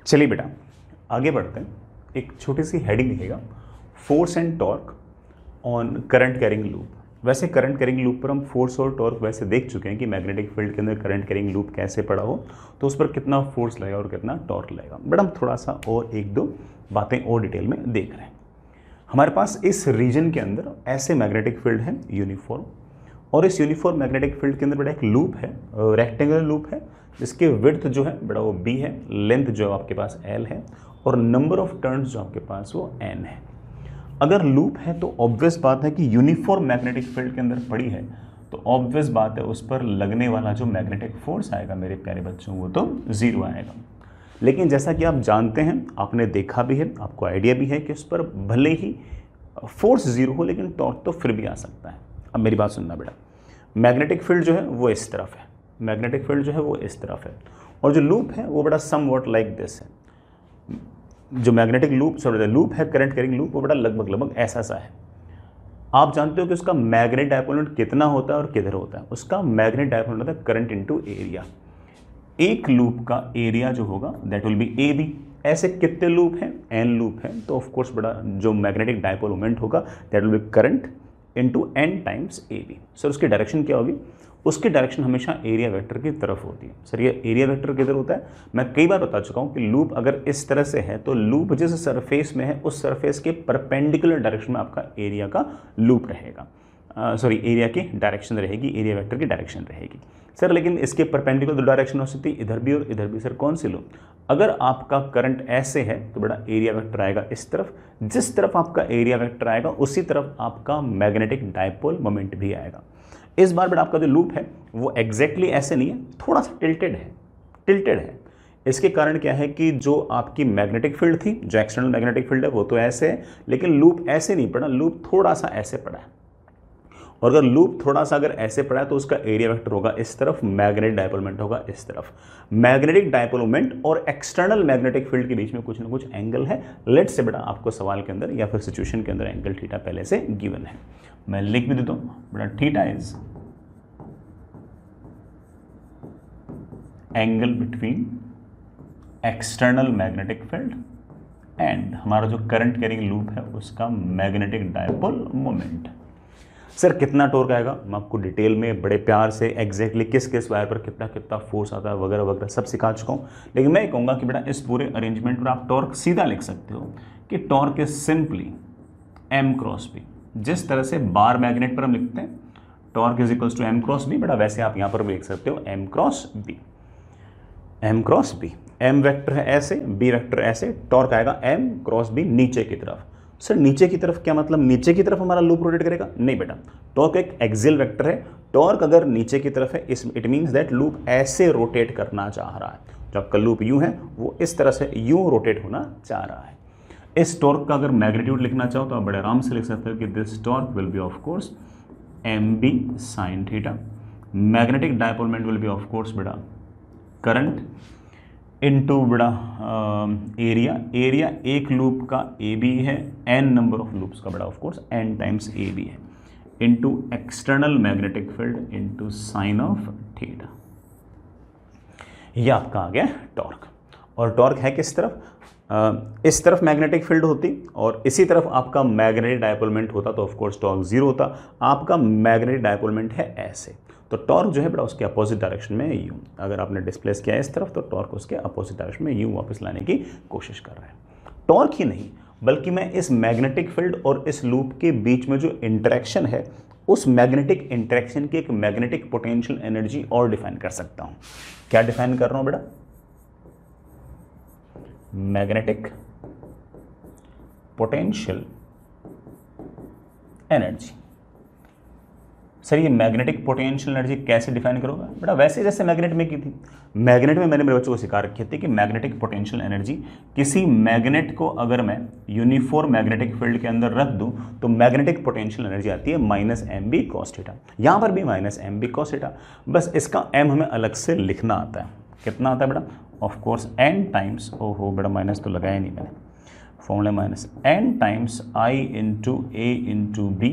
चलिए बेटा आगे बढ़ते हैं। एक छोटी सी हेडिंग लिखेगा, force and torque on current carrying loop. वैसे करंट कैरिंग लूप पर हम फोर्स और टॉर्क वैसे देख चुके हैं कि मैग्नेटिक फील्ड के अंदर करंट कैरिंग लूप कैसे पड़ा हो तो उस पर कितना फोर्स लगेगा और कितना टॉर्क लगेगा। बट हम थोड़ा सा और एक दो बातें और डिटेल में देख रहे हैं। हमारे पास इस रीजन के अंदर ऐसे मैग्नेटिक फील्ड है यूनिफॉर्म, और इस यूनिफॉर्म मैग्नेटिक फील्ड के अंदर बड़ा एक लूप है, रेक्टेंगुलर लूप है, जिसके विड्थ जो है बड़ा वो b है, लेंथ जो आपके पास l है, और नंबर ऑफ टर्न्स जो आपके पास वो n है। अगर लूप है तो ऑब्वियस बात है कि यूनिफॉर्म मैग्नेटिक फील्ड के अंदर पड़ी है तो ऑब्वियस बात है उस पर लगने वाला जो मैग्नेटिक फोर्स आएगा मेरे प्यारे बच्चों वो तो जीरो आएगा। लेकिन जैसा कि आप जानते हैं, आपने देखा भी है, आपको आइडिया भी है कि उस पर भले ही फोर्स जीरो हो लेकिन टॉर्क तो फिर भी आ सकता है। अब मेरी बात सुनना बेटा, मैग्नेटिक फील्ड जो है वो इस तरफ है, मैग्नेटिक फील्ड जो है वो इस तरफ है, और जो लूप है वो बड़ा सम वॉट लाइक दिस है। जो मैग्नेटिक लूप लूप है करंट कैरिंग लूप वो बड़ा लगभग ऐसा सा है। आप जानते हो कि उसका मैग्नेटिक डायपोल मोमेंट कितना होता है और किधर होता है। उसका मैग्नेटिक डायपोल मोमेंट होता है करंट इनटू एरिया। एक लूप का एरिया जो होगा that will be A B. ऐसे कितने लूप हैं? n लूप है, तो ऑफ कोर्स बड़ा जो मैग्नेटिक डायपोल मोमेंट होगा that will be current into n times A B. Sir उसकी डायरेक्शन क्या होगी? उसकी डायरेक्शन हमेशा एरिया वेक्टर की तरफ होती है। सर ये एरिया वेक्टर किधर होता है? मैं कई बार बता चुका हूँ कि लूप अगर इस तरह से है तो लूप जिस सरफेस में है उस सरफेस के परपेंडिकुलर डायरेक्शन में आपका एरिया का लूप रहेगा, एरिया की डायरेक्शन रहेगी, एरिया वेक्टर की डायरेक्शन रहेगी। सर लेकिन इसके परपेंडिकुलर डायरेक्शन हो सकती है इधर भी और इधर भी। सर कौन सी लूप? अगर आपका करंट ऐसे है तो बड़ा एरिया वेक्टर आएगा इस तरफ, जिस तरफ आपका एरिया वेक्टर आएगा उसी तरफ आपका मैग्नेटिक डायपोल मोमेंट भी आएगा। इस बार बड़ा आपका जो लूप है वो एग्जैक्टली ऐसे नहीं है, थोड़ा सा टिल्टेड है। इसके कारण क्या है कि जो आपकी मैग्नेटिक फील्ड थी, जो एक्सटर्नल मैग्नेटिक फील्ड है वो तो ऐसे है, लेकिन लूप ऐसे नहीं पड़ा, लूप थोड़ा सा ऐसे पड़ा है। और अगर लूप थोड़ा सा अगर ऐसे पड़ा है तो उसका एरिया वेक्टर होगा इस तरफ, मैग्नेटिक डायपोल मोमेंट होगा इस तरफ। मैग्नेटिक डायपोल मोमेंट और एक्सटर्नल मैग्नेटिक फील्ड के बीच में कुछ ना कुछ एंगल है। लेट्स से बेटा आपको सवाल के अंदर या फिर सिचुएशन के अंदर एंगल थीटा पहले से गिवन है, मैं लिख भी देता हूं बेटा। Theta is angle between external magnetic field and हमारा जो करंट कैरिंग लूप है उसका मैग्नेटिक डायपोल मोमेंट। सर कितना टॉर्क आएगा? मैं आपको डिटेल में बड़े प्यार से एग्जैक्टली किस किस वायर पर कितना कितना फोर्स आता है वगैरह वगैरह सब सिखा चुका हूँ। लेकिन मैं कहूँगा कि बेटा इस पूरे अरेंजमेंट पर आप टॉर्क सीधा लिख सकते हो कि torque is simply m cross b। जिस तरह से बार मैग्नेट पर हम लिखते हैं torque is equals to m cross b, बेटा वैसे आप यहाँ पर भी लिख सकते हो m cross b। m cross b, m vector है ऐसे, b वेक्टर ऐसे, टॉर्क आएगा m क्रॉस b नीचे की तरफ। सर नीचे की तरफ क्या मतलब? नीचे की तरफ हमारा लूप रोटेट करेगा? नहीं बेटा, टॉर्क एक एक्सियल वेक्टर है। टॉर्क अगर नीचे की तरफ है इट मीन्स दैट लूप ऐसे रोटेट करना चाह रहा है। जो आपका लूप यूं है वो इस तरह से यूं रोटेट होना चाह रहा है। इस टॉर्क का अगर मैग्नीट्यूड लिखना चाहो तो आप बड़े आराम से लिख सकते हो कि this torque will be of course M B sine theta. Magnetic dipole moment will be of course बेटा करंट इनटू बड़ा एरिया एक लूप का ए बी है, n नंबर ऑफ लूप्स का बड़ा of course n times A B है, into external magnetic field into sine of theta. ये आपका आ गया टॉर्क। और टॉर्क है किस तरफ? इस तरफ मैग्नेटिक फील्ड होती और इसी तरफ आपका मैग्नेटिक डायपोल मोमेंट होता तो ऑफ कोर्स टॉर्क जीरो होता। आपका मैग्नेटिक डायपोल मोमेंट है ऐसे, तो टॉर्क जो है बेटा उसके अपोजिट डायरेक्शन में यूं। अगर आपने डिस्प्लेस किया इस तरफ तो टॉर्क उसके अपोजिट डायरेक्शन में यूं वापस लाने की कोशिश कर रहा है। टॉर्क ही नहीं बल्कि मैं इस मैग्नेटिक फील्ड और इस लूप के बीच में जो इंटरेक्शन है उस मैग्नेटिक इंटरेक्शन की एक मैग्नेटिक पोटेंशियल एनर्जी और डिफाइन कर सकता हूं। क्या डिफाइन कर रहा हूं बेटा? Magnetic potential energy. सर ये मैग्नेटिक पोटेंशियल एनर्जी कैसे डिफाइन करोगे बेटा? वैसे जैसे मैग्नेट में की थी। मैग्नेट में मैंने मेरे बच्चों को सिखा रखी थी कि मैग्नेटिक पोटेंशियल एनर्जी, किसी मैग्नेट को अगर मैं यूनिफॉर्म मैग्नेटिक फील्ड के अंदर रख दूं तो मैग्नेटिक पोटेंशियल एनर्जी आती है minus M B cos theta. यहाँ पर भी minus M B cos theta, बस इसका m हमें अलग से लिखना आता है। कितना आता है बेटा? ऑफ कोर्स n टाइम्स, ओहो बेटा माइनस तो लगाया नहीं मैंने, formula minus n times i into a into b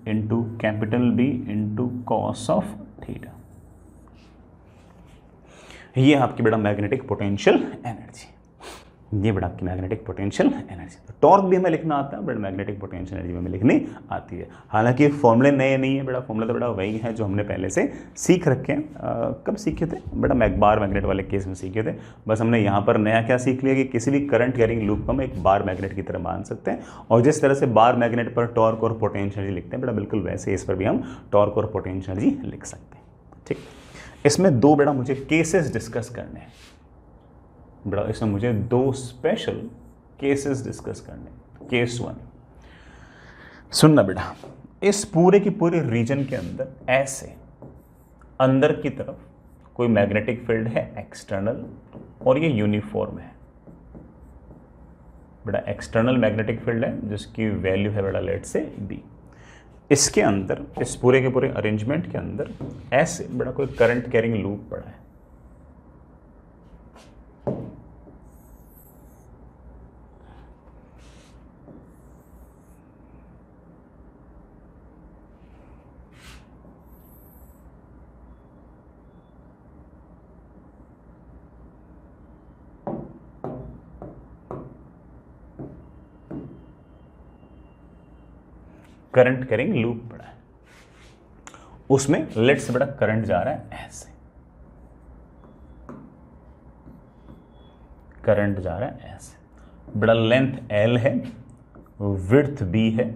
into capital B into cos of theta. ये आपकी बेटा मैग्नेटिक पोटेंशियल एनर्जी। ये बड़ा आपकी मैग्नेटिक पोटेंशियल एनर्जी। तो टॉर्क भी हमें लिखना आता है, बट मैग्नेटिक पोटेंशियल एनर्जी हमें लिखनी आती है। हालांकि फॉर्मूले नए नहीं है, बड़ा फॉर्मूला तो बड़ा वही है जो हमने पहले से सीख रखे हैं। कब सीखे थे बड़ा, बार मैग्नेट वाले केस में सीखे थे। बस हमने यहाँ पर नया क्या सीख लिया कि किसी भी करंट कैरिंग लूप को हम एक बार मैग्नेट की तरह मान सकते हैं, और जिस तरह से बार मैग्नेट पर टॉर्क और पोटेंशियल एनर्जी लिखते हैं बड़ा, बिल्कुल वैसे इस पर भी हम टॉर्क और पोटेंशियल एनर्जी लिख सकते हैं। ठीक, इसमें दो बड़ा मुझे केसेस डिस्कस करने हैं बड़ा, इसमें मुझे दो स्पेशल केसेस डिस्कस करने। केस 1 सुनना बेटा, इस पूरे की पूरे रीजन के अंदर ऐसे अंदर की तरफ कोई मैग्नेटिक फील्ड है एक्सटर्नल, और ये यूनिफॉर्म है बेटा। एक्सटर्नल मैग्नेटिक फील्ड है जिसकी वैल्यू है बेटा लेट से B। इसके अंदर, इस पूरे के पूरे अरेंजमेंट के अंदर ऐसे बड़ा कोई करंट कैरिंग लूप पड़ा है। करंट कैरिंग लूप पड़ा है, उसमें लेट से बड़ा करंट जा रहा है ऐसे, करंट जा रहा है ऐसे बड़ा। लेंथ L है, विड्थ B है,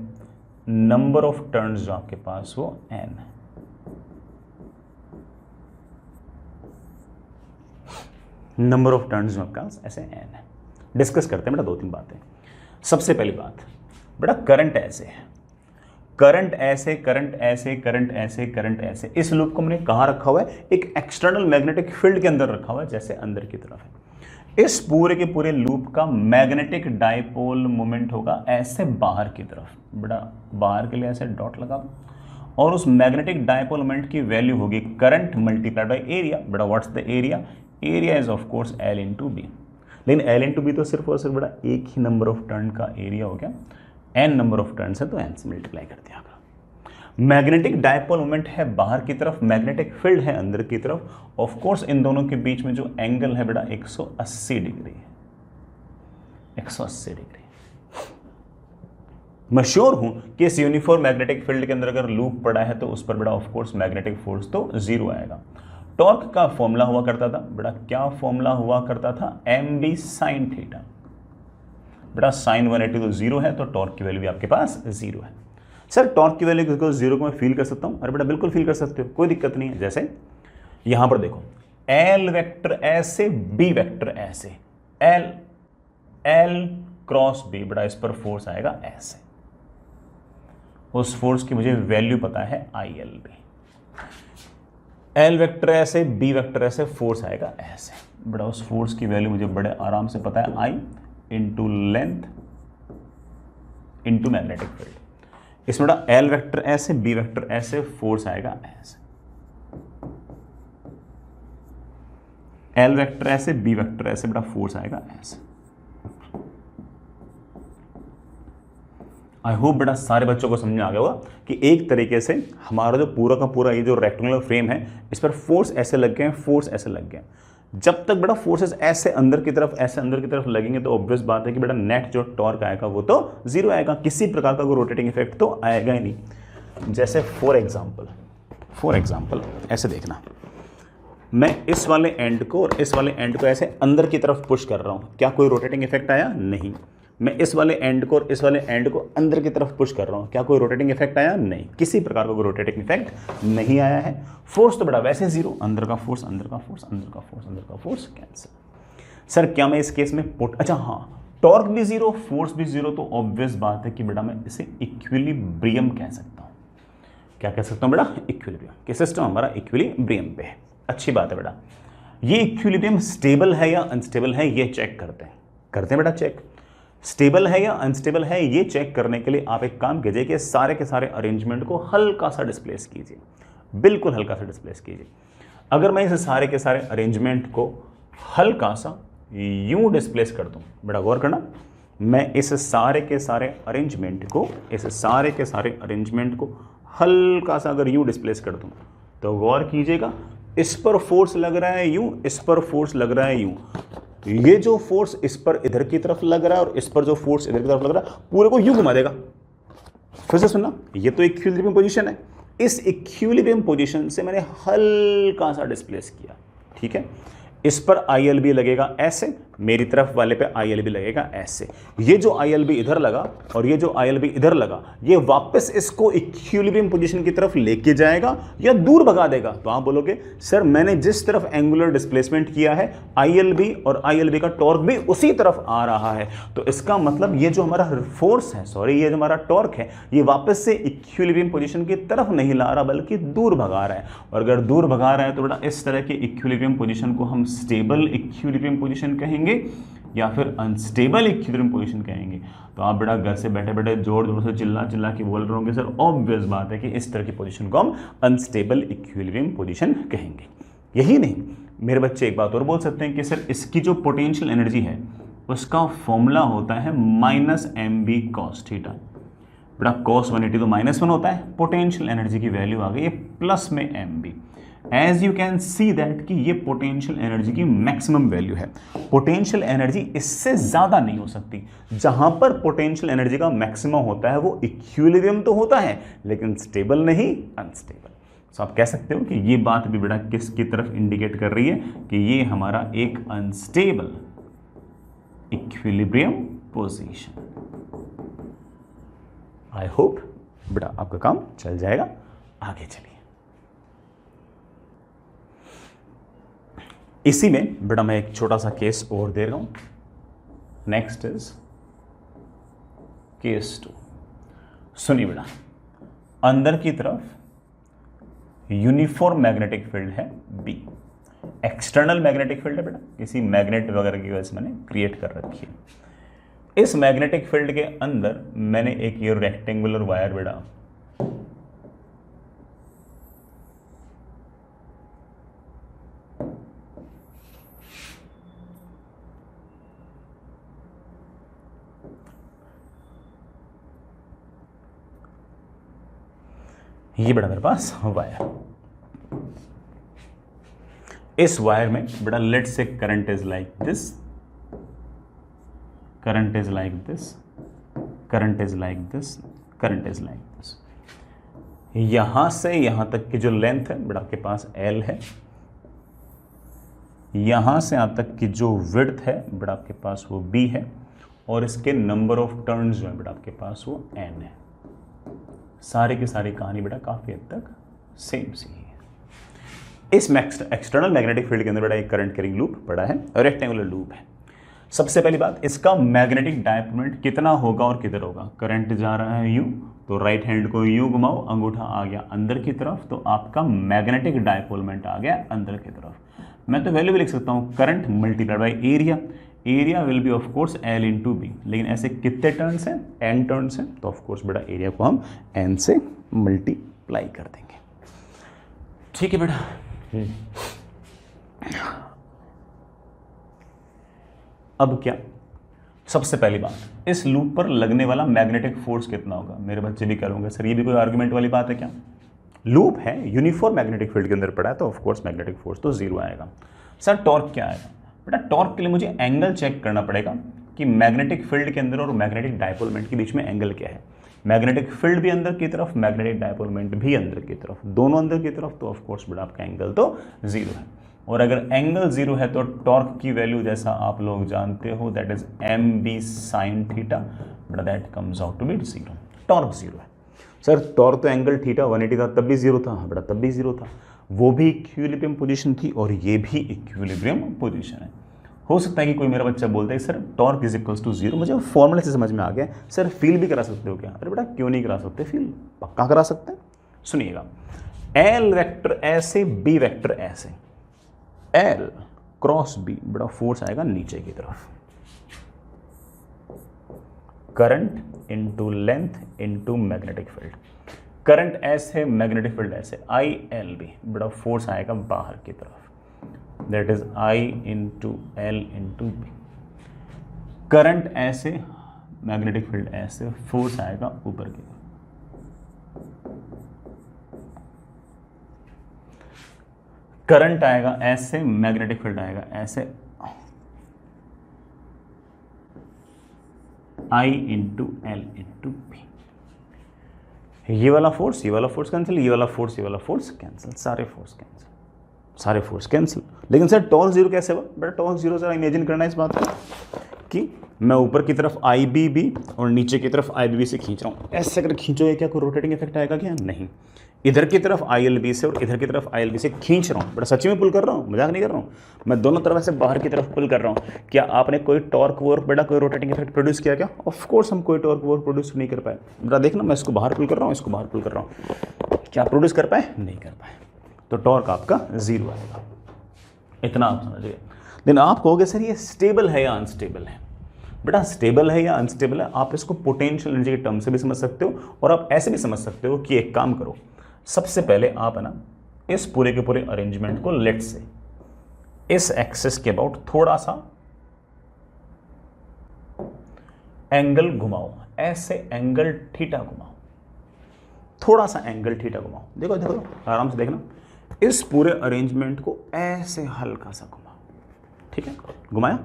नंबर ऑफ टर्न्स जो आपके पास वो N है। नंबर ऑफ टर्न्स जो आपके पास ऐसे N है। डिस्कस करते हैं बेटा दो तीन बातें। सबसे पहली बात बेटा, करंट ऐसे है, करंट ऐसे, करंट ऐसे, करंट ऐसे, करंट ऐसे। इस लूप को हमने कहाँ रखा हुआ है? एक एक्सटर्नल मैग्नेटिक फील्ड के अंदर रखा हुआ है, जैसे अंदर की तरफ है। इस पूरे के पूरे लूप का मैग्नेटिक डाइपोल मोमेंट होगा ऐसे बाहर की तरफ बेटा, बाहर के लिए ऐसे डॉट लगा, और उस मैग्नेटिक डाइपोल मोमेंट की वैल्यू होगी करंट मल्टीप्लाइड बाय एरिया बेटा। What's the area? Area is of course L into B. लेकिन L इंटू बी तो सिर्फ और सिर्फ बेटा एक ही नंबर ऑफ टर्न का एरिया हो गया, n नंबर ऑफ टर्न्स है तो n से मल्टीप्लाई कर दिया। मैग्नेटिक डाइपोल मोमेंट है बाहर की तरफ, मैग्नेटिक फील्ड है अंदर की तरफ। ऑफ कोर्स इन दोनों के बीच में जो एंगल है बेटा 180 डिग्री है, 180 डिग्री। मैं श्योर हूं कि इस यूनिफॉर्म मैग्नेटिक फील्ड के अंदर अगर लूप पड़ा है तो उस पर बेटा ऑफ कोर्स मैग्नेटिक फोर्स तो जीरो आएगा। टॉर्क का फॉर्मूला हुआ करता था बेटा, क्या फॉर्मूला हुआ करता था? mb sin थीटा बेटा। साइन 180 तो जीरो है, तो टॉर्क की वैल्यू भी आपके पास जीरो है। सर टॉर्क की वैल्यू को जीरो को मैं फील कर सकता हूं? अरे बेटा बिल्कुल फील कर सकते हो, कोई दिक्कत नहीं है। जैसे यहां पर देखो, L वेक्टर ऐसे, B वेक्टर ऐसे, L क्रॉस B बेटा, इस पर फोर्स आएगा ऐसे। उस फोर्स की मुझे वैल्यू पता है ILB। L वेक्टर ऐसे, B वेक्टर ऐसे, फोर्स आएगा ऐसे बेटा। उस फोर्स की वैल्यू मुझे बड़े आराम से पता है, I into length into magnetic field. इसमें बेटा L वेक्टर ऐसे, B वेक्टर ऐसे, फोर्स आएगा ऐसे। L वेक्टर ऐसे, B वेक्टर ऐसे बेटा, फोर्स आएगा ऐसे। आई होप बेटा सारे बच्चों को समझ में आ गया होगा कि एक तरीके से हमारा जो पूरा का पूरा ये जो रेक्टेंगुलर फ्रेम है, इस पर फोर्स ऐसे लग गए, फोर्स ऐसे लग गए। जब तक बेटा फोर्सेस ऐसे अंदर की तरफ, ऐसे अंदर की तरफ लगेंगे तो ऑब्वियस बात है कि बेटा नेट जो टॉर्क आएगा वो तो जीरो आएगा, किसी प्रकार का कोई रोटेटिंग इफेक्ट तो आएगा ही नहीं। जैसे फॉर एग्जांपल ऐसे देखना, मैं इस वाले एंड को और इस वाले एंड को ऐसे अंदर की तरफ पुश कर रहा हूं, क्या कोई रोटेटिंग इफेक्ट आया? नहीं। मैं इस वाले एंड को और इस वाले एंड को अंदर की तरफ पुश कर रहा हूं, क्या कोई रोटेटिंग इफेक्ट आया? नहीं, किसी प्रकार का कोई रोटेटिंग इफेक्ट नहीं आया है। फोर्स तो बड़ा वैसे जीरो, अंदर का फोर्स, अंदर का फोर्स, अंदर का फोर्स, अंदर का फोर्स कैंसिल। सर क्या मैं इस केस में अच्छा हाँ, टॉर्क भी जीरो, फोर्स भी जीरो, तो ऑब्वियस बात है कि बेटा मैं इसे इक्विलिब्रियम कह सकता हूं। क्या कह सकता हूं बेटा? इक्विलिब्रियम। कि सिस्टम हमारा इक्विलिब्रियम पे है। अच्छी बात है बेटा। ये इक्विलिब्रियम स्टेबल है या अनस्टेबल है ये चेक करते हैं बेटा चेक। स्टेबल है या अनस्टेबल है ये चेक करने के लिए आप एक काम कीजिए कि सारे के सारे अरेंजमेंट को हल्का सा डिस्प्लेस कीजिए, बिल्कुल हल्का सा डिस्प्लेस कीजिए। अगर मैं इस सारे के सारे अरेंजमेंट को हल्का सा यूं डिस्प्लेस कर दूं, बेटा गौर करना, मैं इस सारे के सारे अरेंजमेंट को हल्का सा अगर यूं डिस्प्लेस कर दूं तो गौर कीजिएगा, इस पर फोर्स लग रहा है यूं, इस पर फोर्स लग रहा है यूं, ये जो फोर्स इस पर इधर की तरफ लग रहा है और इस पर जो फोर्स इधर की तरफ लग रहा है पूरे को यूं घुमा देगा। फिर से सुनना, ये तो इक्विलिब्रियम पोजीशन है, इस इक्विलिब्रियम पोजीशन से मैंने हल्का सा डिस्प्लेस किया, ठीक है। इस पर ILB लगेगा ऐसे, मेरी तरफ वाले पे ILB लगेगा ऐसे। ये जो ILB इधर लगा और ये जो ILB इधर लगा, ये वापस इसको इक्विलिब्रियम पोजीशन की तरफ लेके जाएगा या दूर भगा देगा। तो आप बोलोगे सर मैंने जिस तरफ एंगुलर डिस्प्लेसमेंट किया है ILB और ILB का टॉर्क भी उसी तरफ आ रहा है, तो इसका मतलब ये जो हमारा फोर्स है, सॉरी ये जो हमारा टॉर्क है, ये वापस से इक्विलिब्रियम पोजीशन की तरफ नहीं ला रहा बल्कि दूर भगा रहा है। और अगर दूर भगा रहा है तो बेटा इस तरह के इक्विलिब्रियम पोजीशन को हम स्टेबल इक्विलिब्रियम पोजीशन कहेंगे या फिर अनस्टेबल इक्विलिब्रियम पोजीशन कहेंगे। तो आप बेटा घर से बैठे बैठे जोर जोर से चिल्ला चिल्ला के बोल रहे होंगे सर ऑब्वियस बात है कि इस तरह की पोजीशन को हम अनस्टेबल इक्विलिब्रियम पोजीशन कहेंगे। यही नहीं, मेरे बच्चे एक बात और बोल सकते हैं कि सर इसकी जो पोटेंशियल एनर्जी है उसका फॉर्मूला होता है -mb cos थीटा। बेटा cos 180 तो -1 होता है, पोटेंशियल एनर्जी की वैल्यू आ गई है प्लस में mb। As you can see that कि ये पोटेंशियल एनर्जी की मैक्सिमम वैल्यू है। पोटेंशियल एनर्जी इससे ज्यादा नहीं हो सकती। जहां पर पोटेंशियल एनर्जी का मैक्सिमम होता है वो इक्विलिब्रियम तो होता है लेकिन स्टेबल नहीं, अनस्टेबल। तो आप कह सकते हो कि ये बात भी बेटा किसकी तरफ इंडिकेट कर रही है कि ये हमारा एक unstable equilibrium position. I hope बेटा आपका काम चल जाएगा। आगे चलिए, इसी में बेटा मैं एक छोटा सा केस और दे रहा हूं। Next is case 2। सुनिए बेटा, अंदर की तरफ यूनिफॉर्म मैग्नेटिक फील्ड है B, एक्सटर्नल मैग्नेटिक फील्ड है बेटा, किसी मैग्नेट वगैरह की वजह से मैंने क्रिएट कर रखी है। इस मैग्नेटिक फील्ड के अंदर मैंने एक ये रेक्टेंगुलर वायर बेटा ये बेटा मेरे पास वायर, इस वायर में बेटा लेट से current is like this, current is like this, current is like this, current is like this. यहां से यहां तक की जो लेंथ है बेटा आपके पास L है, यहां से यहां तक की जो विड्थ है बेटा आपके पास वो B है, और इसके नंबर ऑफ टर्न्स जो है बेटा आपके पास वो N है। सारी की सारी कहानी बेटा काफी हद तक सेम सी है। इस एक्सटर्नल मैग्नेटिक फील्ड के अंदर बेटा एक करंट कैरिंग लूप पड़ा है और रेक्टेंगुलर लूप है। सबसे पहली बात, इसका मैग्नेटिक डायपोलमेंट कितना होगा और किधर होगा। करंट जा रहा है यूं, तो राइट हैंड को यूं घुमाओ, अंगूठा आ गया अंदर की तरफ, तो आपका मैग्नेटिक डायपोलमेंट आ गया अंदर की तरफ। मैं तो वैल्यू भी लिख सकता हूं, current multiplied by area, area will be of course L into B. लेकिन ऐसे कितने टर्न्स हैं, n टर्न्स हैं, तो ऑफ कोर्स बेटा एरिया को हम n से मल्टीप्लाई कर देंगे। ठीक है बेटा, अब क्या, सबसे पहली बात, इस लूप पर लगने वाला मैग्नेटिक फोर्स कितना होगा। मेरे बच्चे भी कहोगे सर ये भी कोई आर्गुमेंट वाली बात है क्या। लूप है, यूनिफॉर्म मैग्नेटिक फील्ड के अंदर पड़ा है, तो ऑफ कोर्स मैग्नेटिक फोर्स तो जीरो आएगा। सर टॉर्क क्या आएगा। बेटा टॉर्क के लिए मुझे एंगल चेक करना पड़ेगा कि मैग्नेटिक फील्ड के अंदर और मैग्नेटिक डायपोलमेंट के बीच में एंगल क्या है। मैग्नेटिक फील्ड भी अंदर की तरफ, मैग्नेटिक डायपोलमेंट भी अंदर की तरफ, दोनों अंदर की तरफ, तो ऑफ कोर्स बेटा आपका एंगल तो जीरो है। और अगर एंगल जीरो है तो टॉर्क की वैल्यू जैसा आप लोग जानते हो that is mb sin theta, बेटा that comes out to be zero. Torque zero है। सर टॉर्क तो एंगल थीटा 180 था तब भी जीरो था। बेटा तब भी जीरो था, वो भी इक्विलिब्रियम पोजीशन थी और ये भी इक्विलिब्रियम पोजीशन है। हो सकता है कि कोई मेरा बच्चा बोलता है sir torque is equals to zero, मुझे फॉर्मूले से समझ में आ गया। सर फील भी करा सकते हो क्या। अरे बेटा क्यों नहीं करा सकते, फील पक्का करा सकते हैं। सुनिएगा, L वेक्टर ऐसे, B वेक्टर ऐसे, L क्रॉस B, बड़ा फोर्स आएगा नीचे की तरफ, current into length into magnetic field. Current ऐसे, मैग्नेटिक फील्ड ऐसे, ILB, बड़ा फोर्स आएगा बाहर की तरफ, that is I into L into B। Current ऐसे, मैग्नेटिक फील्ड ऐसे, फोर्स आएगा ऊपर की तरफ। करंट आएगा ऐसे, मैग्नेटिक फील्ड आएगा ऐसे, I into L into B. ये वाला फोर्स कैंसिल, ये वाला फोर्स कैंसिल, सारे फोर्स कैंसिल। लेकिन सर टॉर्क जीरो कैसे हुआ? बेटा टॉर्क जीरो जरा इमेजिन करना है इस बात को कि मैं ऊपर की तरफ आई बी बी और नीचे की तरफ आई बी बी से खींच रहा हूँ। ऐसे अगर खींचोगे क्या कोई रोटेटिंग इफेक्ट आएगा क्या? नहीं। इधर की तरफ आई एल बी से और इधर की तरफ आई एल बी से खींच रहा हूँ, बड़ा सच्ची में पुल कर रहा हूँ, मजाक नहीं कर रहा हूँ। मैं दोनों तरफ से बाहर की तरफ पुल कर रहा हूँ। क्या आपने कोई टॉर्क वॉर्क बेटा कोई रोटेटिंग इफेक्ट प्रोड्यूस किया क्या? ऑफ कोर्स हम कोई टॉर्क वॉर्क प्रोड्यूस नहीं कर पाए। बेटा देखना मैं इसको बाहर पुल कर रहा हूँ, इसको बाहर पुल कर रहा हूँ, क्या प्रोड्यूस कर पाए? नहीं कर पाए। तो टॉर्क आपका जीरो आएगा। इतना आप समझिए। लेकिन आप कहोगे सर ये स्टेबल है या अनस्टेबल है? बेटा स्टेबल है या अनस्टेबल है आप इसको पोटेंशियल एनर्जी के टर्म से भी समझ सकते हो और आप ऐसे भी समझ सकते हो कि एक काम करो, सबसे पहले आप है ना इस पूरे के पूरे अरेंजमेंट को लेट से इस एक्सिस के अबाउट थोड़ा सा एंगल घुमाओ, ऐसे एंगल थीटा घुमाओ, थोड़ा सा एंगल थीटा घुमाओ। देखो देखो आराम से देखना, इस पूरे अरेंजमेंट को ऐसे हल्का सा घुमाओ, ठीक है? घुमाया,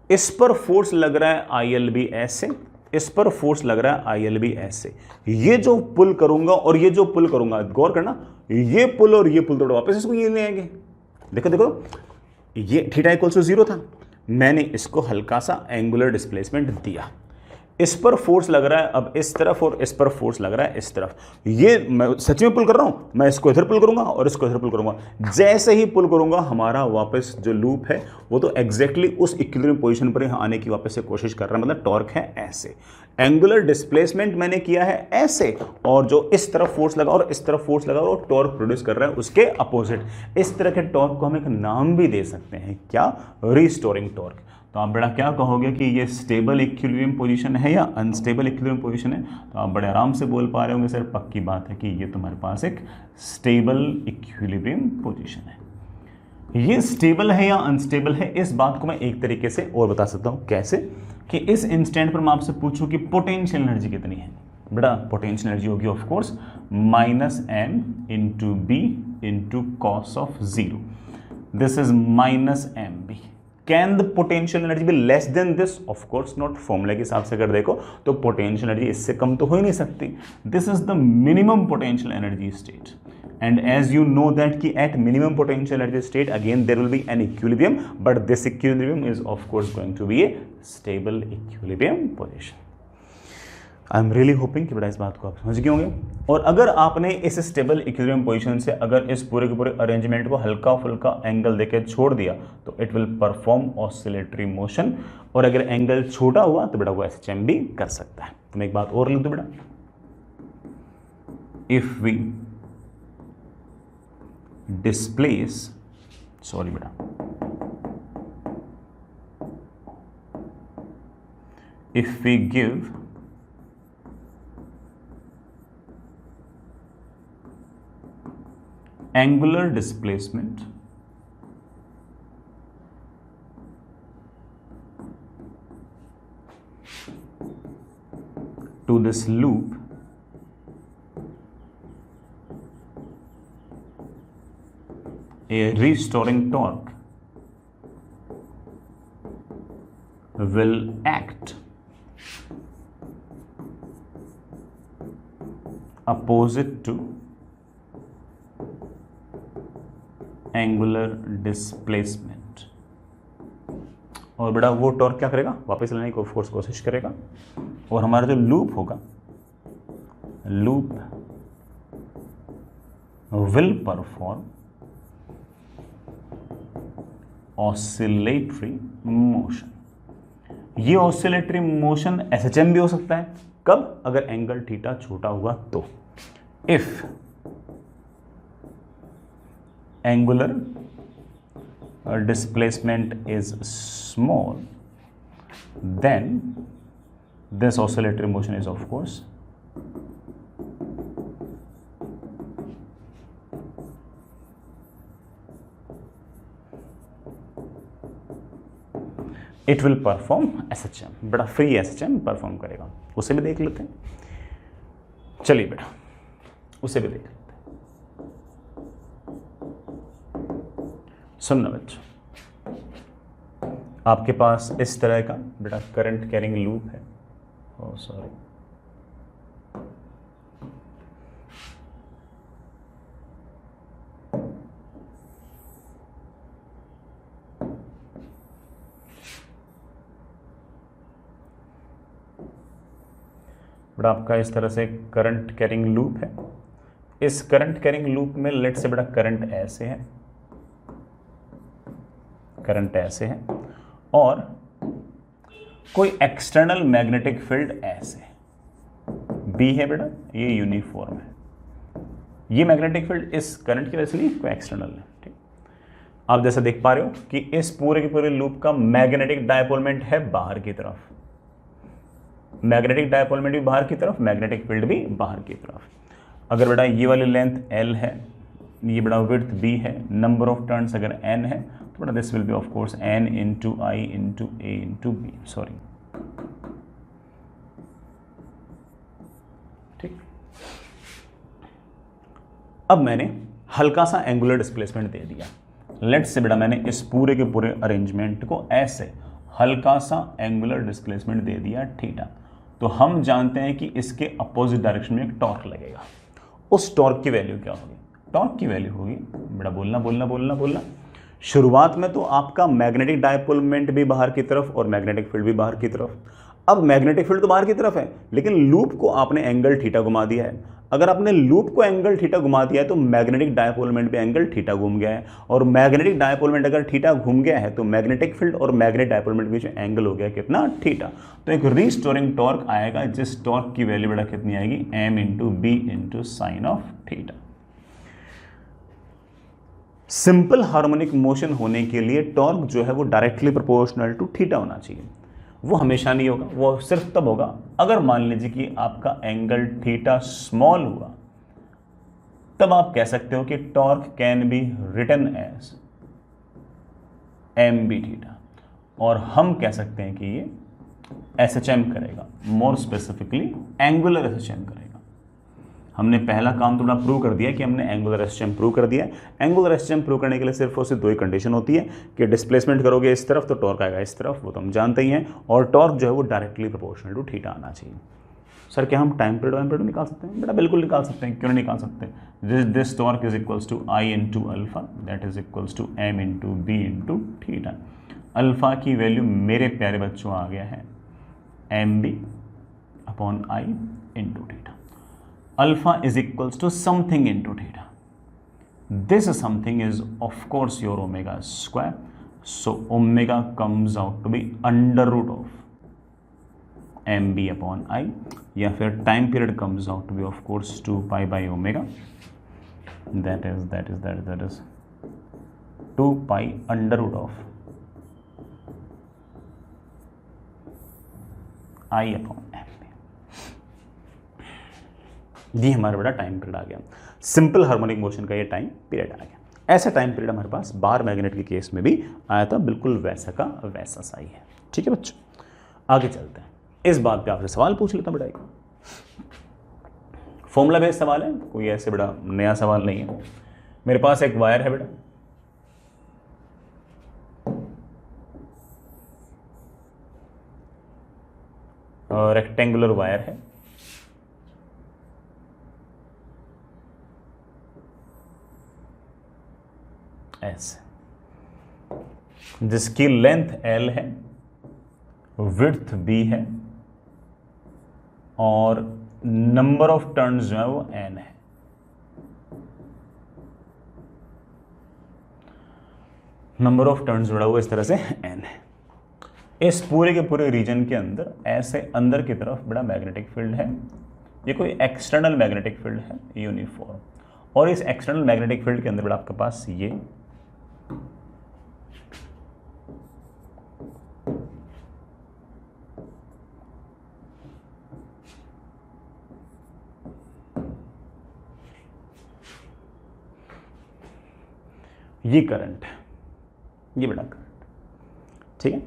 इस पर फोर्स लग रहा है आई एल बी ऐसे, इस पर फोर्स लग रहा है आई एल बी ऐसे। ये जो पुल करूंगा और ये जो पुल करूंगा, गौर करना, ये पुल और ये पुल तो वापस इसको ये ले आएंगे। देखो देखो ये थीटा इक्वल टू जीरो था, मैंने इसको हल्का सा एंगुलर डिस्प्लेसमेंट दिया, इस पर फोर्स लग रहा है अब इस तरफ और इस पर फोर्स लग रहा है इस तरफ। ये मैं सच में पुल कर रहा हूं, मैं इसको इधर पुल करूंगा और इसको इधर पुल करूंगा। जैसे ही पुल करूंगा हमारा वापस जो लूप है वो तो एग्जैक्टली उस इक्विलिब्रियम पोजीशन पर आने की वापस से कोशिश कर रहा है। मतलब टॉर्क है ऐसे, एंगुलर डिस्प्लेसमेंट मैंने किया है ऐसे, और जो इस तरफ फोर्स लगा और इस तरफ फोर्स लगा और टॉर्क प्रोड्यूस कर रहा है उसके अपोजिट। इस तरह के टॉर्क को हम एक नाम भी दे सकते हैं, क्या? Restoring torque. तो आप बड़ा क्या कहोगे कि ये स्टेबल इक्विलिब्रियम पोजीशन है या अनस्टेबल इक्विलिब्रियम पोजीशन है? तो आप बड़े आराम से बोल पा रहे होंगे सर पक्की बात है कि ये तुम्हारे पास एक स्टेबल इक्विलिब्रियम पोजीशन है। ये स्टेबल है या अनस्टेबल है, इस बात को मैं एक तरीके से और बता सकता हूँ। कैसे? कि इस इंस्टेंट पर मैं आपसे पूछूं कि पोटेंशियल एनर्जी कितनी है, बेटा पोटेंशियल एनर्जी होगी of course minus M into B into cos of zero, this is minus M B. Can the potential energy be less than this? Of course not. फॉर्मूले के हिसाब से अगर देखो तो पोटेंशियल एनर्जी इससे कम तो हो ही नहीं सकती। This is the minimum potential energy state, and as you know that कि at minimum potential energy state again there will be an equilibrium, but this equilibrium is of course going to be a stable equilibrium position. I am really hoping कि बड़ा इस बात को आप समझ गए होंगे। और अगर आपने इस स्टेबल इक्विलिब्रियम पोजीशन से अगर इस पूरे के पूरे अरेंजमेंट को हल्का फुल्का एंगल देके छोड़ दिया तो it will perform oscillatory motion, और अगर एंगल छोटा हुआ तो बेटा वो एसएचएम भी कर सकता है। तो मैं एक बात और लिख दूं बेटा, if we displace, sorry beta, if we give angular displacement to this loop, a restoring torque will act opposite to angular displacement। और बेटा वो टॉर्क क्या करेगा? वापस लाने की फोर्स कोशिश करेगा, और हमारा जो लूप होगा, loop will perform oscillatory motion. ये ऑसिलेटरी मोशन एसएचएम भी हो सकता है। कब? अगर एंगल थीटा छोटा हुआ तो। If angular displacement is small then this oscillatory motion is of course it will perform SHM. बेटा फ्री एसएचएम परफॉर्म करेगा, उसे भी देख लेते हैं। चलिए बेटा उसे भी देख लेते हैं। सुनना बच्चों, आपके पास इस तरह का बेटा करंट कैरिंग लूप है, ओ सॉरी, बेटा आपका इस तरह से करंट कैरिंग लूप है। इस करंट कैरिंग लूप में लेट से बेटा करंट ऐसे है, करंट ऐसे है, और कोई एक्सटर्नल मैग्नेटिक फील्ड ऐसे बी है बेटा, ये यूनिफॉर्म है। ये मैग्नेटिक फील्ड इस करंट की वजह से नहीं, कोई एक्सटर्नल है। ठीक, आप जैसा देख पा रहे हो कि इस पूरे के पूरे लूप का मैग्नेटिक डायपोलमेंट है बाहर की तरफ, मैग्नेटिक डायपोलमेंट भी बाहर की तरफ, मैग्नेटिक फील्ड भी बाहर की तरफ। अगर बेटा ये वाली लेंथ L है, ये बड़ा विड्थ B है, नंबर ऑफ टर्न्स अगर N है, तो बेटा this will be of course N into I into A into B, sorry. ठीक, अब मैंने हल्का सा एंगुलर डिस्प्लेसमेंट दे दिया। लेट्स से बेटा मैंने इस पूरे के पूरे अरेंजमेंट को ऐसे हल्का सा एंगुलर डिस्प्लेसमेंट दे दिया थीटा, तो हम जानते हैं कि इसके अपोजिट डायरेक्शन में एक टॉर्क लगेगा। उस टॉर्क की वैल्यू क्या होगी? टॉर्क की वैल्यू होगी बेटा, बोलना बोलना बोलना बोलना, शुरुआत में तो आपका मैग्नेटिक डायपोलमेंट भी बाहर की तरफ और मैग्नेटिक फील्ड भी बाहर की तरफ। अब मैग्नेटिक फील्ड तो बाहर की तरफ है, लेकिन लूप को आपने एंगल थीटा घुमा दिया है। अगर आपने लूप को एंगल थीटा घुमा दिया है तो मैग्नेटिक डायपोलमेंट भी एंगल थीटा घूम गया है, और मैग्नेटिक डायपोलमेंट अगर थीटा घूम गया है तो मैग्नेटिक फील्ड और मैग्नेटिक डायपोलमेंट के बीच एंगल हो गया कितना? थीटा। तो एक रीस्टोरिंग टॉर्क आएगा, जिस टॉर्क की वैल्यू बेटा कितनी आएगी? m into B into sine of theta. Simple harmonic motion होने के लिए टॉर्क जो है वो डायरेक्टली प्रोपोर्शनल टू थीटा होना चाहिए। वो हमेशा नहीं होगा, वो सिर्फ तब होगा अगर मान लीजिए कि आपका एंगल थीटा स्मॉल हुआ, तब आप कह सकते हो कि torque can be written as M B theta, और हम कह सकते हैं कि ये SHM करेगा, मोर स्पेसिफिकली एंगुलर SHM करेगा। हमने पहला काम थोड़ा प्रूव कर दिया कि हमने एंगुलर SHM प्रूव कर दिया। एंगुलर SHM प्रूव करने के लिए सिर्फ और सिर्फ दो ही कंडीशन होती है कि डिस्प्लेसमेंट करोगे इस तरफ तो टॉर्क आएगा इस तरफ, वो तो हम जानते ही हैं, और टॉर्क जो है वो डायरेक्टली प्रोपोर्शनल टू थीटा आना चाहिए। सर क्या हम टाइम पीरियड निकाल सकते हैं? बेटा बिल्कुल निकाल सकते हैं, क्यों नहीं निकाल सकते। This torque is equals to I into alpha, that is equals to M into B into theta. Alpha की वैल्यू मेरे प्यारे बच्चों आ गया है MB upon I into theta. Alpha is equals to something into theta. This something is of course your omega square. So omega comes out to be under root of MB upon I, या फिर time period comes out to be of course 2 pi by omega. That is 2 pi under root of I upon M. ये हमारा बड़ा time period आ गया। Simple harmonic motion का ये time period आ गया। ऐसा टाइम पीरियड हमारे पास बार मैग्नेट के केस में भी आया था, बिल्कुल वैसा का वैसा सा ही है। ठीक है बच्चों, आगे चलते हैं। इस बात पे आपसे सवाल पूछ लेता हूँ बेटा, फॉर्मूला बेस्ड सवाल है, कोई ऐसे बड़ा नया सवाल नहीं है। मेरे पास एक वायर है बेटा, रेक्टेंगुलर वायर है, ऐसे, जिसकी लेंथ L है, विड्थ B है, और नंबर ऑफ टर्न्स जो है वो N है। नंबर ऑफ टर्न्स जो है वो इस तरह से N है। इस पूरे के पूरे रीजन के अंदर ऐसे अंदर की तरफ बड़ा मैग्नेटिक फील्ड है, ये कोई एक्सटर्नल मैग्नेटिक फील्ड है यूनिफॉर्म, और इस एक्सटर्नल मैग्नेटिक फील्ड के अंदर बड़ा आपके पास ये करंट है, ये बड़ा करंट, ठीक है,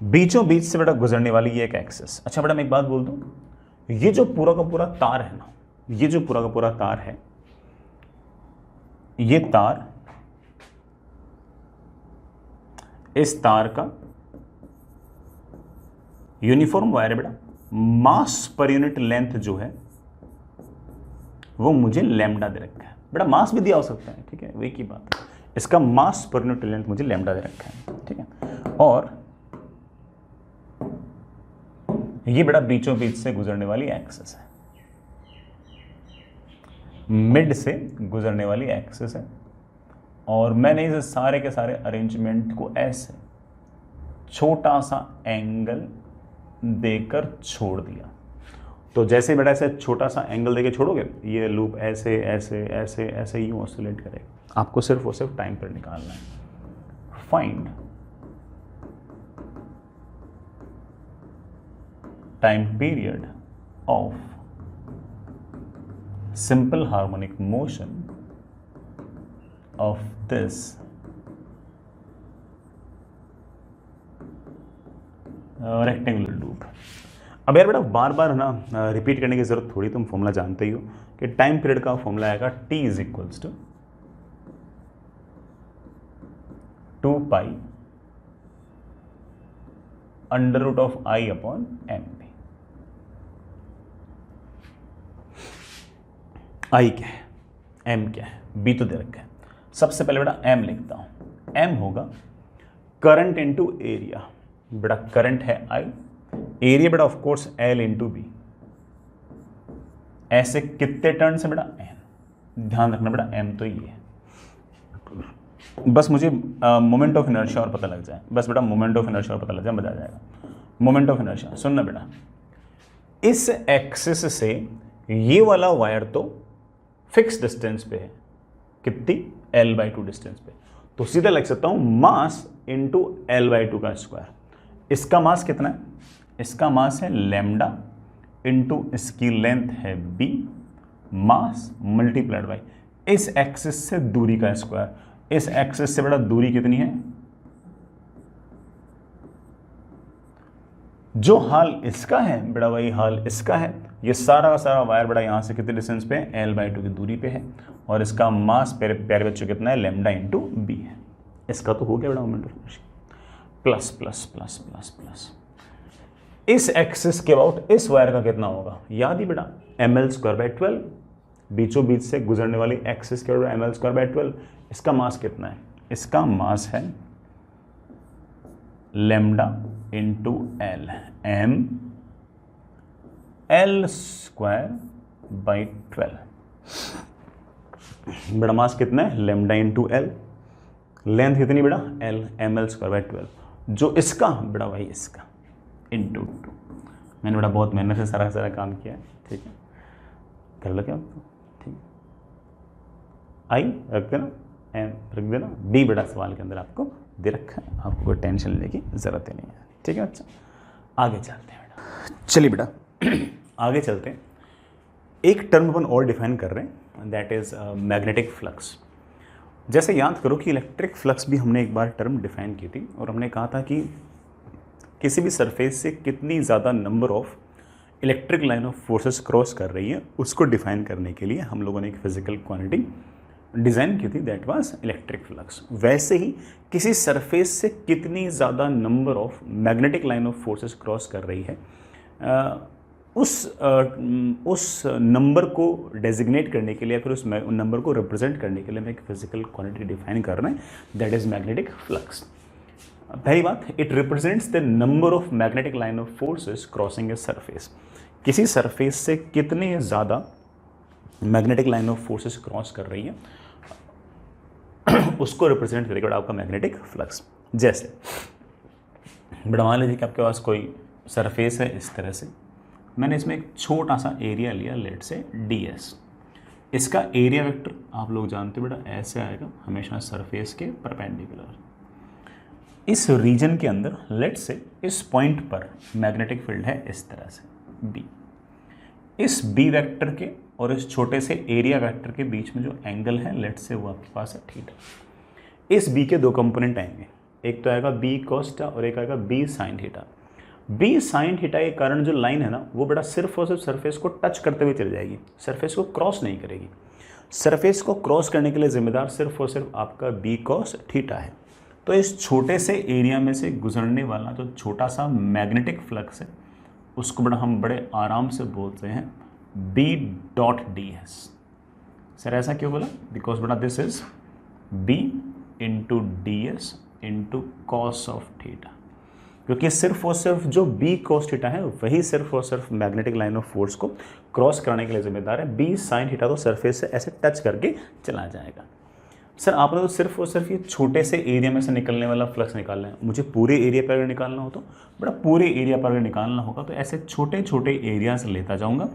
बीचों बीच से बेटा गुजरने वाली ये एक एक्सिस। अच्छा बेटा मैं एक बात बोल दूं, ये जो पूरा का पूरा तार है ना, ये जो पूरा का पूरा तार है, ये तार इस तार का यूनिफॉर्म वायर है बेटा, मास पर यूनिट लेंथ जो है वो मुझे लैम्डा दे रखा है बेटा, मास भी दिया हो सकता है, ठीक है, वही की बात है। इसका मास पर यूनिट लेंथ मुझे लैम्डा दे रखा है, ठीक है। और ये बेटा बीचों बीच से गुजरने वाली एक्सिस है, मिड से गुजरने वाली एक्सिस है। और मैंने इस सारे के सारे अरेंजमेंट को ऐसे छोटा सा एंगल देकर छोड़ दिया। तो जैसे बेटा ऐसे छोटा सा एंगल देकर छोड़ोगे, ये लूप ऐसे ऐसे ऐसे ऐसे यूं ऑसिलेट करेगा। आपको सिर्फ और सिर्फ टाइम पर निकालना है। Find time period of simple harmonic motion of this rectangular loop. अब यार बेटा बार बार ना रिपीट करने की जरूरत थोड़ी, तुम फॉर्मूला जानते ही हो कि टाइम पीरियड का फॉर्मूला आएगा T is equals to 2 pi under root of I upon M B. I क्या है, एम क्या है, बी तो दे रखा है। सबसे पहले बेटा एम लिखता हूं, एम होगा करंट इनटू एरिया। बेटा करंट है आई, एरिया बेटा of course L into B. ऐसे कितने टर्न से बेटा एन, ध्यान रखना बेटा एम तो ये है। बस मुझे मोमेंट ऑफ इनर्शिया और पता लग जाए, बस बेटा मोमेंट ऑफ इनर्शिया और पता लग जाए, मजा आ जाएगा। मोमेंट ऑफ इनर्शिया सुनना बेटा, इस एक्सिस से ये वाला वायर तो फिक्स डिस्टेंस पे है, कितनी, L/2 डिस्टेंस पे, तो सीधा लिख सकता हूं मास इंटू L/2 का स्क्वायर। इसका मास कितना है, इसका मास है लैम्डा इंटू इसकी लेंथ है b, मास मल्टीप्लाइड बाई इस एक्सिस से दूरी का स्क्वायर। इस एक्सिस से बड़ा दूरी कितनी है, जो हाल इसका है बेटा वही हाल इसका है। ये सारा का सारा वायर बेटा यहाँ से कितने डिस्टेंस पे है, L/2 की दूरी पे है। और इसका मास प्यारे बच्चों कितना है, लैम्डा इंटू बी है। इसका तो हो गया बेटा moment of inertia, plus plus plus plus plus इस एक्सिस के अबाउट इस वायर का कितना होगा, याद ही बेटा ml²/12, बीचों बीच से गुजरने वाली एक्सिस के अबाउट ml²/12। इसका मास कितना है, इसका मास है lambda into L, M L²/12। बेटा मास कितना है, लैम्डा इंटू एल, लेंथ कितनी बेटा L, ml²/12, जो इसका बेटा वही इसका इंटू 2। मैंने बेटा बहुत मेहनत से सारा काम किया है, ठीक है, कर लो क्या, ठीक। आई रख देना, एम रख देना, बी बेटा सवाल के अंदर आपको दे रखा है, आपको कोई टेंशन लेने की जरूरत ही नहीं है, ठीक है। अच्छा आगे चलते हैं बेटा, चलिए बेटा आगे चलते हैं। एक टर्म अपन और डिफाइन कर रहे हैं, दैट इज मैग्नेटिक फ्लक्स। जैसे याद करो कि इलेक्ट्रिक फ्लक्स भी हमने एक बार टर्म डिफाइन की थी, और हमने कहा था कि किसी भी सरफेस से कितनी ज़्यादा number of electric line of forces cross कर रही है, उसको डिफाइन करने के लिए हम लोगों ने एक फिजिकल क्वांटिटी डिज़ाइन की थी, दैट वाज इलेक्ट्रिक फ्लक्स। वैसे ही किसी सरफेस से कितनी ज़्यादा number of magnetic line of forces cross कर रही है, उस नंबर को डेजिग्नेट करने के लिए, फिर उस नंबर को रिप्रेजेंट करने के लिए मैं एक फिजिकल क्वांटिटी डिफाइन कर रहे हैं, दैट इज मैग्नेटिक फ्लक्स। पहली बात, it represents the number of magnetic line of forces crossing a surface. किसी सरफेस से कितने ज़्यादा magnetic line of forces cross कर रही है, उसको रिप्रेजेंट करेगा आपका मैग्नेटिक फ्लक्स। जैसे बेटा मान लीजिए कि आपके पास कोई सरफेस है इस तरह से, मैंने इसमें एक छोटा सा एरिया लिया, लेट से ds। इसका एरिया वेक्टर आप लोग जानते हो बेटा ऐसे आएगा हमेशा सरफेस के परपेंडिकुलर। इस रीजन के अंदर लेट से इस पॉइंट पर मैग्नेटिक फील्ड है इस तरह से b। इस b वेक्टर के और इस छोटे से एरिया वेक्टर के बीच में जो एंगल है लेट से वो आपके पास है थीटा। इस b के दो कंपोनेंट आएंगे, एक तो आएगा b cos θ और एक आएगा b sin θ। b sin θ के कारण जो लाइन है ना वो बेटा सिर्फ और सिर्फ सरफेस को टच करते हुए चली जाएगी, सरफेस को क्रॉस नहीं करेगी। सरफेस को क्रॉस करने के लिए जिम्मेदार सिर्फ और सिर्फ आपका b cos θ है। तो इस छोटे से एरिया में से गुजरने वाला जो छोटा सा मैग्नेटिक फ्लक्स है उसको बड़ा हम बड़े आराम से बोलते हैं B dot D S. Sir ऐसा क्यों बोला? बिकॉज बड़ा this is B into D S into cos of theta, क्योंकि सिर्फ और सिर्फ जो बी कॉस थीटा है वही सिर्फ और सिर्फ मैग्नेटिक लाइन ऑफ फोर्स को क्रॉस कराने के लिए जिम्मेदार है। बी साइन थीटा तो सरफेस से ऐसे टच करके चला जाएगा। सर आपने तो सिर्फ और सिर्फ ये छोटे से एरिया में से निकलने वाला फ्लक्स निकालना है, मुझे पूरे एरिया पर अगर निकालना हो तो बड़ा पूरे एरिया पर अगर निकालना होगा तो ऐसे छोटे छोटे एरियाज लेता जाऊंगा,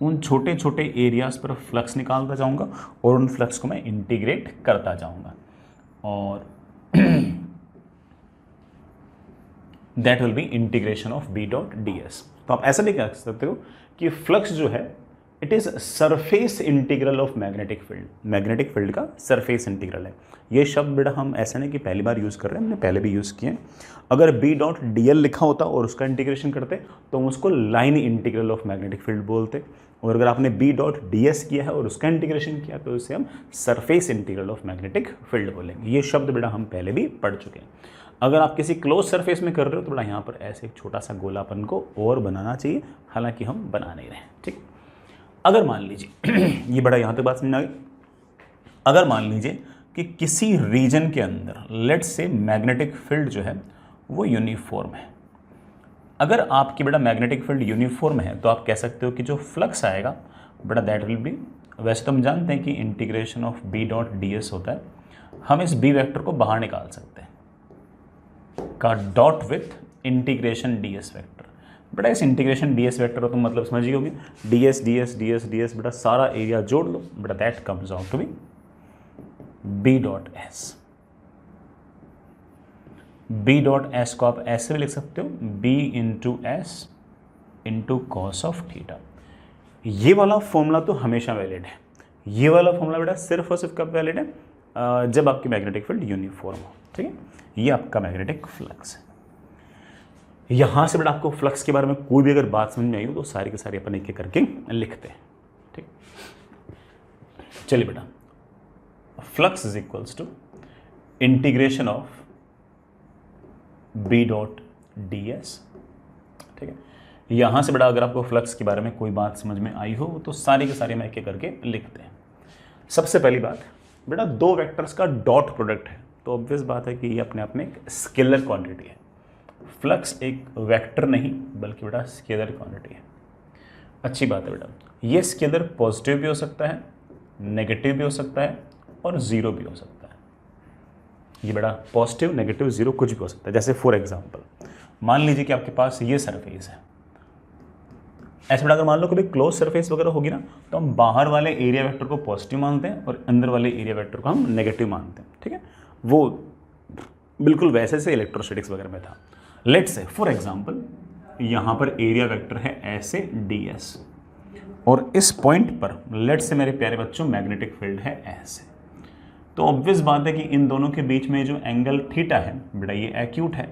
उन छोटे छोटे एरियाज पर फ्लक्स निकालता जाऊंगा और उन फ्लक्स को मैं इंटीग्रेट करता जाऊंगा और that will be integration of B dot D S. तो आप ऐसा भी कह सकते हो कि फ्लक्स जो है it is surface integral of magnetic field, magnetic field का सरफेस इंटीग्रल है। ये शब्द बेटा हम ऐसा नहीं कि पहली बार यूज़ कर रहे हैं, हमने पहले भी यूज़ किए। अगर बी डॉट डी एल लिखा होता और उसका इंटीग्रेशन करते तो हम उसको line integral of magnetic field बोलते, और अगर आपने बी डॉट डी एस किया है और उसका इंटीग्रेशन किया तो इसे हम surface integral of magnetic field बोलेंगे। ये शब्द बेटा हम पहले भी पढ़ चुके हैं। अगर आप किसी क्लोज सरफेस में कर रहे हो तो बड़ा यहाँ पर ऐसे एक छोटा सा गोलापन को और बनाना चाहिए, हालांकि हम बना नहीं रहे। ठीक, अगर मान लीजिए ये बड़ा यहाँ तक बात समझ आ गई। अगर मान लीजिए कि किसी रीजन के अंदर लेट्स से मैग्नेटिक फील्ड जो है वो यूनिफॉर्म है, अगर आपकी बड़ा मैग्नेटिक फील्ड यूनिफॉर्म है तो आप कह सकते हो कि जो फ्लक्स आएगा बड़ा दैट विल बी, वैसे तो हम जानते हैं कि integration of B dot D S होता है, हम इस बी वेक्टर को बाहर निकाल सकते हैं का dot with integration D S vector. बेटा इस इंटीग्रेशन डी एस वेक्टर हो तो मतलब समझिए होगी D S D S D S D S, बेटा सारा एरिया जोड़ लो, बेटा that comes out to be B dot S. B dot S को आप ऐसे भी लिख सकते हो B into S into cos of theta. ये वाला फॉर्मूला तो हमेशा वैलिड है, ये वाला फॉर्मूला बेटा सिर्फ और सिर्फ कब वैलिड है? जब आपकी मैग्नेटिक फील्ड यूनिफॉर्म हो। ठीक है, ये आपका मैग्नेटिक फ्लक्स है। यहाँ से बेटा आपको फ्लक्स के बारे में कोई भी अगर बात समझ में आई हो तो सारी की सारी अपन एक एक करके लिखते हैं। ठीक, चलिए बेटा, flux is equals to integration of B dot D S. ठीक है, यहाँ से बेटा अगर आपको फ्लक्स के बारे में कोई बात समझ में आई हो तो सारी की सारी हम एक एक करके लिखते हैं। सबसे पहली बात बेटा, दो वेक्टर्स का डॉट प्रोडक्ट है तो ऑब्वियस बात है कि ये अपने आप में एक स्केलर क्वांटिटी है। फ्लक्स एक वेक्टर नहीं बल्कि बेटा स्केलर क्वांटिटी है। अच्छी बात है बेटा, ये स्केलर पॉजिटिव भी हो सकता है, नेगेटिव भी हो सकता है और ज़ीरो भी हो सकता है। ये बेटा पॉजिटिव, नेगेटिव, ज़ीरो कुछ भी हो सकता है। जैसे फॉर एग्जांपल मान लीजिए कि आपके पास ये सरफेस है, ऐसे बेटा अगर मान लो कभी क्लोज सरफेस वगैरह होगी ना तो हम बाहर वाले एरिया वेक्टर को पॉजिटिव मानते हैं और अंदर वाले एरिया वेक्टर को हम नेगेटिव मानते हैं। ठीक है, वो बिल्कुल वैसे से इलेक्ट्रोस्टैटिक्स वगैरह में था। लेट्स से फॉर एग्जांपल यहाँ पर एरिया वेक्टर है ऐसे डी एस और इस पॉइंट पर लेट्स से मेरे प्यारे बच्चों मैग्नेटिक फील्ड है ऐसे, तो ऑब्वियस बात है कि इन दोनों के बीच में जो एंगल थीटा है बेटा ये एक्यूट है।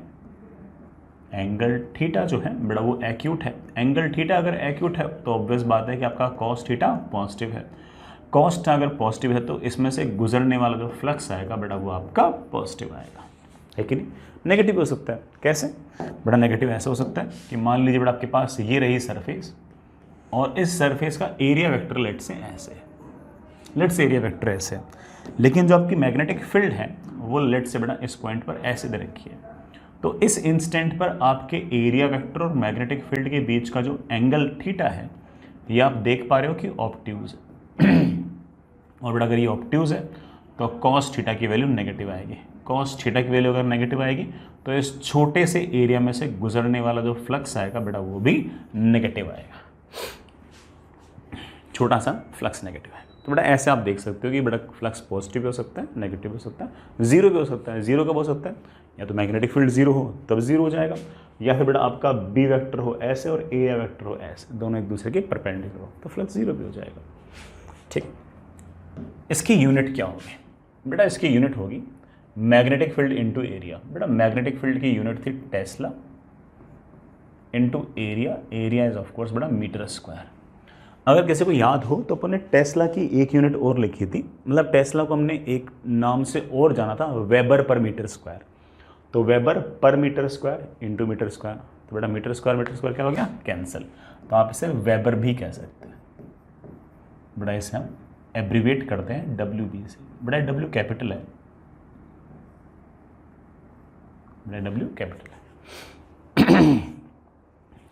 एंगल थीटा जो है बेटा वो एक्यूट है। एंगल थीटा अगर एक्यूट है तो ऑब्वियस बात है कि आपका कॉस थीटा पॉजिटिव है। कॉस थीटा अगर पॉजिटिव है तो इसमें से गुजरने वाला जो फ्लक्स आएगा बेटा वो आपका पॉजिटिव आएगा, है कि नहीं? नेगेटिव हो सकता है, कैसे बेटा? नेगेटिव ऐसे हो सकता है कि मान लीजिए बेटा आपके पास ये रही सरफेस और इस सरफेस का एरिया वेक्टर लेट से ऐसे, लेट से एरिया वेक्टर ऐसे, लेकिन जो आपकी मैग्नेटिक फील्ड है वो लेट से बेटा इस पॉइंट पर ऐसे दे रखी है। तो इस इंस्टेंट पर आपके एरिया वेक्टर और मैग्नेटिक फील्ड के बीच का जो एंगल थीटा है ये आप देख पा रहे हो कि ऑब्ट्यूज है और बेटा अगर ये ऑब्ट्यूज है तो कॉस थीटा की वैल्यू नेगेटिव आएगी। कॉस थीटा की वैल्यू अगर नेगेटिव आएगी तो इस छोटे से एरिया में से गुजरने वाला जो फ्लक्स आएगा बेटा वो भी नेगेटिव आएगा, छोटा सा फ्लक्स नेगेटिव आएगा। तो बेटा ऐसे आप देख सकते हो कि बेटा फ्लक्स पॉजिटिव भी हो सकता है, नेगेटिव भी हो सकता है, जीरो भी हो सकता है। जीरो कब हो सकता है? या तो मैग्नेटिक फील्ड जीरो हो तब जीरो हो जाएगा, या फिर बेटा आपका बी वेक्टर हो ऐसे और ए वेक्टर हो ऐसे, दोनों एक दूसरे के परपेंडिकुलर हो तो फ्लक्स जीरो भी हो जाएगा। ठीक, इसकी यूनिट क्या होगी बेटा? इसकी यूनिट होगी मैग्नेटिक फील्ड इंटू एरिया। बेटा मैग्नेटिक फील्ड की यूनिट थी Tesla into area. Area is of course बेटा मीटर स्क्वायर। अगर किसी को याद हो तो अपन ने टेस्ला की एक यूनिट और लिखी थी, मतलब टेस्ला को हमने एक नाम से और जाना था, वेबर पर मीटर स्क्वायर। तो weber per metre square into metre square, तो बेटा मीटर स्क्वायर क्या हो गया, कैंसिल। तो आप इसे वेबर भी कह सकते हैं। बेटा इसे हम एब्रीवेट करते हैं WB से। बेटा W कैपिटल है, बेटा W कैपिटल है।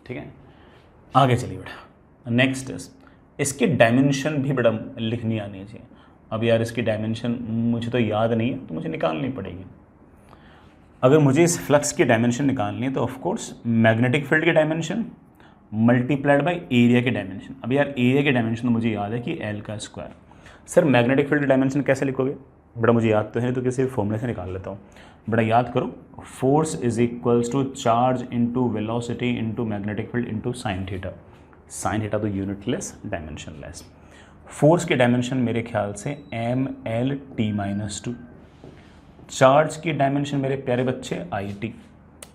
ठीक है, आगे चलिए बेटा। नेक्स्ट इज इसकी डायमेंशन भी बेटा लिखनी आनी चाहिए। अब यार इसकी डायमेंशन मुझे तो याद नहीं है, तो मुझे निकालनी पड़ेगी। अगर मुझे इस फ्लक्स की डायमेंशन निकालनी है तो ऑफ कोर्स मैग्नेटिक फील्ड की डायमेंशन मल्टीप्लाइड बाय एरिया की डायमेंशन। अब यार एरिया की डायमेंशन तो मुझे याद है कि L का स्क्वायर। सर मैग्नेटिक फील्ड की डायमेंशन कैसे लिखोगे, बड़ा मुझे याद तो है, तो किसी फॉर्मूले से निकाल लेता हूँ। बड़ा याद करो, force is equals to charge into velocity into magnetic field into sine theta. Sine theta तो यूनिटलेस डायमेंशनलेस। फोर्स की डायमेंशन मेरे ख्याल से MLT-2। चार्ज की डायमेंशन मेरे प्यारे बच्चे IT।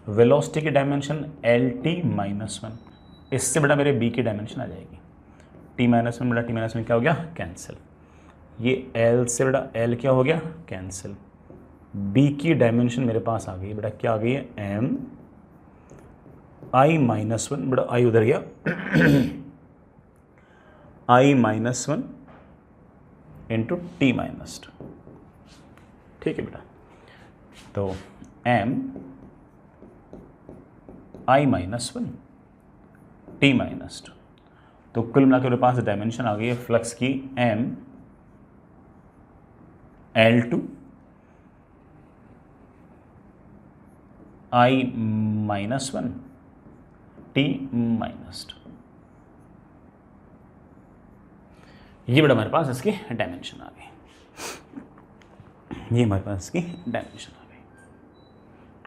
वेलोसिटी की डायमेंशन LT-1। इससे बड़ा मेरे B की डायमेंशन आ जाएगी T-1। बड़ा T-1 क्या हो गया, कैंसिल। ये L से बड़ा L क्या हो गया, कैंसिल। B की डायमेंशन मेरे पास आ गई, बड़ा क्या आ गई है, MI-1। बड़ा I उधर गया, I-1 इंटू T-2। ठीक है बेटा, तो MI-1 T-2। तो कुल मिलाकर मेरे पास डायमेंशन आ गई है फ्लक्स की ML2 I-1 T-2। ये बड़ा हमारे पास इसकी डायमेंशन आ गई, ये हमारे पास इसकी डायमेंशन आ गई।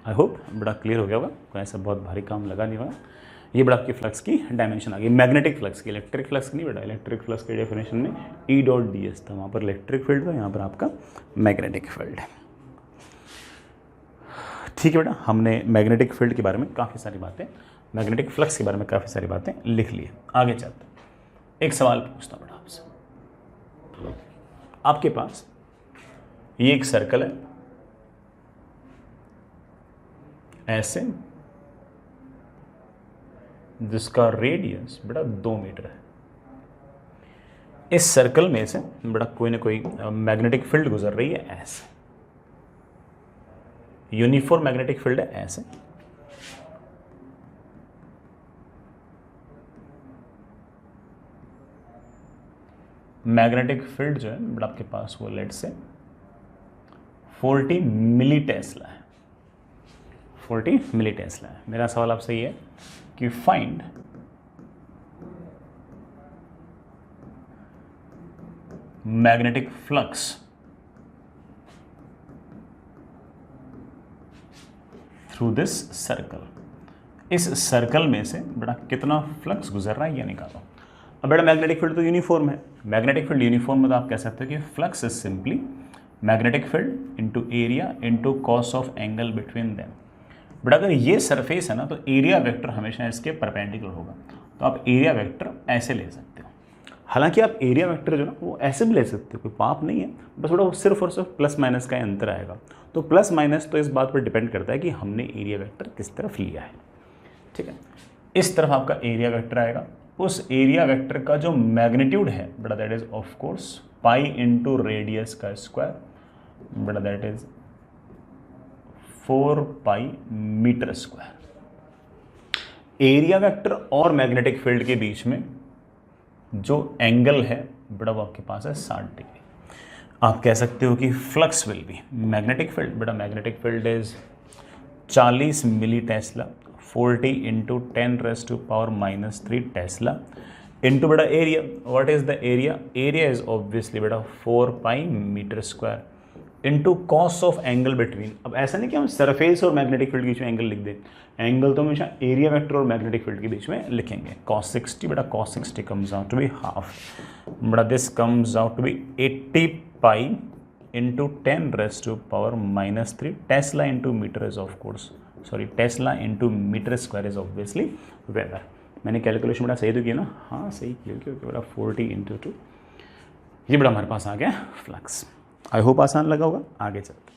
आई होप बड़ा क्लियर हो गया होगा, कोई ऐसा बहुत भारी काम लगा नहीं होगा। ये बड़ा आपकी फ्लक्स की डायमेंशन आ गई, मैग्नेटिक फ्लक्स की। इलेक्ट्रिक फ्लक्स की नहीं बेटा, इलेक्ट्रिक फ्लक्स के डेफिनेशन में E.ds था, वहाँ पर इलेक्ट्रिक फील्ड था, यहाँ पर आपका मैग्नेटिक फील्ड है। ठीक है बेटा, हमने मैग्नेटिक फील्ड के बारे में काफ़ी सारी बातें, मैग्नेटिक फ्लक्स के बारे में काफ़ी सारी बातें लिख ली है। आगे चलते एक सवाल पूछता बेटा आपसे। आपके पास ये एक सर्कल है ऐसे, जिसका रेडियस बेटा 2 मीटर है। इस सर्कल में से बेटा कोई ना कोई मैग्नेटिक फील्ड गुजर रही है ऐसे, यूनिफॉर्म मैग्नेटिक फील्ड है ऐसे। मैग्नेटिक फील्ड जो है बेटा आपके पास वो लेट से 40 मिली टेस्ला है, 40 मिली टेस्ला है। मेरा सवाल आपसे ये है कि find magnetic flux through this circle. इस सर्कल में से बेटा कितना फ्लक्स गुजर रहा है ये निकालो। अब बेटा मैग्नेटिक फील्ड तो यूनिफॉर्म है, मैग्नेटिक फील्ड यूनिफॉर्म में तो आप कह सकते हो कि flux is simply magnetic field into area into cos of angle between them. But अगर ये सरफेस है ना, तो एरिया वेक्टर हमेशा इसके परपेंडिकुलर होगा, तो आप एरिया वेक्टर ऐसे ले सकते हो। हालांकि आप एरिया वेक्टर जो ना वो ऐसे भी ले सकते हो, कोई पाप नहीं है, बस थोड़ा सिर्फ और सिर्फ प्लस माइनस का अंतर आएगा। तो प्लस माइनस तो इस बात पर डिपेंड करता है कि हमने एरिया वेक्टर किस तरफ लिया है। ठीक है, इस तरफ आपका एरिया वेक्टर आएगा, उस एरिया वेक्टर का जो मैग्नीट्यूड है बेटा that is of course pi into radius का स्क्वायर, बेटा that is 4 pi metre square. Area vector और मैग्नेटिक फील्ड के बीच में जो एंगल है बेटा वो आपके पास है 60 डिग्री। आप कह सकते हो कि flux will be magnetic field, बेटा magnetic field is 40 milli tesla, 40 into 10⁻³ tesla into बेटा area. What is the area? Area is obviously बेटा 4 pi metre square into cos of angle between. अब ऐसा नहीं कि हम सरफेस और मैग्नेटिक फील्ड के बीच में एंगल लिख दें, एंगल तो हमेशा एरिया वेक्टर और मैग्नेटिक फील्ड के बीच में लिखेंगे। cos 60 बेटा cos 60 comes out to be half, बेटा this comes out to be 80 pi into 10⁻³ tesla into metre is of course tesla into metre square is obviously weber. मैंने calculation बड़ा सही तो किया ना? हाँ सही किया, क्योंकि बड़ा 40 इंटू 2, ये बड़ा हमारे पास आ गया फ्लक्स। आई होप आसान लगा होगा। आगे चलते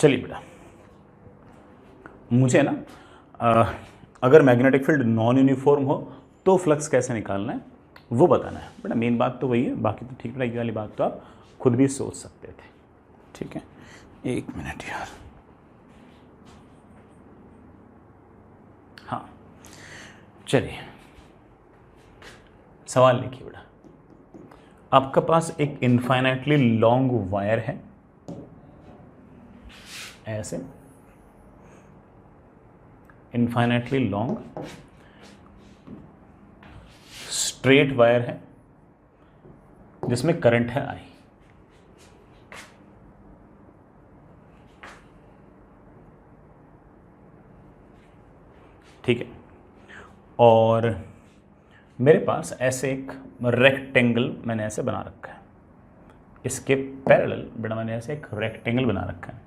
चलिए बेटा, मुझे ना अगर मैग्नेटिक फील्ड नॉन यूनिफॉर्म हो तो फ्लक्स कैसे निकालना है वो बताना है बेटा। मेन बात तो वही है, बाकी तो ठीक रहेगी वाली बात तो आप खुद भी सोच सकते थे। ठीक है, एक मिनट यार। हाँ चलिए, सवाल लिखिए बेटा। आपका पास एक इनफाइनाइटली लॉन्ग वायर है, ऐसे इनफाइनाइटली लॉन्ग स्ट्रेट वायर है जिसमें करंट है I। ठीक है, और मेरे पास ऐसे एक रेक्टेंगल मैंने ऐसे बना रखा है, इसके पैरेलल बेटा मैंने ऐसे एक रेक्टेंगल बना रखा है।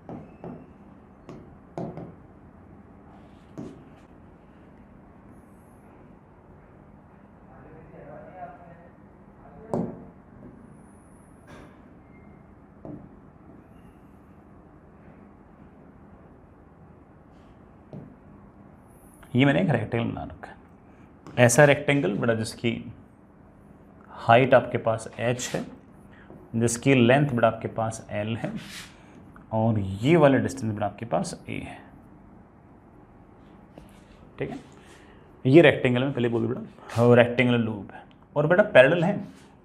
ये मैंने एक रेक्टेंगल बना रखा है, ऐसा रेक्टेंगल बेटा जिसकी हाइट आपके पास h है, जिसकी लेंथ बेटा आपके पास l है, और ये वाला डिस्टेंस बेटा आपके पास a है। ठीक है, ये रेक्टेंगल में पहले बोल बेटा रेक्टेंगुलर लूप है, और बेटा पैरेलल है।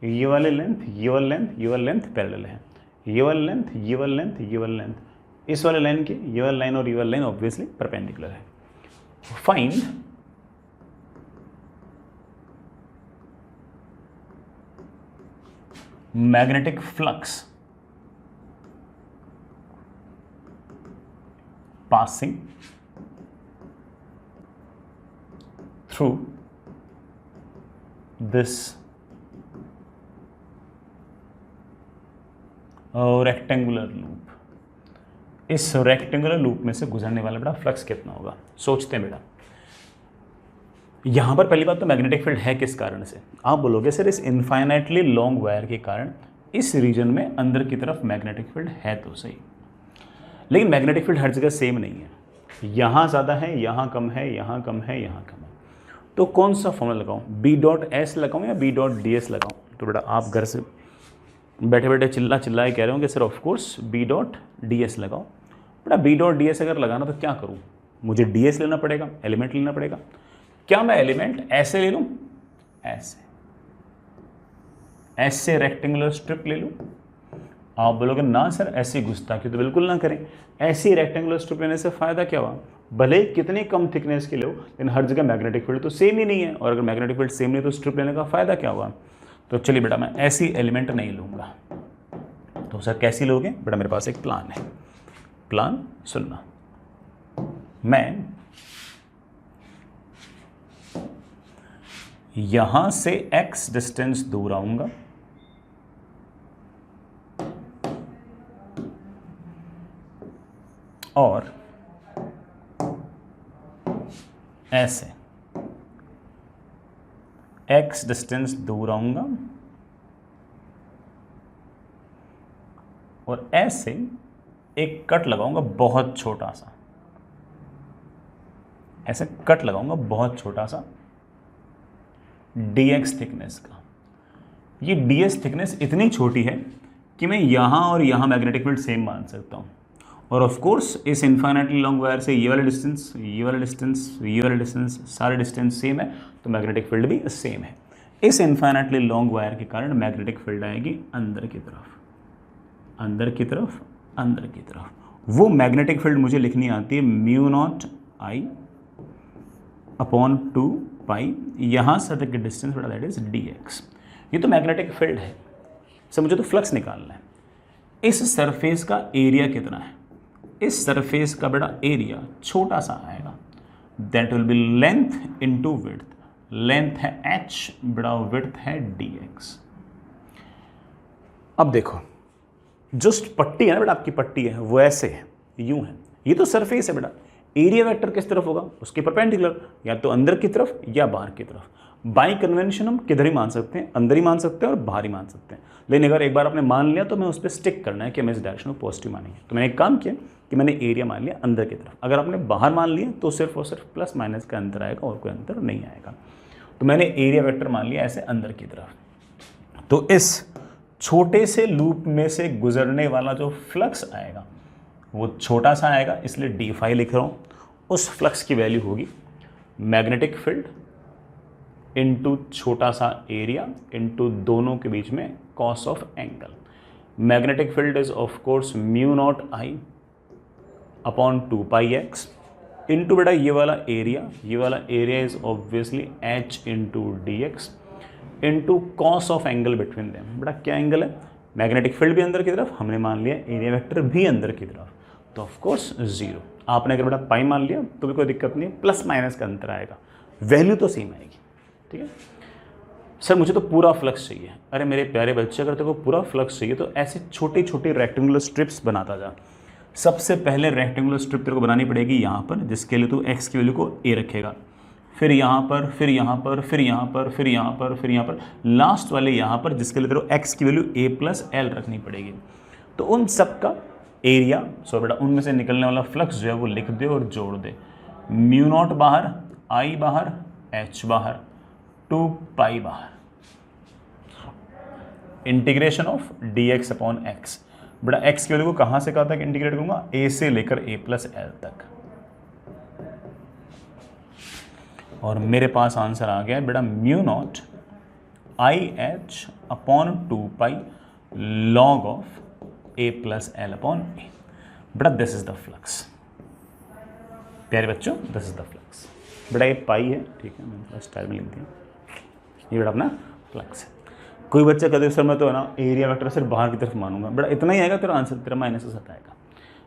ये वाले लेंथ, ये वाला लेंथ, ये वाला लेंथ पैरेलल है, ये वाला लेंथ, ये वाला लेंथ, ये वाला लेंथ, इस वाले लाइन के ये वाला लाइन और ये वाला लाइन ऑब्वियसली परपेंडिकुलर है। Find magnetic flux passing through this rectangular loop. इस रेक्टेंगुलर लूप में से गुजरने वाला बेटा फ्लक्स कितना होगा, सोचते हैं बेटा। यहां पर पहली बात तो मैग्नेटिक फील्ड है किस कारण से, आप बोलोगे सर इस इनफाइनाइटली लॉन्ग वायर के कारण इस रीजन में अंदर की तरफ मैग्नेटिक फील्ड है तो सही, लेकिन मैग्नेटिक फील्ड हर जगह सेम नहीं है, यहाँ ज़्यादा है, यहाँ कम है, यहाँ कम है, यहाँ कम है। तो कौन सा फॉर्मूला लगाऊँ, बी डॉट एस लगाऊँ या बी डॉट डी एस लगाऊँ? तो बेटा आप घर से बैठे बैठे चिल्लाए कह रहे हो कि sir of course B dot D S लगाओ। बेटा बी डॉट डी एस अगर लगाना तो क्या करूँ, मुझे डी एस लेना पड़ेगा, एलिमेंट लेना पड़ेगा। क्या मैं एलिमेंट ऐसे ले लूँ, ऐसे रेक्टेंगुलर स्ट्रिप ले लूँ? आप बोलोगे ना सर ऐसी गुस्ताखी तो बिल्कुल ना करें, ऐसी रेक्टेंगुलर स्ट्रिप लेने से फ़ायदा क्या हुआ, भले कितनी कम थिकनेस के लो लेकिन हर जगह मैग्नेटिक फील्ड तो सेम ही नहीं है, और अगर मैग्नेटिक फील्ड सेम नहीं तो स्ट्रिप लेने का फ़ायदा क्या हुआ। तो चलिए बेटा मैं ऐसी एलिमेंट नहीं लूँगा। तो सर कैसी लोगे, बेटा मेरे पास एक प्लान है, प्लान सुनना। मैं यहां से x डिस्टेंस दूर आऊंगा, और ऐसे x डिस्टेंस दूर आऊंगा, और ऐसे एक कट लगाऊंगा बहुत छोटा सा, ऐसे कट लगाऊंगा बहुत छोटा सा dx थिकनेस का। ये ds थिकनेस इतनी छोटी है कि मैं यहां और यहां मैग्नेटिक फील्ड सेम मान सकता हूं, और ऑफ कोर्स इस इनफाइनाइटली लॉन्ग वायर से ये वाला डिस्टेंस, ये वाला डिस्टेंस, ये वाला डिस्टेंस, सारे डिस्टेंस सेम है, तो मैग्नेटिक फील्ड भी सेम है। इस इनफाइनाइटली लॉन्ग वायर के कारण मैग्नेटिक फील्ड आएगी अंदर की तरफ, अंदर की तरफ, अंदर की तरफ। वो मैग्नेटिक फील्ड मुझे लिखनी आती है म्यू नॉट आई अपॉन 2 पाई, यहाँ से तक की डिस्टेंस बेटा दैट इज dx। ये तो मैग्नेटिक फील्ड है, सर मुझे तो फ्लक्स निकालना है। इस सरफेस का एरिया कितना है, इस सरफेस का बेटा एरिया छोटा सा आएगा, that will B length into width. Length है h, बेटा विड्थ है dx। अब देखो जो पट्टी है ना बेटा, आपकी पट्टी है वो ऐसे है, यूं है, ये तो सरफेस है बेटा। एरिया वेक्टर किस तरफ होगा, उसके परपेंडिकुलर, या तो अंदर की तरफ या बाहर की तरफ। बाई कन्वेंशन हम किधर ही मान सकते हैं, अंदर ही मान सकते हैं और बाहर ही मान सकते हैं, लेकिन अगर एक बार आपने मान लिया तो मैं उस पर स्टिक करना है कि हमें इस डायरेक्शन को पॉजिटिव मानेंगे। तो मैंने एक काम किया, कि मैंने एरिया मान लिया अंदर की तरफ। अगर आपने बाहर मान लिया तो सिर्फ और सिर्फ प्लस माइनस का अंतर आएगा और कोई अंतर नहीं आएगा। तो मैंने एरिया वेक्टर मान लिया ऐसे अंदर की तरफ। तो इस छोटे से लूप में से गुजरने वाला जो फ्लक्स आएगा वो छोटा सा आएगा, इसलिए डी फाई लिख रहा हूँ। उस फ्लक्स की वैल्यू होगी मैग्नेटिक फील्ड इनटू छोटा सा एरिया इनटू दोनों के बीच में cos of angle. Magnetic field is of course mu naught I upon 2 pi x into बेटा ये वाला area is obviously H into D x into cos of angle between them. बेटा क्या एंगल है? मैग्नेटिक फील्ड भी अंदर की तरफ, हमने मान लिया एरिया वेक्टर भी अंदर की तरफ, तो ऑफ कोर्स 0। आपने अगर बेटा पाई मान लिया तो भी कोई दिक्कत नहीं, प्लस माइनस का अंतर आएगा, वैल्यू तो सेम आएगी। ठीक है सर, मुझे तो पूरा फ्लक्स चाहिए। अरे मेरे प्यारे बच्चे, अगर तेरे को पूरा फ्लक्स चाहिए तो ऐसे छोटी छोटी रेक्टेंगुलर स्ट्रिप्स बनाता जा। सबसे पहले रेक्टेंगुलर स्ट्रिप तेरे को बनानी पड़ेगी यहाँ पर, जिसके लिए तू एक्स की वैल्यू को ए रखेगा, फिर यहाँ पर, फिर यहाँ पर, फिर यहाँ पर, फिर यहाँ पर, फिर यहाँ पर, लास्ट वाले यहाँ पर, जिसके लिए तेरे को एक्स की वैल्यू ए प्लस एल रखनी पड़ेगी। तो उन सब का एरिया, सो बेटा उनमें से निकलने वाला फ्लक्स जो है वो लिख दे और जोड़ दे। म्यू नॉट बाहर, आई बाहर, एच बाहर, 2 पाई बाहर, integration of D x upon x. बेटा एक्स की वैल्यू को कहाँ से कहाँ तक इंटीग्रेट करूंगा? ए से लेकर ए प्लस एल तक। और मेरे पास आंसर आ गया बेटा mu naught I H upon 2 pi log of A plus L upon A. बेटा दिस इज द फ्लक्स। प्यारे बच्चों, दिस इज द फ्लक्स। बेटा ये पाई है, ठीक है, मैंने थोड़ा स्टाइल में लिख दिया। ये बेटा अपना फ्लक्स है। कोई बच्चा कहते सर मैं तो है ना एरिया वेक्टर सिर्फ बाहर की तरफ मानूंगा। बेटा इतना ही आएगा तेरा आंसर, तेरा माइनस से आएगा,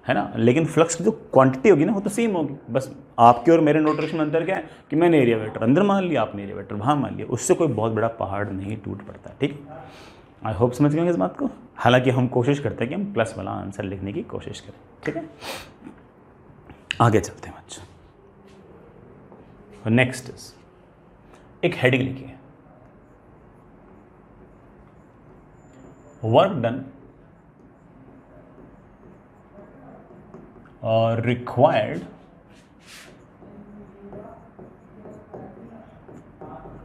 है ना। लेकिन फ्लक्स की जो क्वांटिटी होगी ना वो तो सेम होगी। बस आपके और मेरे नोटेशन में अंतर क्या है कि मैंने एरिया वेक्टर अंदर मान लिया, आपने एरिया वेक्टर बाहर मान लिया, उससे कोई बहुत बड़ा पहाड़ नहीं टूट पड़ता। ठीक, आई होप समझ गए इस बात को। हालांकि हम कोशिश करते हैं कि हम प्लस वाला आंसर लिखने की कोशिश करें। ठीक है, आगे चलते हैं बच्चों। नेक्स्ट इज एक हेडिंग लिखिए, work done required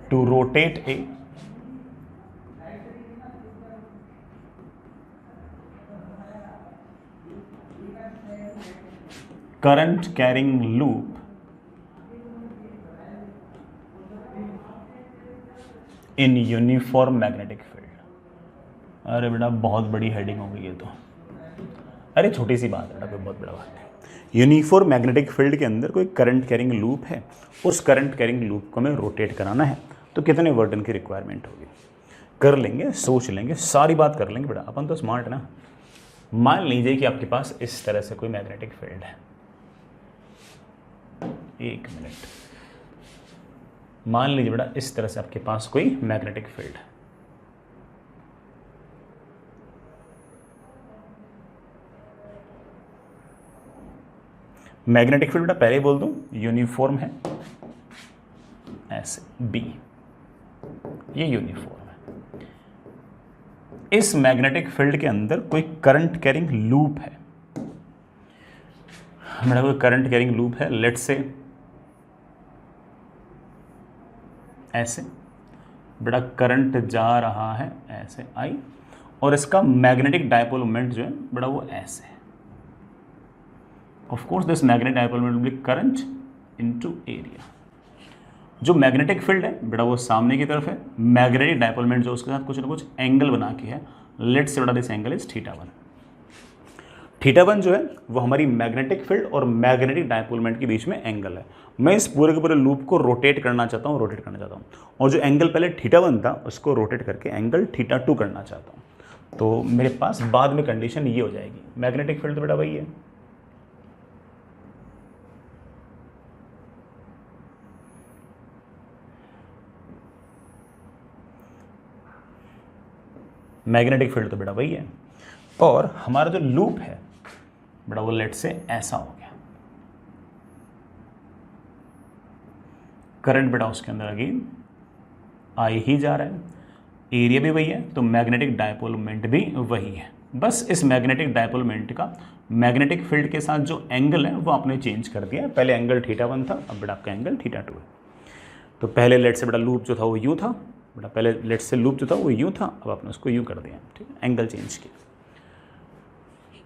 to rotate a current carrying loop in uniform magnetic field। अरे बेटा बहुत बड़ी हेडिंग हो गई है। तो अरे छोटी सी बात है बेटा, कोई बहुत बड़ा बात नहीं। यूनिफॉर्म मैग्नेटिक फील्ड के अंदर कोई करंट कैरिंग लूप है, उस करंट कैरिंग लूप को हमें रोटेट कराना है, तो कितने वर्क डन की रिक्वायरमेंट होगी? कर लेंगे, सोच लेंगे, सारी बात कर लेंगे बेटा, अपन तो स्मार्ट है ना। मान लीजिए कि आपके पास इस तरह से कोई मैग्नेटिक फील्ड है। एक मिनट, मान लीजिए बेटा इस तरह से आपके पास कोई मैग्नेटिक फील्ड है। मैग्नेटिक फील्ड बेटा पहले ही बोल दूं यूनिफॉर्म है, ऐसे बी, ये यूनिफॉर्म है। इस मैग्नेटिक फील्ड के अंदर कोई करंट कैरिंग लूप है। मेरा कोई करंट कैरिंग लूप है, लेट्स से ऐसे बेटा करंट जा रहा है ऐसे आई, और इसका मैग्नेटिक डायपोल मोमेंट जो है बेटा वो ऐसे है। Of course, this magnetic dipole moment will be current into area। जो मैग्नेटिक फील्ड है बेटा वो सामने की तरफ है, मैग्नेटिक डायपोल मोमेंट जो उसके साथ कुछ ना कुछ एंगल बना के है। लेट्स से बेटा दिस एंगल इज θ1। θ1 जो है वो हमारी मैग्नेटिक फील्ड और मैग्नेटिक डायपोल मोमेंट के बीच में एंगल है। मैं इस पूरे के पूरे लूप को रोटेट करना चाहता हूँ, और जो एंगल पहले θ1 था उसको रोटेट करके एंगल θ2 करना चाहता हूँ। तो मेरे पास बाद में कंडीशन ये हो जाएगी, मैग्नेटिक फील्ड तो बेटा वही है, मैग्नेटिक फील्ड तो बेटा वही है, और हमारा जो लूप है बेटा वो लेट से ऐसा हो गया। करंट बेटा उसके अंदर अगेन आई ही जा रहा है, एरिया भी वही है, तो मैग्नेटिक डायपोल मोमेंट भी वही है। बस इस मैग्नेटिक डायपोल मोमेंट का मैग्नेटिक फील्ड के साथ जो एंगल है वो आपने चेंज कर दिया है। पहले एंगल θ1 था, अब बेटा आपका एंगल θ2 है। तो पहले लेट से बेटा लूप जो था वो यूँ था, बेटा पहले लेट से लूप जो था वो यूँ था, अब आपने उसको यूँ कर दिया, ठीक है, एंगल चेंज किया।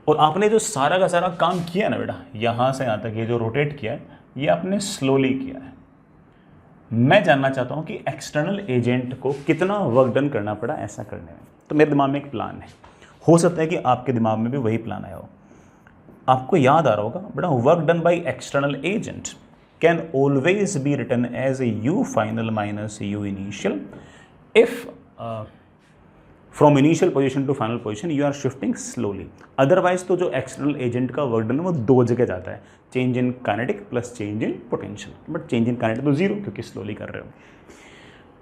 और आपने जो सारा का सारा काम किया ना बेटा, यहाँ से यहाँ तक ये जो रोटेट किया है ये आपने स्लोली किया है। मैं जानना चाहता हूँ कि एक्सटर्नल एजेंट को कितना वर्क डन करना पड़ा ऐसा करने में। तो मेरे दिमाग में एक प्लान है, हो सकता है कि आपके दिमाग में भी वही प्लान आया हो। आपको याद आ रहा होगा बेटा, work done by external agent can always be written as a U final minus U initial if from initial position to final position you are shifting slowly. Otherwise तो जो एक्सटर्नल एजेंट का वर्क डन है वो दो जगह जाता है, change in kinetic plus change in potential. But change in kinetic तो जीरो, क्योंकि स्लोली कर रहे हो।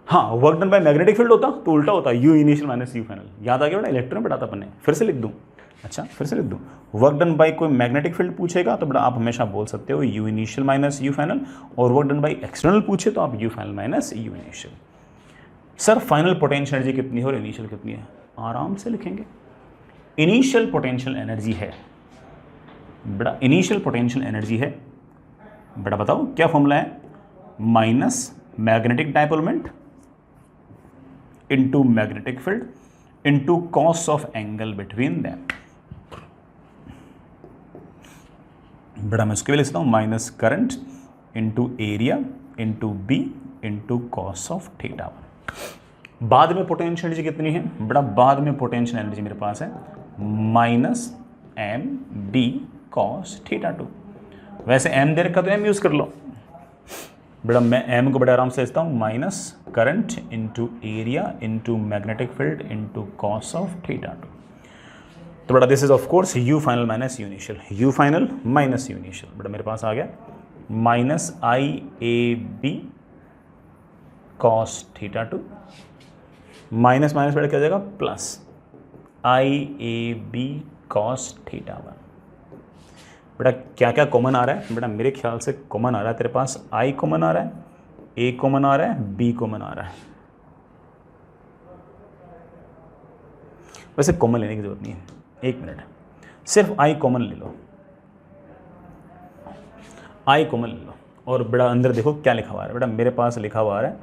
हाँ, work done by magnetic field होता तो उल्टा होता, you initial minus you final. याद आ गया बेटा, इलेक्ट्रॉन पढ़ा था अपन ने, फिर से लिख दूँ? अच्छा, फिर से लिख दूँ। वर्क डन बाय कोई मैग्नेटिक फील्ड पूछेगा तो बेटा आप हमेशा बोल सकते हो you initial minus you final, और वर्क डन बाय एक्सटर्नल पूछे तो आप you final minus U initial. Sir final potential energy कितनी है और इनिशियल कितनी है? आराम से लिखेंगे। इनिशियल पोटेंशियल एनर्जी है बेटा, इनिशियल पोटेंशियल एनर्जी है बेटा, बताओ क्या फॉर्मूला है? Minus magnetic dipole moment into magnetic field into cos of angle between them. बेटा मैं उसके लिए लिखता हूं minus current into area into B into cos of θ1। बाद में पोटेंशियल एनर्जी कितनी है बेटा? बाद में पोटेंशियल एनर्जी मेरे पास है माइनस एम डी कॉस θ2। वैसे एम दे रखा तो एम यूज कर लो बेटा, मैं एम को बड़ा आराम से लिखता हूँ minus current into area into magnetic field into cos of θ2। तो बेटा this is of course U final minus U initial, U final minus U initial. बेटा मेरे पास आ गया minus I A B cos θ2, minus minus बेटा क्या हो जाएगा? Plus I A B cos θ1। बेटा क्या क्या कॉमन आ रहा है बेटा? मेरे ख्याल से कॉमन आ रहा है तेरे पास आई कॉमन आ रहा है, ए कॉमन आ रहा है, बी कॉमन आ रहा है। वैसे कॉमन लेने की जरूरत नहीं है, एक मिनट, सिर्फ आई कॉमन ले लो, आई कॉमन ले लो। और बेटा अंदर देखो क्या लिखा हुआ है बेटा, मेरे पास लिखा हुआ है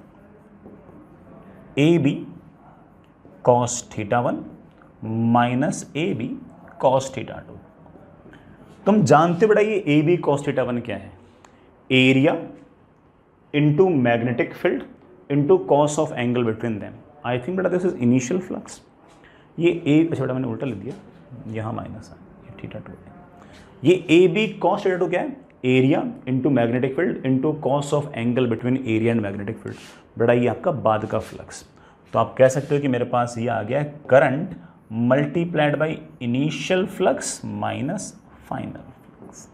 A B cos θ1 minus A B cos θ2। तुम जानते बेटा ये ए बी कॉस θ1 क्या है? Area into magnetic field into cos of angle between them. I think बेटा दिस इज इनिशियल फ्लक्स। ये ए, अच्छा बेटा मैंने उल्टा लिख दिया, यहाँ माइनस है, ये θ2 है। ये ए बी कॉस θ2 क्या है? Area into magnetic field into cos of angle between area and magnetic field. बेटा ये आपका बाद का फ्लक्स। तो आप कह सकते हो कि मेरे पास ये आ गया है current multiplied by initial flux minus final flux.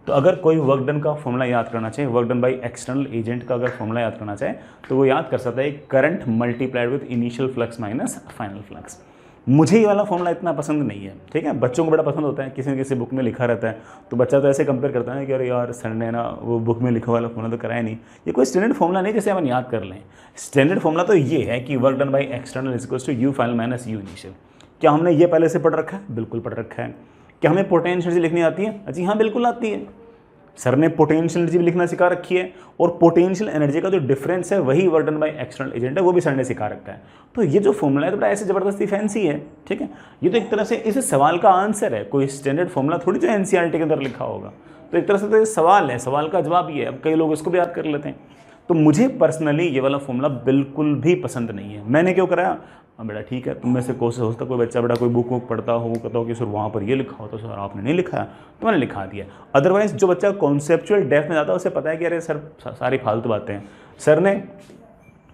तो अगर कोई वर्क डन का फॉर्मूला याद करना चाहे, work done by external agent का अगर फॉर्मूला याद करना चाहे तो वो याद कर सकता है current multiplied with initial flux minus final flux. मुझे ये वाला फॉर्मूला इतना पसंद नहीं है, ठीक है, बच्चों को बड़ा पसंद होता है, किसी न किसी बुक में लिखा रहता है तो बच्चा तो ऐसे कंपेयर करता है कि अरे यार सर ने ना वो बुक में लिखा वाला फॉर्मूला तो कराया नहीं। ये कोई स्टैंडर्ड फॉर्मूला नहीं जैसे अपन याद कर लें। स्टैंडर्ड फॉर्मूला तो ये है कि work done by external is equals to U final minus U initial. क्या हमने ये पहले से पढ़ रखा है? बिल्कुल पढ़ रखा है। क्या हमें पोटेंशियल एनर्जी लिखनी आती है? जी हाँ बिल्कुल आती है। सर ने पोटेंशियल एनर्जी भी लिखना सिखा रखी है, और पोटेंशियल एनर्जी का जो डिफरेंस है वही work done by external agent है, वो भी सर ने सिखा रखा है। तो ये जो फॉर्मूला है तो बड़ा ऐसे ज़बरदस्ती फैंसी है, ठीक है। ये तो एक तरह से इस सवाल का आंसर है, कोई स्टैंडर्ड फॉर्मूला थोड़ी जो एनसीईआरटी के अंदर लिखा होगा। तो एक तरह से तो ये सवाल है, सवाल का जवाब ये है। अब कई लोग इसको भी याद कर लेते हैं। तो मुझे पर्सनली ये वाला फॉर्मूला बिल्कुल भी पसंद नहीं है। मैंने क्यों कराया? हाँ बेटा ठीक है, तुम में से कोशिश हो सकता कोई बच्चा बेटा कोई बुक वुक पढ़ता हो, कहता हो कि सर वहाँ पर ये लिखा हो, तो सर आपने नहीं लिखा है तो मैंने लिखा दिया। अदरवाइज जो बच्चा कॉन्सेप्चुअल डेप्थ में जाता है उसे पता है कि अरे सर सारी फालतू बातें हैं, सर ने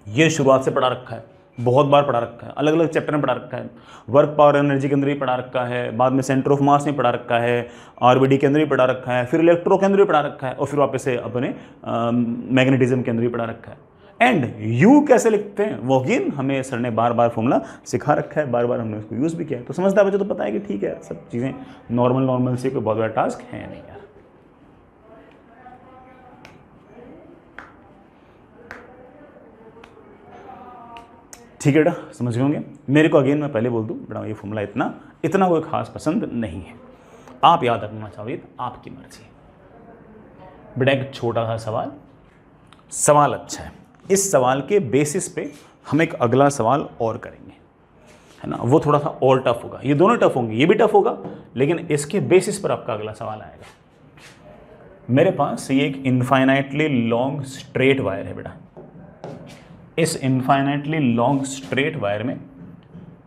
ये शुरुआत से पढ़ा रखा है, बहुत बार पढ़ा रखा है, अलग अलग चैप्टर में पढ़ा रखा है, वर्क पावर एनर्जी के अंदर भी पढ़ा रखा है, बाद में सेंटर ऑफ मास में पढ़ा रखा है, आरबीडी के अंदर भी पढ़ा रखा है, फिर इलेक्ट्रो के अंदर भी पढ़ा रखा है, और फिर वापस से अपने मैग्नेटिज्म के अंदर भी पढ़ा रखा है। एंड यू कैसे लिखते हैं वो अगेन हमें सर ने बार बार फॉर्मूला सिखा रखा है, बार बार हमने उसको यूज़ भी किया है। तो समझदार बच्चे तो पता है कि ठीक है सब चीज़ें नॉर्मल से कोई बहुत बड़ा टास्क है नहीं यार। ठीक है बेटा, समझ गए होंगे। मेरे को अगेन मैं पहले बोल दूं बेटा, ये फॉर्मूला इतना कोई खास पसंद नहीं है, आप याद रखना चाहिए तो आपकी मर्जी। बेटा एक छोटा सा सवाल अच्छा है, इस सवाल के बेसिस पे हम एक अगला सवाल और करेंगे, है ना, वो थोड़ा सा और टफ होगा। ये दोनों टफ होंगे, ये भी टफ होगा, लेकिन इसके बेसिस पर आपका अगला सवाल आएगा। मेरे पास ये एक इनफाइनाइटली लॉन्ग स्ट्रेट वायर है बेटा, इस इनफाइनाइटली लॉन्ग स्ट्रेट वायर में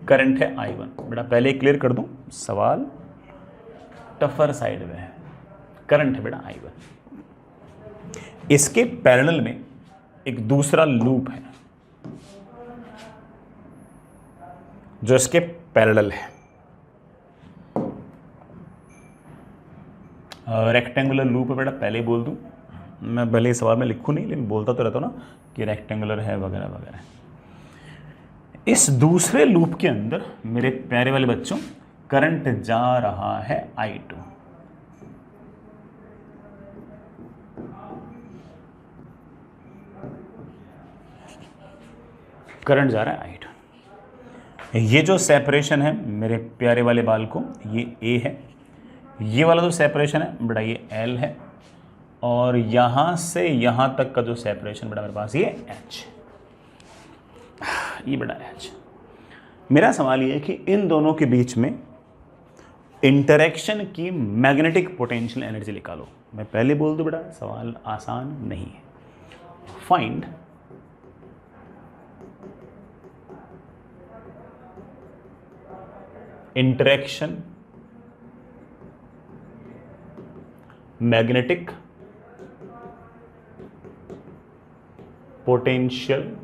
करंट है I1। बेटा पहले क्लियर कर दूं, सवाल टफर साइड में है, करंट है बेटा I1। इसके पैरेलल में एक दूसरा लूप है जो इसके पैरेलल है, रेक्टेंगुलर लूप है बेटा, पहले ही बोल दूं, मैं भले सवाल में लिखूं नहीं लेकिन बोलता तो रहता हूं ना कि रेक्टेंगुलर है वगैरह वगैरह। इस दूसरे लूप के अंदर मेरे प्यारे वाले बच्चों करंट जा रहा है I2। करंट जा रहा है I2। ये जो सेपरेशन है मेरे प्यारे वाले बाल को, ये A है, ये वाला जो सेपरेशन है बेटा ये L है, और यहां से यहां तक का जो सेपरेशन बेटा मेरे पास ये H, ये बेटा H। मेरा सवाल ये है कि इन दोनों के बीच में इंटरेक्शन की मैग्नेटिक पोटेंशियल एनर्जी निकालो। मैं पहले बोल दूं बेटा सवाल आसान नहीं है। Find interaction magnetic potential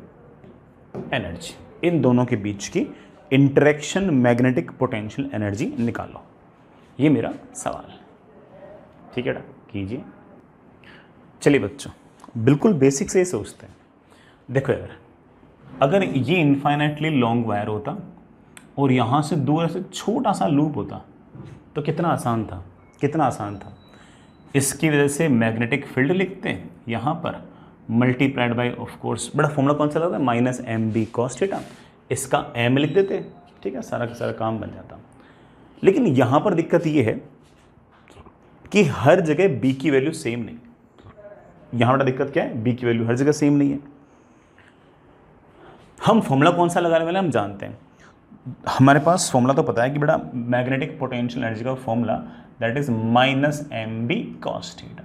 energy, इन दोनों के बीच की इंटरेक्शन मैग्नेटिक पोटेंशियल एनर्जी निकालो, ये मेरा सवाल है। ठीक है ना, कीजिए। चलिए बच्चों, बिल्कुल बेसिक से ही सोचते हैं। देखो यार, अगर ये इनफाइनाइटली लॉन्ग वायर होता और यहाँ से दूर से छोटा सा लूप होता तो कितना आसान था, कितना आसान था। इसकी वजह से मैग्नेटिक फील्ड लिखते हैं यहाँ पर, मल्टीप्लाइड बाय ऑफ कोर्स बड़ा फॉर्मूला कौन सा लगता है, -mb cos थीटा, इसका m लिख देते, ठीक है, सारा का सारा काम बन जाता। लेकिन यहाँ पर दिक्कत ये है कि हर जगह b की वैल्यू सेम नहीं। यहाँ पर दिक्कत क्या है, b की वैल्यू हर जगह सेम नहीं है। हम फॉर्मूला कौन सा लगाने वाले हम जानते हैं, हमारे पास फॉर्मूला तो पता है कि बेटा मैग्नेटिक पोटेंशियल एनर्जी का formula that is -mb cos theta.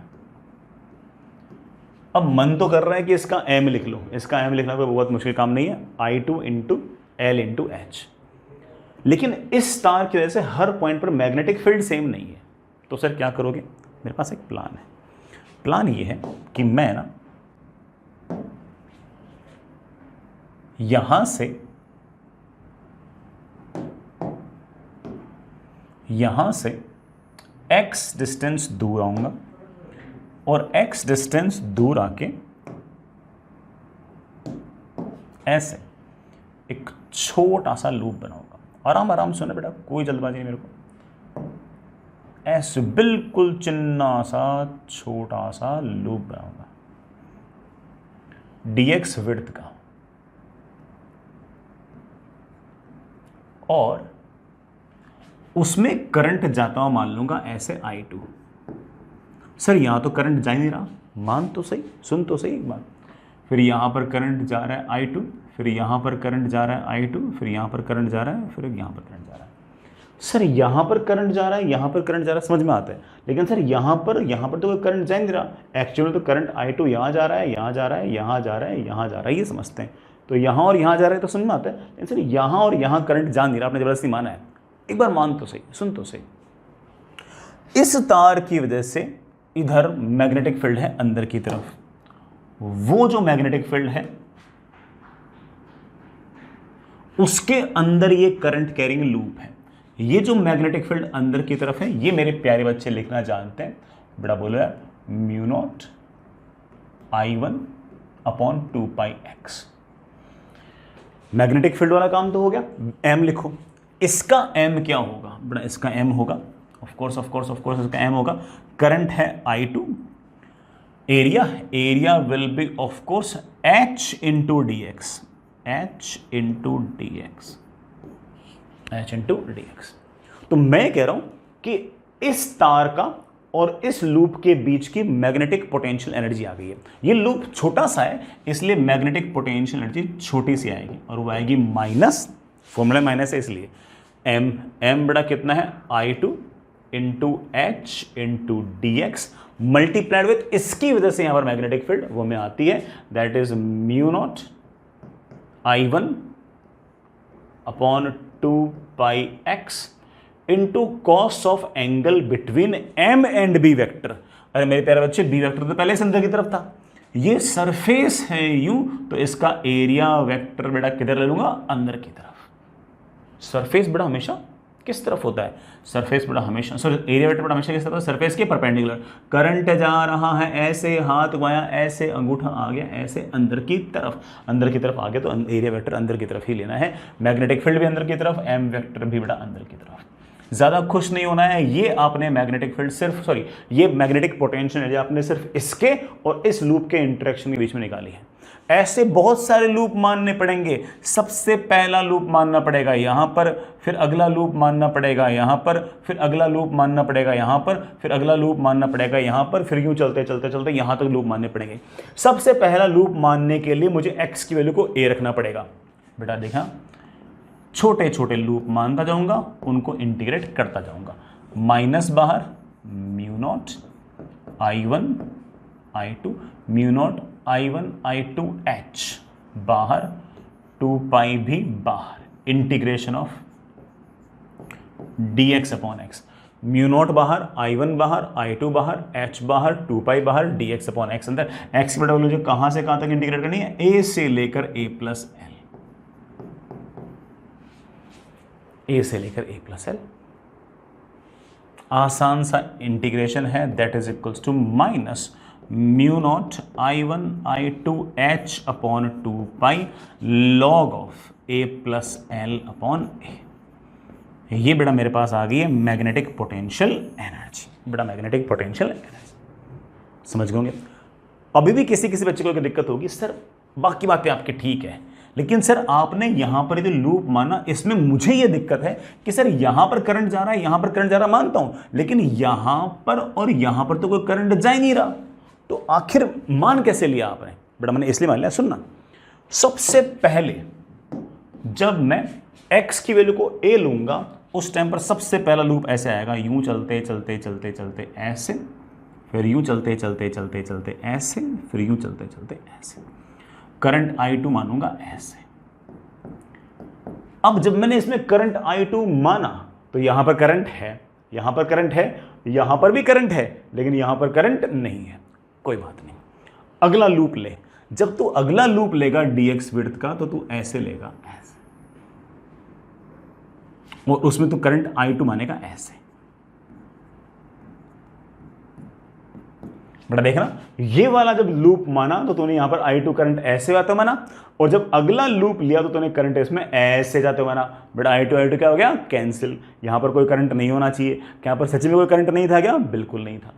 अब मन तो कर रहा है कि इसका m लिख लो, इसका m लिखना कोई बहुत मुश्किल काम नहीं है, I2 × L × H। लेकिन इस तार की वजह से हर पॉइंट पर मैग्नेटिक फील्ड सेम नहीं है, तो सर क्या करोगे। मेरे पास एक प्लान है। प्लान ये है कि मैं ना यहां से x डिस्टेंस दूर आऊंगा और x डिस्टेंस दूर आके ऐसे एक छोटा सा लूप बनाऊंगा। आराम आराम सुने बेटा, कोई जल्दबाजी नहीं मेरे को। ऐसे बिल्कुल चिन्ना सा छोटा सा लूप बनाऊंगा dx विड्थ का, और उसमें करंट जाता हुआ मान लूंगा ऐसे I2। सर यहां तो करंट जा ही नहीं रहा, मान तो सही, सुन तो सही एक बात। फिर यहां पर करंट जा रहा है I2, फिर यहां पर करंट जा रहा है I2, फिर यहां पर करंट जा रहा है, फिर यहां पर करंट जा रहा है। सर यहां पर करंट जा रहा है, यहां पर करंट जा रहा है, समझ में आता है। लेकिन सर यहां पर तो कोई करंट जा ही नहीं रहा। एक्चुअली तो करंट I2 यहां जा रहा है, यहां जा रहा है, यहां जा रहा है, यहां जा रहा है, ये समझते हैं। तो यहां और यहां जा रहा है तो समझ में आता है। लेकिन सर यहां और यहां करंट जा नहीं रहा, आपने जबरदस्ती माना है। एक बार मान तो सही, सुन तो सही। इस तार की वजह से इधर मैग्नेटिक फील्ड है अंदर की तरफ, वो जो मैग्नेटिक फील्ड है उसके अंदर ये करंट कैरिंग लूप है। ये जो मैग्नेटिक फील्ड अंदर की तरफ है, ये मेरे प्यारे बच्चे लिखना जानते हैं। बड़ा बोलो यार, μ0 I1/2πx। मैग्नेटिक फील्ड वाला काम तो हो गया। m लिखो, इसका m क्या होगा बड़ा, इसका m होगा ऑफ कोर्स इसका m होगा। करंट है I2, area will be of course h × dx। H into D x, H into D x. तो मैं कह रहा हूं कि इस तार का और इस लूप के बीच की मैग्नेटिक पोटेंशियल एनर्जी आ गई है। ये लूप छोटा सा है इसलिए मैग्नेटिक पोटेंशियल एनर्जी छोटी सी आएगी और वो आएगी माइनस, फॉर्मूला माइनस है इसलिए एम बड़ा कितना है I2 into H into D x multiplied with इसकी वजह से यहां पर मैग्नेटिक फील्ड वो में आती है, that is mu naught I1 upon 2 pi x into cos of angle between M and B vector. अरे मेरे प्यारे बच्चे, बी वेक्टर तो पहले से अंदर की तरफ था, ये सरफेस है यूं, तो इसका एरिया वेक्टर बेटा किधर ले लूंगा, अंदर की तरफ। सरफेस बड़ा हमेशा किस तरफ होता है, सरफेस बड़ा हमेशा, सॉरी एरिया वेक्टर बड़ा हमेशा किस तरफ, सरफेस के परपेंडिकुलर। करंट जा रहा है ऐसे, हाथ गया ऐसे, अंगूठा आ गया ऐसे अंदर की तरफ, अंदर की तरफ आ गया तो एरिया वेक्टर अंदर की तरफ ही लेना है। मैग्नेटिक फील्ड भी अंदर की तरफ, एम वेक्टर भी बड़ा अंदर की तरफ। ज़्यादा खुश नहीं होना है, ये आपने मैग्नेटिक फील्ड सिर्फ ये मैग्नेटिक पोटेंशियल एनर्जी आपने सिर्फ इसके और इस लूप के इंटरेक्शन के बीच में निकाली है। ऐसे बहुत सारे लूप मानने पड़ेंगे। सबसे पहला लूप मानना पड़ेगा यहां पर, फिर अगला लूप मानना पड़ेगा यहां पर, फिर अगला लूप मानना पड़ेगा यहां पर, फिर अगला लूप मानना पड़ेगा यहां पर, फिर यूं चलते चलते चलते यहां तक लूप मानने पड़ेंगे। सबसे पहला लूप मानने के लिए मुझे एक्स की वैल्यू को ए रखना पड़ेगा। बेटा देखा, छोटे छोटे लूप मानता जाऊंगा, उनको इंटीग्रेट करता जाऊंगा। माइनस बाहर mu naught I1 I2, mu naught I1 I2 H बाहर, 2 पाई भी बाहर, integration of dx upon x. Mu naught बाहर, I1 बाहर, I2 बाहर, H बाहर, 2 पाई बाहर, dx अपॉन एक्स अंदर। एक्स की बटा वैल्यू जो कहां से कहां तक इंटीग्रेट करनी है, a से लेकर a प्लस एल, ए से लेकर ए प्लस एल। आसान सा इंटीग्रेशन है, that is equals to minus mu naught I1 I2 H upon 2 pi log of A plus L upon A. ये बेटा मेरे पास आ गई है मैग्नेटिक पोटेंशियल एनर्जी। बेटा मैग्नेटिक पोटेंशियल एनर्जी समझ गए। अभी भी किसी किसी बच्चे को दिक्कत होगी, सर बाकी बातें आपके ठीक है, लेकिन सर आपने यहां पर जो लूप माना इसमें मुझे यह दिक्कत है कि सर यहां पर करंट जा रहा है, यहां पर करंट जा रहा है, मानता हूं, लेकिन यहां पर और यहां पर तो कोई करंट जा ही नहीं रहा, तो आखिर मान कैसे लिया आपने। बेटा मैंने इसलिए मान लिया, सुनना, सबसे पहले जब मैं x की वैल्यू को a लूंगा उस टाइम पर सबसे पहला लूप ऐसे आएगा, यूं चलते चलते चलते चलते ऐसे, फिर यूं चलते चलते चलते चलते ऐसे, फिर यूं चलते चलते ऐसे, करंट I2 मानूंगा ऐसे। अब जब मैंने इसमें करंट I2 माना तो यहां पर करंट है, यहां पर करंट है, यहां पर भी करंट है, लेकिन यहां पर करंट नहीं है। कोई बात नहीं, अगला लूप ले। जब तू अगला लूप लेगा dx विड्थ का तो तू ऐसे लेगा ऐसे, और उसमें तू करंट I2 मानेगा ऐसे। बड़ा देखना, ये वाला जब लूप माना तो तूने यहां पर I2 करंट ऐसे जाते माना, और जब अगला लूप लिया तो तूने करंट इसमें ऐसे जाते माना। बेटा I2 क्या हो गया, कैंसिल। यहां पर कोई करंट नहीं होना चाहिए, क्या पर सच में कोई करंट नहीं था क्या, बिल्कुल नहीं था।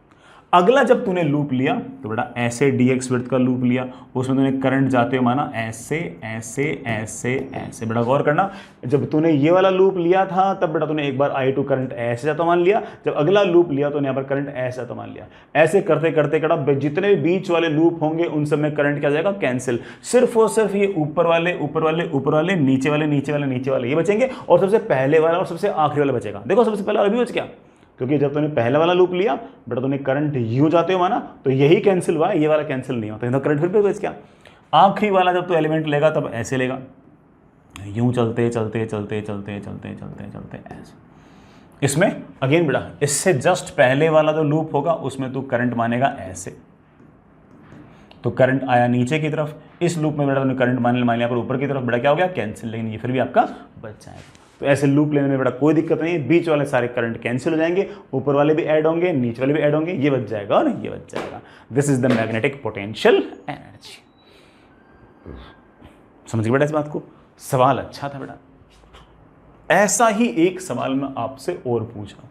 अगला जब तूने लूप लिया तो बेटा ऐसे dx विड्थ का लूप लिया, उसमें तूने करंट जाते हुए माना ऐसे ऐसे ऐसे ऐसे। बेटा गौर करना, जब तूने ये वाला लूप लिया था तब बेटा तूने एक बार I2 करंट ऐसे जाता मान लिया, जब अगला लूप लिया तो यहाँ पर करंट ऐसे जाता मान लिया। ऐसे करते करते बेटा जितने भी बीच वाले लूप होंगे उन सब में करंट क्या जाएगा, कैंसिल। सिर्फ और सिर्फ ये ऊपर वाले ऊपर वाले ऊपर वाले, नीचे वाले नीचे वाले नीचे वाले ये बचेंगे, और सबसे पहले वाला और सबसे आखिरी वाला बचेगा। देखो सबसे पहला वाला भी बच गया, क्योंकि जब तूने पहला वाला लूप लिया बेटा तूने करंट यूं जाते हो माना तो यही कैंसिल हुआ, ये वाला कैंसिल नहीं होता, तो करंट फिर भी बच गया। आखिरी वाला जब तू एलिमेंट लेगा तब ऐसे लेगा, यूं चलते चलते चलते चलते चलते चलते चलते ऐसे। इसमें अगेन बेटा इससे जस्ट पहले वाला जो लूप होगा उसमें तू करंट मानेगा ऐसे, तो करंट आया नीचे की तरफ। इस लूप में बेटा तूने करंट मान लिया पर ऊपर की तरफ, बेटा क्या हो गया, कैंसिल, लेकिन ये फिर भी आपका बच जाएगा। तो ऐसे लूप लेने में बेटा कोई दिक्कत नहीं है, बीच वाले सारे करंट कैंसिल हो जाएंगे, ऊपर वाले भी ऐड होंगे, नीचे वाले भी ऐड होंगे, ये बच जाएगा और ये बच जाएगा। This is the magnetic potential energy. समझ गए बेटा इस बात को। सवाल अच्छा था बेटा। ऐसा ही एक सवाल मैं आपसे और पूछा,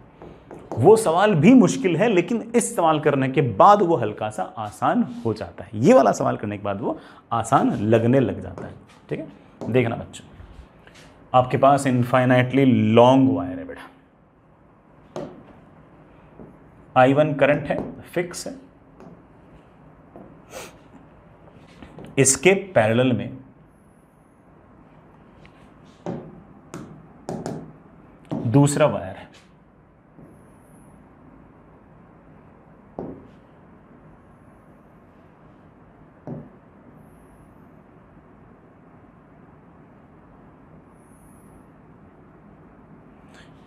वो सवाल भी मुश्किल है लेकिन इस सवाल करने के बाद वो हल्का सा आसान हो जाता है। ये वाला सवाल करने के बाद वो आसान लगने लग जाता है। ठीक है, देखना बच्चों, आपके पास इनफाइनाइटली लॉन्ग वायर है बेटा, I1 करंट है, फिक्स है, इसके पैरेलल में दूसरा वायर है,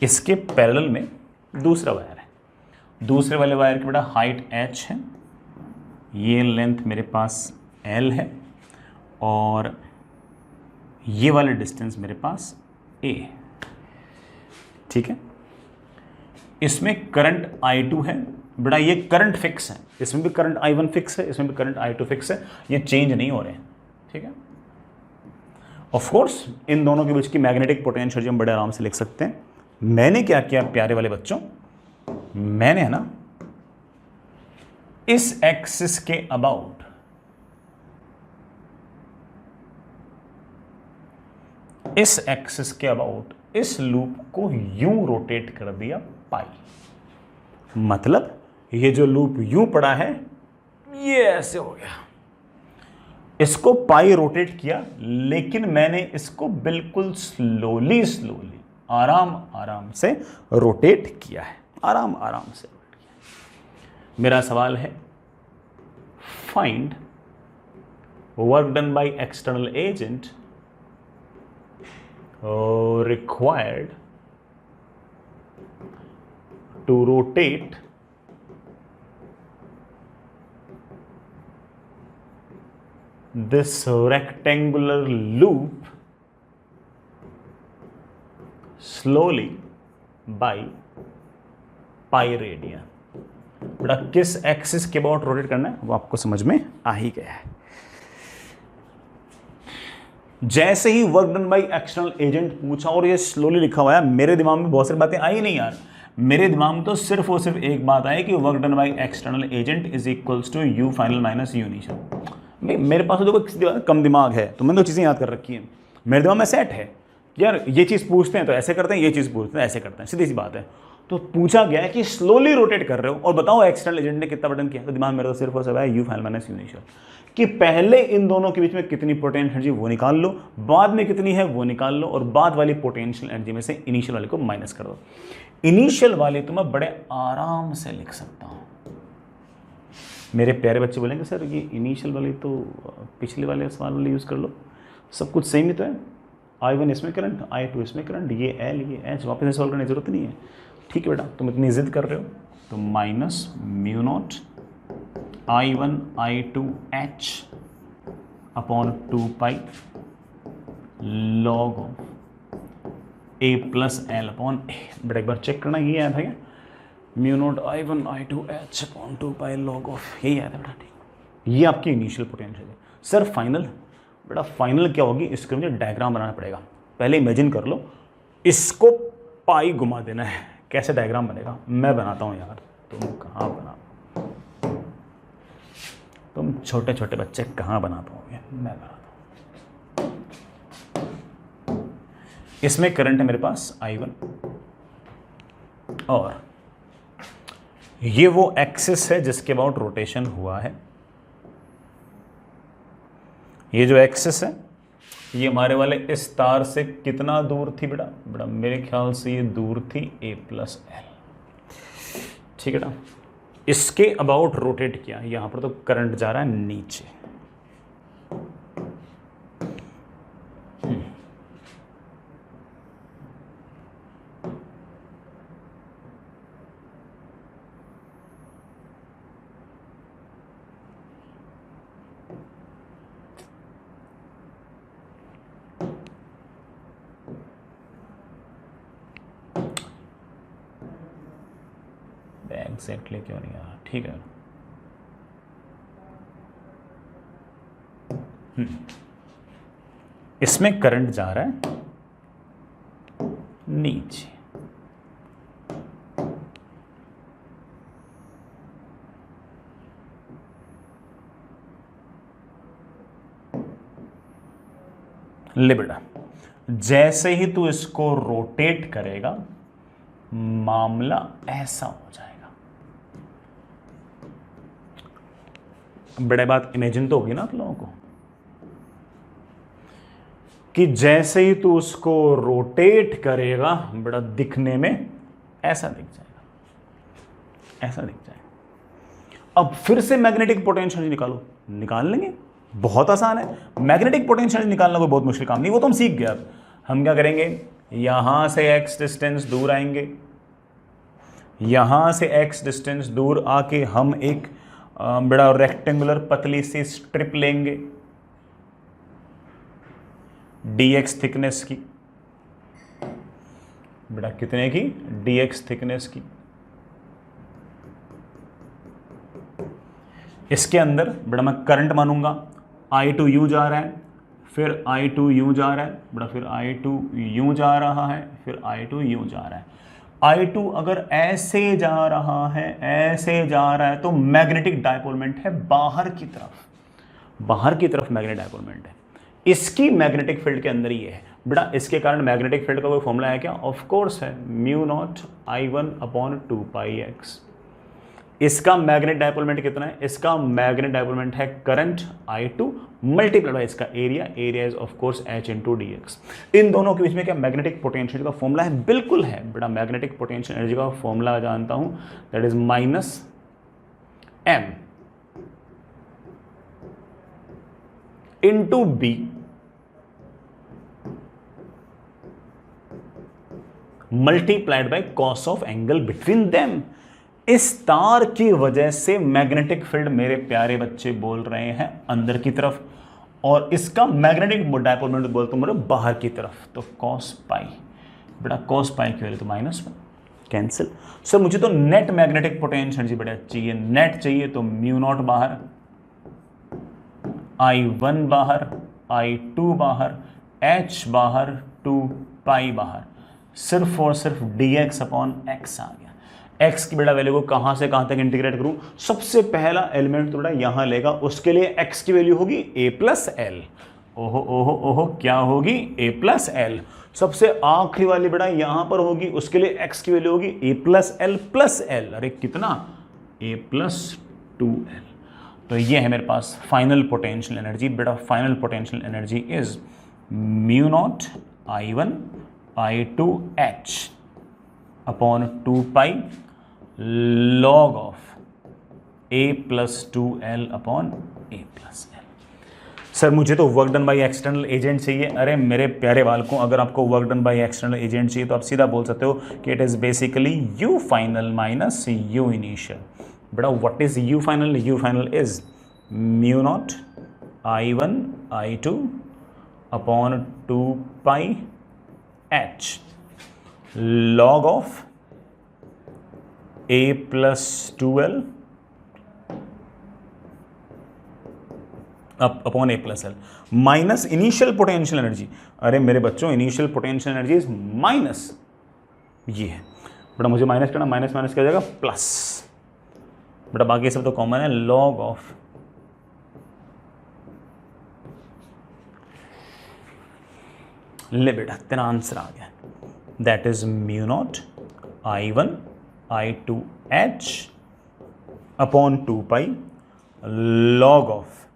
इसके पैरेलल में दूसरा वायर है, दूसरे वाले वायर की बेटा हाइट h है, ये लेंथ मेरे पास l है, और ये वाला डिस्टेंस मेरे पास a है, ठीक है। इसमें करंट I2 है बेटा, ये करंट फिक्स है, इसमें भी करंट I1 फिक्स है, इसमें भी करंट I2 फिक्स है, ये चेंज नहीं हो रहे हैं, ठीक है। ऑफ कोर्स इन दोनों के बीच की मैग्नेटिक पोटेंशियल हम बड़े आराम से लिख सकते हैं। मैंने क्या किया प्यारे वाले बच्चों, मैंने है ना इस एक्सिस के अबाउट इस लूप को यूं रोटेट कर दिया पाई, मतलब ये जो लूप यूं पड़ा है ये ऐसे हो गया, इसको पाई रोटेट किया, लेकिन मैंने इसको बिल्कुल स्लोली आराम से रोटेट किया है, आराम से रोटेट किया। मेरा सवाल है find work done by external agent required to rotate this rectangular loop slowly by pi radian। बेटा किस एक्सिस के अबाउट रोटेट करना है वो आपको समझ में आ ही गया है। जैसे ही work done by external agent पूछा और ये स्लोली लिखा हुआ है, मेरे दिमाग में बहुत सारी बातें आई नहीं यार, मेरे दिमाग में तो सिर्फ और सिर्फ एक बात आई कि work done by external agent is equals to U final minus U initial. भाई मेरे पास तो देखो किसी कम दिमाग है तो मैंने तो चीज़ें याद कर रखी हैं, मेरे दिमाग में सेट है यार, ये चीज़ पूछते हैं तो ऐसे करते हैं, ये चीज़ पूछते हैं ऐसे करते हैं, सीधी सी बात है। तो पूछा गया है कि स्लोली रोटेट कर रहे हो और बताओ एक्सटर्नल एजेंट ने कितना बटन किया, तो दिमाग मेरा तो सिर्फ और सिर्फ है you final minus U initial, कि पहले इन दोनों के बीच में कितनी पोटेंशियल एनर्जी वो निकाल लो, बाद में कितनी है वो निकाल लो, और बाद वाली पोटेंशियल एनर्जी में से इनिशियल वाले को माइनस कर दो। इनिशियल वाले तो मैं बड़े आराम से लिख सकता हूं। मेरे प्यारे बच्चे बोलेंगे सर ये इनिशियल वाली तो पिछले वाले सवाल वाले यूज़ कर लो, सब कुछ सेम ही तो है, I1 इसमें करंट, I2 इसमें करंट, ये L ये H, वापस से सॉल्व करने की जरूरत नहीं है। ठीक है बेटा, तुम इतनी जिद कर रहे हो तो minus mu naught I1 I2 H upon 2 pi log of A plus L upon A. बेटा एक बार चेक करना, ये आया था क्या, mu naught I1 I2 H upon 2 pi log of, यही आया था बेटा। ठीक, ये आपकी इनिशियल पोटेंशियल है। सर फाइनल, बेटा फाइनल क्या होगी, इसके मुझे डायग्राम बनाना पड़ेगा। पहले इमेजिन कर लो, इसको पाई घुमा देना है, कैसे डायग्राम बनेगा मैं बनाता हूँ यार, तुम कहाँ बना, तुम छोटे छोटे बच्चे कहाँ बना पाओगे, मैं बनाता हूँ। इसमें करंट है मेरे पास I1 और ये वो एक्सिस है जिसके अबाउट रोटेशन हुआ है। ये जो एक्सिस है ये हमारे वाले इस तार से कितना दूर थी बेटा, बेटा मेरे ख्याल से ये दूर थी A प्लस एल। ठीक है ना, इसके अबाउट रोटेट किया, यहां पर तो करंट जा रहा है नीचे। एग्जैक्टली क्यों नहीं आ रहा, ठीक है। इसमें करंट जा रहा है नीचे, ले बेटा, जैसे ही तू इसको रोटेट करेगा मामला ऐसा हो जाएगा। बड़े बात इमेजिन तो होगी ना आप लोगों को कि जैसे ही तू उसको रोटेट करेगा बड़ा दिखने में ऐसा दिख जाएगा, ऐसा दिख जाएगा। अब फिर से मैग्नेटिक पोटेंशियल निकालो, निकाल लेंगे, बहुत आसान है। मैग्नेटिक पोटेंशियल निकालना कोई बहुत मुश्किल काम नहीं, वो तो हम सीख गए। अब हम क्या करेंगे, यहां से x डिस्टेंस दूर आएंगे, यहां से x डिस्टेंस दूर आके हम एक बड़ा रेक्टेंगुलर पतली सी स्ट्रिप लेंगे dx थिकनेस की, बेटा कितने की, dx थिकनेस की। इसके अंदर बेटा मैं करंट मानूंगा, I2 यूं जा रहा है, फिर I2 यूं जा रहा है, बेटा फिर I2 यूं जा रहा है, फिर I2 यूं जा रहा है। I2 अगर ऐसे जा रहा है, ऐसे जा रहा है तो मैग्नेटिक डायपोलमेंट है बाहर की तरफ, बाहर की तरफ मैग्नेटिक डायपोलमेंट है। इसकी मैग्नेटिक फील्ड के अंदर ही है बेटा। इसके कारण मैग्नेटिक फील्ड का कोई फॉर्मूला है क्या? ऑफ कोर्स है, mu naught I1 upon 2πx। इसका मैग्नेट डायपोलमेंट कितना है? इसका मैग्नेट डायपोलमेंट है करंट I2 मल्टीप्लाइड बाय इसका area, area is of course h into dx। इन दोनों के बीच में क्या मैग्नेटिक पोटेंशियल का फॉर्मूला है? बिल्कुल है बेटा, मैग्नेटिक पोटेंशियल एनर्जी का फॉर्मूला जानता हूं, that is -m into b multiplied by cos of angle between them. इस तार की वजह से मैग्नेटिक फील्ड मेरे प्यारे बच्चे बोल रहे हैं अंदर की तरफ, और इसका मैग्नेटिक डायपोलमेंट बोलते मेरे बाहर की तरफ। तो cos पाई बेटा, cos पाई की वैल्यू तो -1 कैंसिल। सर मुझे तो नेट मैग्नेटिक पोटेंशियल एनर्जी बेटा चाहिए, नेट चाहिए, तो म्यू नॉट बाहर, I1 बाहर, I2 बाहर, H बाहर, 2π बाहर, सिर्फ और सिर्फ dx अपॉन x आ गया। x की बेटा वैल्यू को कहां से कहां तक इंटीग्रेट करूं? सबसे पहला एलिमेंट तो बेटा यहां लेगा, उसके लिए x की वैल्यू होगी a प्लस एल। ओहो ओहो ओहो, क्या होगी? a plus L. सबसे आखिरी वाली बेटा यहां पर होगी, उसके लिए x की वैल्यू होगी a plus L plus L. अरे कितना? a plus 2l। तो ये है मेरे पास फाइनल पोटेंशियल एनर्जी बेटा। Final potential energy is mu naught I1 I2 H upon 2π log of a plus 2l upon a plus L. Sir मुझे तो work done by external agent चाहिए। अरे मेरे प्यारे बालकों, अगर आपको work done by external agent चाहिए तो आप सीधा बोल सकते हो कि it is basically u final minus u initial. बेटा what is u final? u final is mu naught I1 I2 upon 2π H log of a plus 2l upon a plus L minus initial potential energy. अरे मेरे बच्चों, initial potential energy is minus, ये है बेटा, मुझे minus करना, minus minus क्या हो जाएगा? प्लस। बेटा बाकी सब तो कॉमन है, लॉग ऑफ ले बेटा, तेरा आंसर आ गया, that is mu naught I1 I2 H upon 2π log of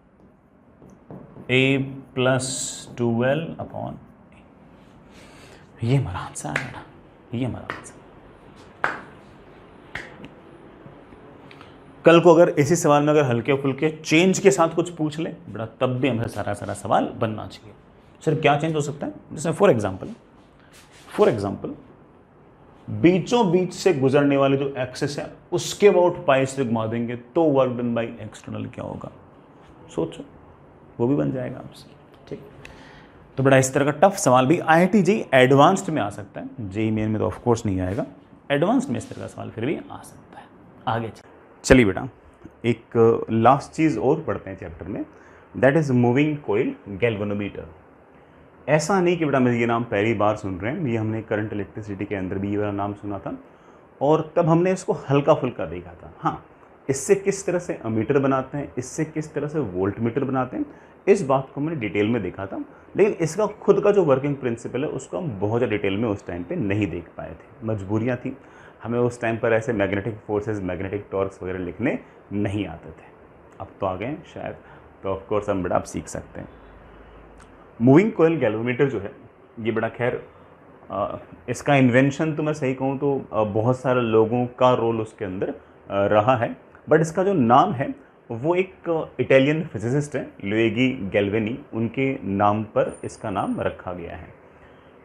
a plus 2l upon a। ये हमारा आंसर है बेटा, ये हमारा आंसर। कल को अगर इसी सवाल में अगर हल्के फुल्के चेंज के साथ कुछ पूछ ले बेटा, तब भी हमें सारा सारा सवाल बनना चाहिए। सर क्या चेंज हो सकता है? जैसे फॉर एग्जाम्पल बीचों बीच से गुजरने वाले जो एक्सेस है उसके अबाउट पाई से घुमा देंगे तो वर्क डन बाई एक्सटर्नल क्या होगा? सोचो, वो भी बन जाएगा आपसे। ठीक, तो बेटा इस तरह का टफ सवाल भी IIT JEE एडवांस्ड में आ सकता है, JEE मेन में तो ऑफकोर्स नहीं आएगा, एडवांस्ड में इस तरह का सवाल फिर भी आ सकता है। आगे चलिए बेटा, एक लास्ट चीज़ और पढ़ते हैं चैप्टर में, that is moving coil galvanometer. ऐसा नहीं कि बेटा मैं ये नाम पहली बार सुन रहे हैं, ये हमने करंट इलेक्ट्रिसिटी के अंदर भी ये वाला नाम सुना था और तब हमने इसको हल्का फुल्का देखा था। हाँ, इससे किस तरह से अमीटर बनाते हैं, इससे किस तरह से वोल्ट मीटर बनाते हैं, इस बात को मैंने डिटेल में देखा था, लेकिन इसका खुद का जो वर्किंग प्रिंसिपल है उसको हम बहुत ज़्यादा डिटेल में उस टाइम पे नहीं देख पाए थे, मजबूरियाँ थी, हमें उस टाइम पर ऐसे मैग्नेटिक फोर्सेस, मैग्नेटिक टॉर्क्स वगैरह लिखने नहीं आते थे। अब तो आ गए हैं शायद, तो ऑफकोर्स हम बड़ा आप सीख सकते हैं। मूविंग कोयल गैल्वेनोमीटर जो है ये बड़ा खैर इसका इन्वेंशन तो मैं सही कहूँ तो बहुत सारे लोगों का रोल उसके अंदर रहा है, बट इसका जो नाम है वो एक इटालियन फिजिसिस्ट है लुएगी गैल्वेनी, उनके नाम पर इसका नाम रखा गया है।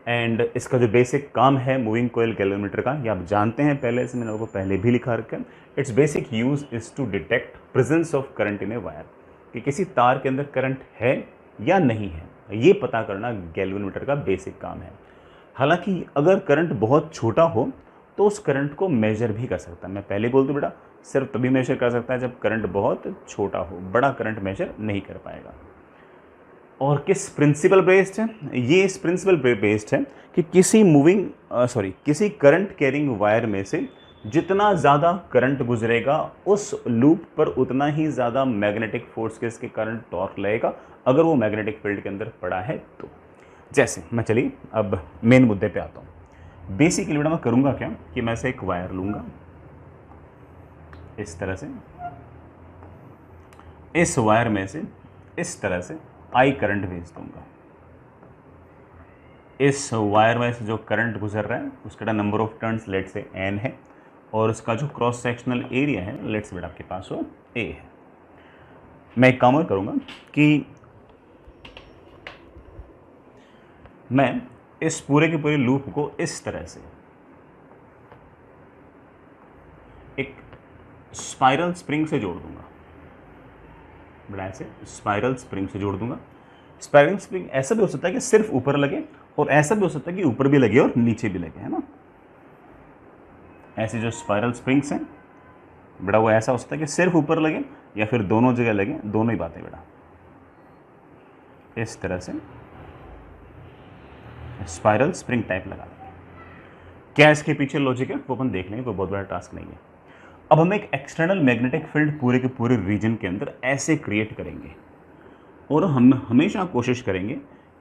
एंड इसका जो बेसिक काम है मूविंग कोयल गैल्वेनोमीटर का, ये आप जानते हैं पहले से, मैंने आपको पहले भी लिखा रखा है। It's basic use is to detect presence of current in a wire, कि किसी तार के अंदर करंट है या नहीं है, ये पता करना गैल्वेनोमीटर का बेसिक काम है। हालांकि अगर करंट बहुत छोटा हो तो उस करंट को मेजर भी कर सकता है। मैं पहले बोल दूँ बेटा, सिर्फ तभी मेजर कर सकता है जब करंट बहुत छोटा हो, बड़ा करंट मेजर नहीं कर पाएगा। और किस प्रिंसिपल बेस्ड है ये? इस प्रिंसिपल बेस्ड है कि किसी करंट कैरिंग वायर में से जितना ज़्यादा करंट गुजरेगा उस लूप पर उतना ही ज़्यादा मैग्नेटिक फोर्स के इसके कारण टॉर्क लगेगा, अगर वो मैग्नेटिक फील्ड के अंदर पड़ा है तो। जैसे मैं चलिए अब मेन मुद्दे पे आता हूँ। बेसिकली बेटा मैं करूँगा क्या कि मैं से एक वायर लूँगा इस तरह से, इस वायर में से इस तरह से आई करंट भेज दूंगा। इस वायर में से जो करंट गुजर रहा है उसका नंबर ऑफ टर्न्स लेट से n है, और उसका जो क्रॉस सेक्शनल एरिया है लेट से बेटा आपके पास वो a है। मैं एक काम और करूँगा कि मैं इस पूरे के पूरे लूप को इस तरह से एक स्पाइरल स्प्रिंग से जोड़ दूंगा, बड़ा ऐसे स्पाइरल स्प्रिंग से जोड़ दूंगा। स्पाइरल स्प्रिंग ऐसा भी हो सकता है कि सिर्फ ऊपर लगे, और ऐसा भी हो सकता है कि ऊपर भी लगे और नीचे भी लगे, है ना। ऐसे जो स्पाइरल स्प्रिंग्स हैं बेटा वो ऐसा हो सकता है कि सिर्फ ऊपर लगे या फिर दोनों जगह लगे, दोनों ही बातें बेटा। इस तरह से स्पाइरल स्प्रिंग टाइप लगा देंगे। क्या इसके पीछे लॉजिक है वो अपन देख लेंगे, कोई बहुत बड़ा टास्क नहीं है। अब हम एक एक्सटर्नल मैग्नेटिक फील्ड पूरे के पूरे रीजन के अंदर ऐसे क्रिएट करेंगे, और हम हमेशा कोशिश करेंगे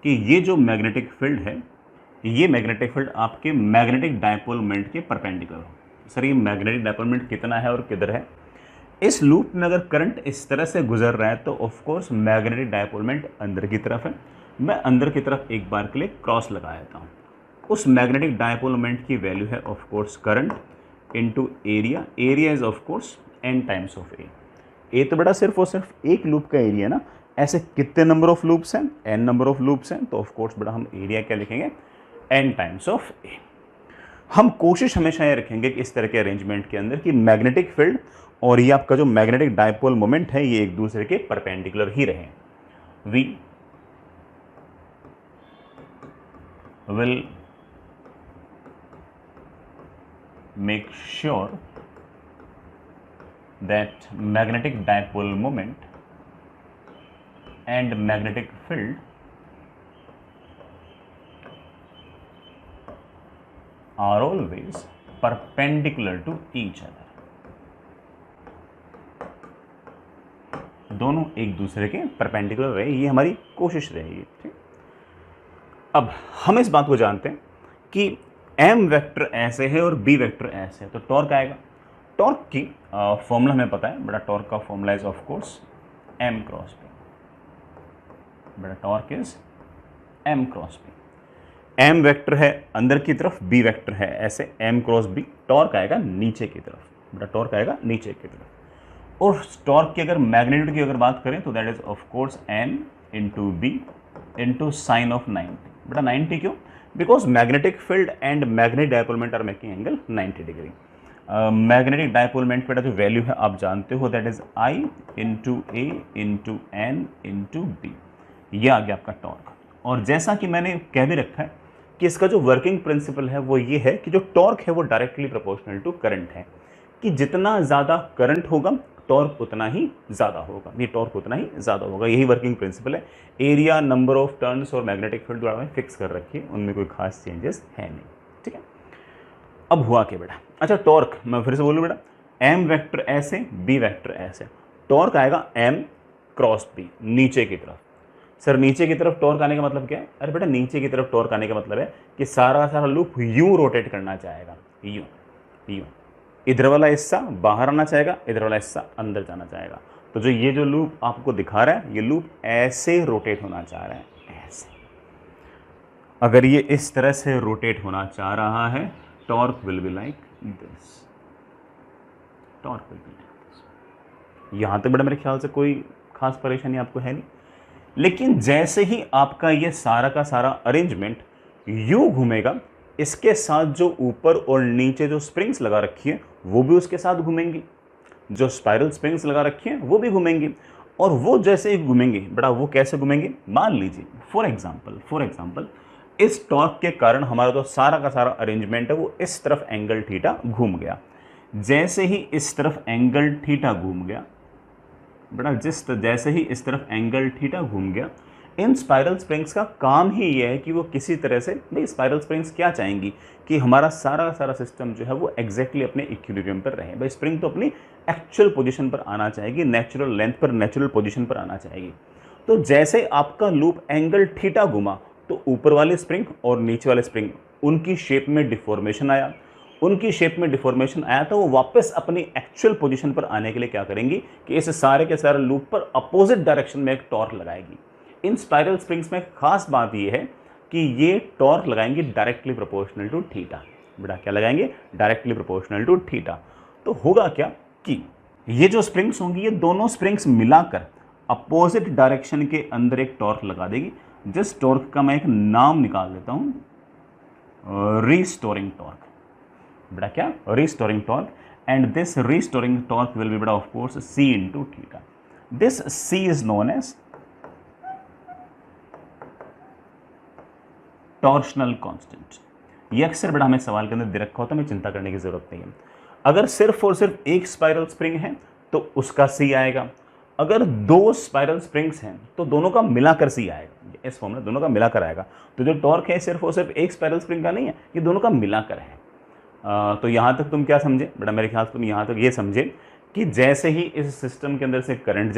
कि ये जो मैग्नेटिक फील्ड है, ये मैग्नेटिक फील्ड आपके मैग्नेटिक डायपोल मोमेंट के परपेंडिकुलर हो। सर ये मैग्नेटिक डायपोल मोमेंट कितना है और किधर है? इस लूप में अगर करंट इस तरह से गुजर रहा है तो ऑफकोर्स मैग्नेटिक डायपोल मोमेंट अंदर की तरफ है। मैं अंदर की तरफ एक बार के लिए क्रॉस लगा देता हूँ। उस मैग्नेटिक डायपोल मोमेंट की वैल्यू है of course current into area. Area is of course n times of A तो बेटा सिर्फ और सिर्फ एक लूप का एरिया ना, ऐसे कितने नंबर ऑफ लूप्स हैं? n नंबर ऑफ लूप्स हैं, तो ऑफकोर्स बेटा हम एरिया क्या लिखेंगे? n टाइम्स ऑफ ए। हम कोशिश हमेशा ये रखेंगे कि इस तरह के अरेंजमेंट के अंदर कि मैग्नेटिक फील्ड और ये आपका जो मैग्नेटिक डायपोल मोमेंट है ये एक दूसरे के परपेंडिकुलर ही रहे। We will make sure that magnetic dipole moment and magnetic field are always perpendicular to each other। दोनों एक दूसरे के परपेंडिकुलर रहे, ये हमारी कोशिश रहेगी। ठीक, अब हम इस बात को जानते हैं कि m वेक्टर ऐसे है और b वेक्टर ऐसे है, तो टॉर्क आएगा। टॉर्क की फॉर्मूला हमें पता है, बड़ा टॉर्क का formula is of course m cross p। बड़ा torque is m cross p। m vector है अंदर की तरफ, b वेक्टर है ऐसे, m क्रॉस b। टॉर्क आएगा नीचे की तरफ, बड़ा टॉर्क आएगा नीचे की तरफ। और टॉर्क की अगर मैग्नीट्यूड की अगर बात करें तो that is of course n into B into sine of 90। बेटा 90 क्यों? Because magnetic field and magnetic dipole moment are making angle 90 degree. Magnetic dipole moment का जो वैल्यू है आप जानते हो, that is I into A into N into B. ये आ गया आपका टॉर्क। और जैसा कि मैंने कह भी रखा है कि इसका जो वर्किंग प्रिंसिपल है वो ये है कि जो टॉर्क है वो डायरेक्टली प्रोपोर्शनल टू करंट है, कि जितना ज़्यादा करंट होगा टॉर्क उतना ही ज़्यादा होगा, ये टॉर्क उतना ही ज़्यादा होगा। यही वर्किंग प्रिंसिपल है। एरिया, नंबर ऑफ टर्न्स और मैग्नेटिक फील्ड द्वारा फिक्स कर रखी है, उनमें कोई खास चेंजेस है नहीं। ठीक है, अब हुआ क्या बेटा? अच्छा टॉर्क मैं फिर से बोलूँ बेटा, m वेक्टर ऐसे, b वेक्टर ऐसे, टॉर्क आएगा m क्रॉस b नीचे की तरफ। सर नीचे की तरफ टॉर्क आने का मतलब क्या है? अरे बेटा नीचे की तरफ टॉर्क आने का मतलब है कि सारा सारा लूप यूं रोटेट करना चाहेगा, यूं यूं, इधर वाला हिस्सा बाहर आना चाहेगा, इधर वाला हिस्सा अंदर जाना चाहेगा। तो जो ये जो लूप आपको दिखा रहा है, ये लूप ऐसे रोटेट होना चाह रहा है, ऐसे। अगर ये इस तरह से रोटेट होना चाह रहा है, torque will be like this, torque will be like this. यहां तक बेटा मेरे ख्याल से कोई खास परेशानी आपको है नहीं। लेकिन जैसे ही आपका ये सारा का सारा अरेंजमेंट यूं घूमेगा, इसके साथ जो ऊपर और नीचे जो स्प्रिंग्स लगा रखी है वो भी उसके साथ घूमेंगी, जो स्पाइरल स्प्रिंग्स लगा रखी हैं वो भी घूमेंगी। और वो जैसे ही घूमेंगे बेटा, वो कैसे घूमेंगे? मान लीजिए फॉर एग्जांपल इस टॉर्क के कारण हमारा जो सारा का सारा अरेंजमेंट है वो इस तरफ एंगल थीटा घूम गया। जैसे ही इस तरफ एंगल थीटा घूम गया बेटा, जैसे ही इस तरफ एंगल थीटा घूम गया, इन स्पाइरल स्प्रिंग्स का काम ही ये है कि वो किसी तरह से, भाई स्पाइरल स्प्रिंग्स क्या चाहेंगी कि हमारा सारा सारा सिस्टम जो है वो एग्जैक्टली अपने इक्विलिब्रियम पर रहे। भाई स्प्रिंग तो अपनी एक्चुअल पोजीशन पर आना चाहेगी, नेचुरल लेंथ पर, नेचुरल पोजीशन पर आना चाहेगी। तो जैसे आपका लूप एंगल थीटा घुमा तो ऊपर वाले स्प्रिंग और नीचे वाले स्प्रिंग, उनकी शेप में डिफॉर्मेशन आया, उनकी शेप में डिफॉर्मेशन आया तो वो वापस अपनी एक्चुअल पोजीशन पर आने के लिए क्या करेंगी कि इस सारे के सारे लूप पर अपोजिट डायरेक्शन में एक टॉर्क लगाएगी। इन स्पाइरल स्प्रिंग्स में खास बात यह है कि ये टॉर्क लगाएंगे डायरेक्टली प्रोपोर्शनल टू थीटा। बेटा क्या लगाएंगे? Directly proportional to theta. तो होगा क्या कि ये जो स्प्रिंग्स होंगी, ये दोनों स्प्रिंग्स मिलाकर अपोजिट डायरेक्शन के अंदर एक टॉर्क लगा देगी, जिस टॉर्क का मैं एक नाम निकाल देता हूं, रीस्टोरिंग टॉर्क। बेटा क्या? Restoring torque. And this restoring torque will be बेटा of course c into theta. This c is known as torsional constant. ये अक्सर बेटा हमें सवाल के अंदर दे रखा होता है, हमें चिंता करने की जरूरत नहीं है। अगर सिर्फ और सिर्फ एक स्पाइरल स्प्रिंग है तो उसका c आएगा, अगर दो स्पाइरल स्प्रिंग्स हैं तो दोनों का मिलाकर c आएगा। इस फॉर्म में दोनों का मिलाकर आएगा। तो जो टॉर्क है सिर्फ और सिर्फ एक स्पाइरल स्प्रिंग का नहीं है, ये दोनों का मिलाकर है। तो यहाँ तक तुम क्या समझे बेटा? मेरे ख्याल से तुम यहाँ तक ये समझे कि जैसे ही इस सिस्टम के अंदर से करंट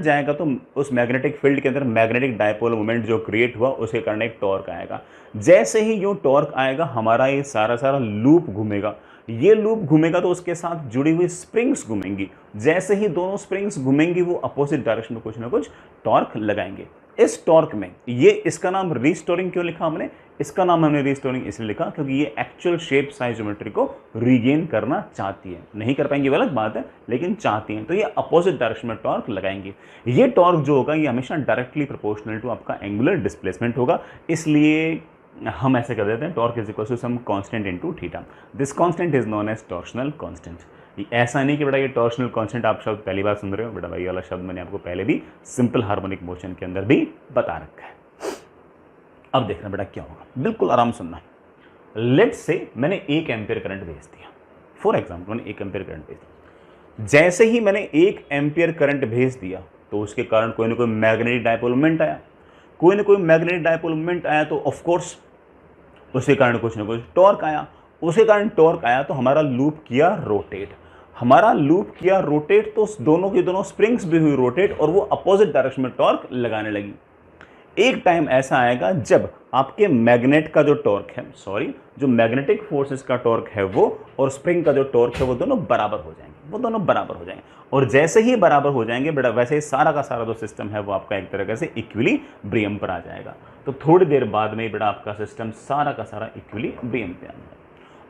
जाएगा तो उस मैग्नेटिक फील्ड के अंदर मैग्नेटिक डायपोल मोमेंट जो क्रिएट हुआ उसके कारण एक टॉर्क आएगा। जैसे ही यूँ टॉर्क आएगा, हमारा ये सारा सारा लूप घूमेगा। ये लूप घूमेगा तो उसके साथ जुड़ी हुई स्प्रिंग्स घूमेंगी। जैसे ही दोनों स्प्रिंग्स घूमेंगी, वो अपोजिट डायरेक्शन में कुछ ना कुछ टॉर्क लगाएंगे। इस टॉर्क में ये, इसका नाम रीस्टोरिंग क्यों लिखा हमने? इसका नाम हमने रीस्टोरिंग इसलिए लिखा क्योंकि ये एक्चुअल शेप साइज ज्योमेट्री को रीगेन करना चाहती है। नहीं कर पाएंगी, गलत बात है, लेकिन चाहती हैं, तो ये अपोजिट डायरेक्शन में टॉर्क लगाएंगे। ये टॉर्क जो होगा ये हमेशा डायरेक्टली प्रोपोर्शनल टू आपका एंगुलर डिस्प्लेसमेंट होगा। इसलिए हम ऐसे कर देते हैं, torque is equal to some constant into theta. This constant is known as torsional constant. ऐसा नहीं कि बेटा ये टॉर्शनल कांस्टेंट आप शब्द पहली बार सुन रहे हो, बेटा भाई वाला शब्द मैंने आपको पहले भी सिंपल हार्मोनिक मोशन के अंदर भी बता रखा है। अब देखना बेटा क्या होगा, बिल्कुल आराम सुनना। लेट्स से मैंने 1 एम्पियर करंट भेज दिया। फॉर एग्जाम्पल मैंने 1 एम्पियर करंट भेज दिया। जैसे ही मैंने 1 एम्पियर करंट भेज दिया तो उसके कारण कोई ना कोई मैग्नेटिक डायपोल मोमेंट आया। कोई ना कोई मैग्नेटिक डायपोल मोमेंट आया तो ऑफकोर्स उसके कारण कुछ ना कुछ टॉर्क आया। उसके कारण टॉर्क आया तो हमारा लूप किया रोटेट। हमारा लूप किया रोटेट तो दोनों की दोनों स्प्रिंग्स भी हुई रोटेट और वो अपोजिट डायरेक्शन में टॉर्क लगाने लगी। एक टाइम ऐसा आएगा जब आपके मैग्नेट का जो टॉर्क है, जो मैग्नेटिक फोर्सेस का टॉर्क है वो और स्प्रिंग का जो टॉर्क है वो दोनों बराबर हो जाएंगे। और जैसे ही बराबर हो जाएंगे बेटा, वैसे ही सारा का सारा जो सिस्टम है वो आपका एक तरह से इक्विलिब्रियम पर आ जाएगा। तो थोड़ी देर बाद में बेटा आपका सिस्टम सारा का सारा इक्विलिब्रियम पे आ जाएगा।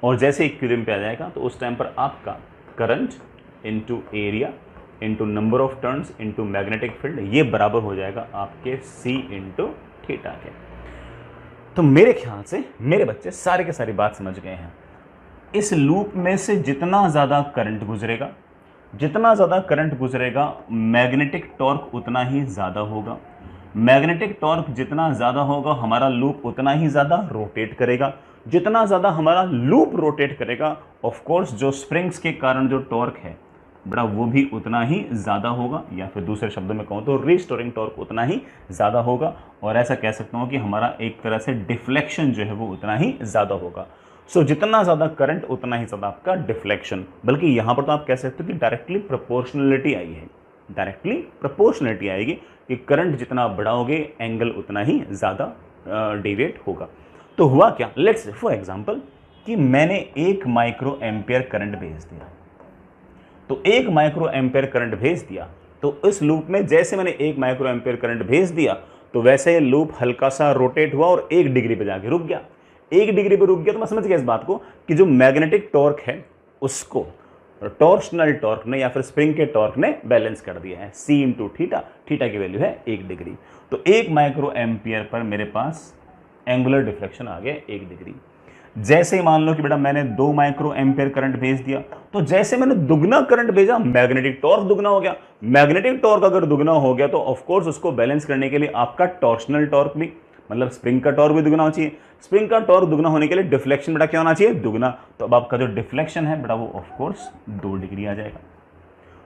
और जैसे इक्विलिब्रियम पे आ जाएगा तो उस टाइम पर आपका current into area into number of turns into magnetic field, ये बराबर हो जाएगा आपके c इंटू थीटा के। तो मेरे ख्याल से मेरे बच्चे सारे के सारी बात समझ गए हैं। इस लूप में से जितना ज़्यादा करंट गुजरेगा मैग्नेटिक टॉर्क उतना ही ज़्यादा होगा। मैग्नेटिक टॉर्क जितना ज़्यादा होगा हमारा लूप उतना ही ज़्यादा रोटेट करेगा। जितना ज़्यादा हमारा लूप रोटेट करेगा, ऑफ कोर्स जो स्प्रिंग्स के कारण जो टॉर्क है बड़ा वो भी उतना ही ज़्यादा होगा, या फिर दूसरे शब्दों में कहूँ तो रीस्टोरिंग टॉर्क उतना ही ज़्यादा होगा। और ऐसा कह सकता हूँ कि हमारा एक तरह से डिफ्लेक्शन जो है वो उतना ही ज़्यादा होगा। सो जितना ज़्यादा करंट उतना ही ज़्यादा आपका डिफ्लेक्शन, बल्कि यहाँ पर तो आप कह सकते हो कि डायरेक्टली प्रोपोर्शनलिटी आई है। डायरेक्टली प्रोपोर्शनलिटी आएगी कि करंट जितना बढ़ाओगे एंगल उतना ही ज़्यादा डेविएट होगा। तो हुआ क्या, लेट्स फॉर एग्जांपल कि मैंने 1 माइक्रो एम्पियर करंट भेज दिया। तो 1 माइक्रो एम्पियर करंट भेज दिया, तो इस लूप में जैसे मैंने 1 माइक्रो एम्पियर करंट भेज दिया तो वैसे लूप हल्का सा रोटेट हुआ और 1 डिग्री पे जाके रुक गया। 1 डिग्री पे रुक गया तो मैं समझ गया इस बात को कि जो मैग्नेटिक टॉर्क है उसको टॉर्शनल टॉर्क ने या फिर स्प्रिंग के टॉर्क ने बैलेंस कर दिया है। C इंटू थीटा, थीटा की वैल्यू है 1 डिग्री। तो 1 माइक्रो एम्पियर पर मेरे पास एंगुलर डिफ्लेक्शन आ गया 1 डिग्री। जैसे ही मान लो कि बेटा मैंने 2 माइक्रो एम्पियर करंट भेज दिया, तो जैसे मैंने दुगना करंट भेजा मैग्नेटिक टॉर्क दुगना हो गया। मैग्नेटिक टॉर्क अगर दुगना हो गया तो ऑफ कोर्स उसको बैलेंस करने के लिए आपका टॉर्शनल टॉर्क भी, मतलब स्प्रिंग का टॉर्क भी दुगना होना चाहिए। स्प्रिंग का टॉर्क दुगना होने के लिए डिफ्लेक्शन बेटा क्या होना चाहिए, दुगना। तो अब आपका जो डिफ्लेक्शन है बेटा वो ऑफ कोर्स 2 डिग्री आ जाएगा।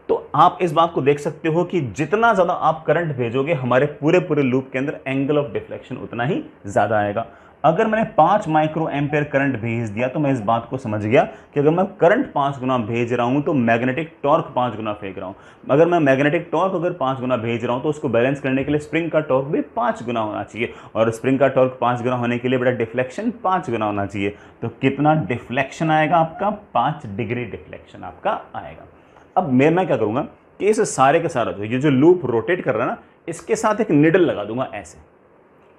तो आप इस बात को देख सकते हो कि जितना ज्यादा आप करंट भेजोगे हमारे पूरे पूरे लूप के अंदर एंगल ऑफ डिफ्लेक्शन उतना ही ज्यादा आएगा। अगर मैंने 5 माइक्रो एम्पियर करंट भेज दिया तो मैं इस बात को समझ गया कि अगर मैं करंट 5 गुना भेज रहा हूं तो मैग्नेटिक टॉर्क 5 गुना फेंक रहा हूं। अगर मैं मैग्नेटिक टॉर्क अगर 5 गुना भेज रहा हूं तो उसको बैलेंस करने के लिए स्प्रिंग का टॉर्क भी 5 गुना होना चाहिए, और स्प्रिंग का टॉर्क 5 गुना होने के लिए बेटा डिफ्लेक्शन 5 गुना होना चाहिए। तो कितना डिफ्लेक्शन आएगा आपका, 5 डिग्री डिफ्लेक्शन आपका आएगा। अब मैं क्या करूंगा कि इस सारे के सारा ये जो लूप रोटेट कर रहा है ना, इसके साथ एक निडल लगा दूंगा ऐसे,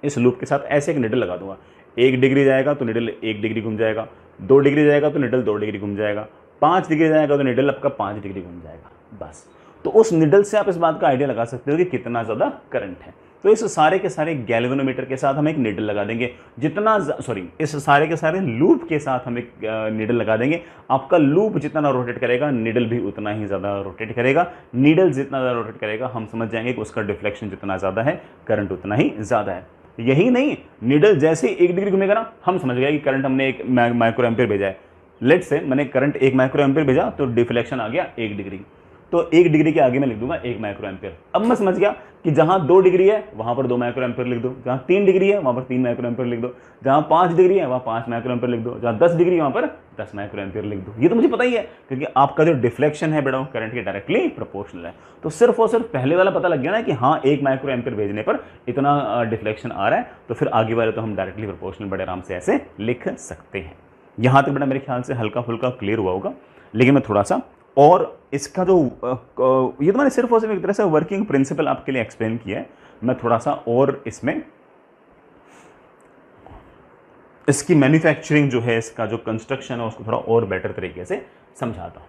इस लूप के साथ ऐसे एक निडल लगा दूंगा। 1 डिग्री जाएगा तो निडल 1 डिग्री घूम जाएगा, 2 डिग्री जाएगा तो निडल 2 डिग्री घूम जाएगा, 5 डिग्री जाएगा तो निडल आपका 5 डिग्री घूम जाएगा, बस। तो उस निडल से आप इस बात का आइडिया लगा सकते हो कि कितना ज़्यादा करंट है। तो इस सारे के सारे गैल्वेनोमीटर के साथ हम एक निडल लगा देंगे, इस सारे के सारे लूप के साथ हम एक निडल लगा देंगे। आपका लूप जितना रोटेट करेगा निडल भी उतना ही ज़्यादा रोटेट करेगा। निडल जितना ज़्यादा रोटेट करेगा हम समझ जाएंगे कि उसका डिफ्लेक्शन जितना ज़्यादा है करंट उतना ही ज़्यादा है। यही नहीं, निडल जैसे 1 डिग्री घूमेगा ना, हम समझ गए कि करंट हमने 1 माइक्रो एम्पियर भेजा है। लेट्स से मैंने करंट 1 माइक्रो एम्पियर भेजा तो डिफ्लेक्शन आ गया 1 डिग्री। तो 1 डिग्री के आगे मैं लिख दूंगा 1 माइक्रो एम्पियर। अब मैं समझ गया कि जहां 2 डिग्री है वहां पर 2 माइक्रो एम्पियर लिख दो, जहां 3 डिग्री है वहां पर 3 माइक्रो एम्पियर लिख दो, जहां 5 डिग्री है वहां 5 माइक्रो एम्पियर लिख दो, जहां 10 डिग्री है वहां पर 10 माइक्रो एम्पियर लिख दो। ये तो मुझे पता ही है क्योंकि आपका जो डिफ्लेक्शन है बेटा वो करंट के डायरेक्टली प्रोपोर्शनल है। तो सिर्फ और सिर्फ पहले वाला पता लग गया ना कि हाँ 1 माइक्रो एम्पियर भेजने पर इतना डिफ्लेक्शन आ रहा है, तो फिर आगे वाले तो हम डायरेक्टली प्रोपोर्शनल बड़े आराम से ऐसे लिख सकते हैं। यहां तक बेटा मेरे ख्याल से हल्का फुल्का क्लियर हुआ होगा, लेकिन मैं थोड़ा सा और इसका जो ये तो मैंने सिर्फ और सिर्फ एक तरह से वर्किंग प्रिंसिपल आपके लिए एक्सप्लेन किया है, मैं थोड़ा सा और इसमें इसकी मैन्युफैक्चरिंग जो है, इसका जो कंस्ट्रक्शन है उसको थोड़ा और बेटर तरीके से समझाता हूँ।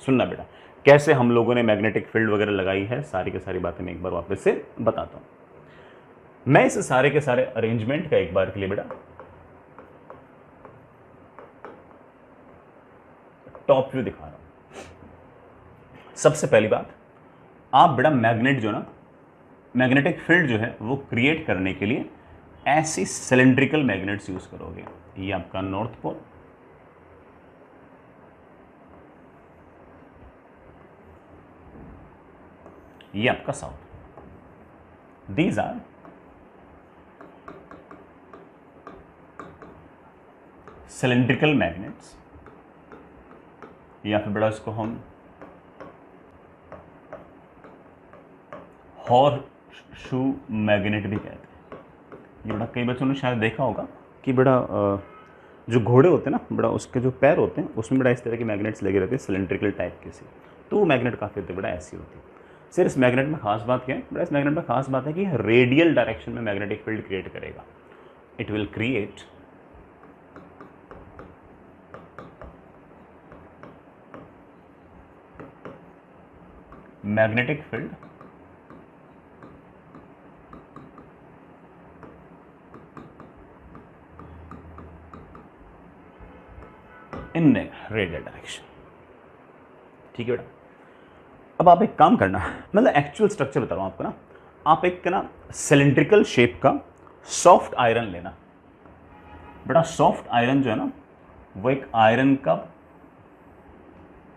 सुनना बेटा, कैसे हम लोगों ने मैग्नेटिक फील्ड वगैरह लगाई है, सारी की सारी बातें मैं एक बार वापस से बताता हूँ। मैं इस सारे के सारे अरेंजमेंट का एक बार के लिए बेटा टॉप व्यू दिखा रहा हूं। सबसे पहली बात, आप बेटा मैग्नेट जो ना, मैग्नेटिक फील्ड जो है वो क्रिएट करने के लिए ऐसी सिलेंड्रिकल मैग्नेट्स यूज करोगे। ये आपका नॉर्थ पोल, ये आपका south. These are cylindrical magnets, या फिर बेटा इसको हम हॉर्स शू मैग्नेट भी कहते हैं। ये बेटा कई बच्चों ने शायद देखा होगा कि बेटा जो घोड़े होते हैं ना बेटा, उसके जो पैर होते हैं उसमें बेटा इस तरह के मैग्नेट्स लगे रहते हैं सिलेंड्रिकल टाइप के से। तो वो मैग्नेट काफ़ी होते बेटा ऐसी होती है। सिर्फ इस मैग्नेट में खास बात क्या है बेटा, इस मैग्नेट में खास बात है कि रेडियल डायरेक्शन में मैग्नेटिक फील्ड क्रिएट करेगा। It will create magnetic field in radial direction. ठीक है बेटा, अब आप एक काम करना, मतलब एक्चुअल स्ट्रक्चर बता रहा हूं आपको ना, आप एक ना सिलेंड्रिकल शेप का सॉफ्ट आयरन लेना बेटा। सॉफ्ट आयरन जो है ना वो एक आयरन का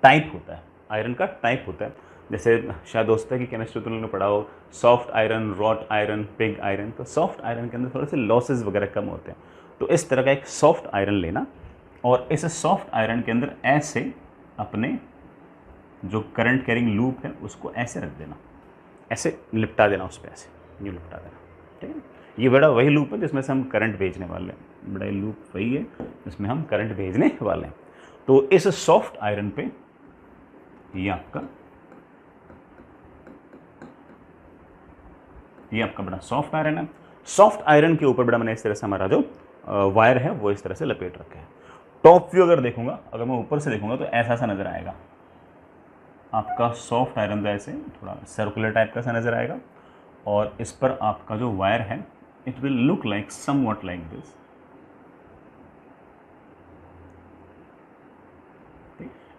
टाइप होता है, आयरन का टाइप होता है। जैसे शायद दोस्तों की केमिस्ट्री तुम लोगों ने पढ़ा हो, soft iron, wrought iron, pig iron. तो सॉफ्ट आयरन के अंदर थोड़े से लॉसेज वगैरह कम होते हैं। तो इस तरह का एक सॉफ्ट आयरन लेना और इस सॉफ्ट आयरन के अंदर ऐसे अपने जो करंट कैरिंग लूप है उसको ऐसे रख देना। ऐसे लिपटा देना उस पर, ऐसे यूँ लिपटा देना, ठीक है। ये बड़ा वही लूप है जिसमें से हम करंट भेजने वाले हैं, बड़ा लूप वही है जिसमें हम करंट भेजने वाले हैं। तो इस सॉफ्ट आयरन पे ये आपका बड़ा सॉफ्ट आयरन है। सॉफ्ट आयरन के ऊपर बड़ा मैंने इस तरह से हमारा जो वायर है वो इस तरह से लपेट रखे हैं। टॉप व्यू अगर देखूंगा, अगर मैं ऊपर से देखूंगा तो ऐसा सा नजर आएगा आपका सॉफ्ट आयरन, तो ऐसे थोड़ा सर्कुलर टाइप का सा नजर आएगा, और इस पर आपका जो वायर है it will look like somewhat like this.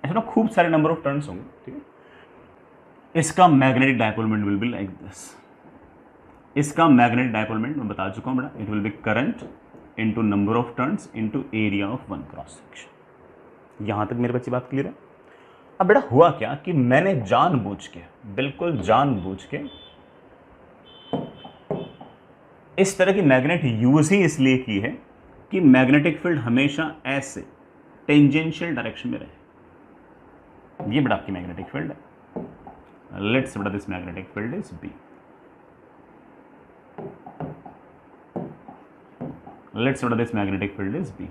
ऐसे ना खूब सारे नंबर ऑफ टर्न्स होंगे, ठीक है। इसका magnetic dipole moment will be like this. इसका मैग्नेटिक डायपोल मोमेंट मैं बता चुका हूं बेटा, it will be current into number of turns into area of one cross section. यहां तक मेरे बच्चे बात क्लियर है। अब बेटा हुआ क्या कि मैंने जानबूझ के, बिल्कुल जानबूझ के इस तरह की मैग्नेट यूज ही इसलिए की है कि मैग्नेटिक फील्ड हमेशा ऐसे टेंजेंशियल डायरेक्शन में रहे। ये बेटा आपकी मैग्नेटिक फील्ड है। लेट्स बेटा this magnetic field is B. Let's बेटा this magnetic field is B.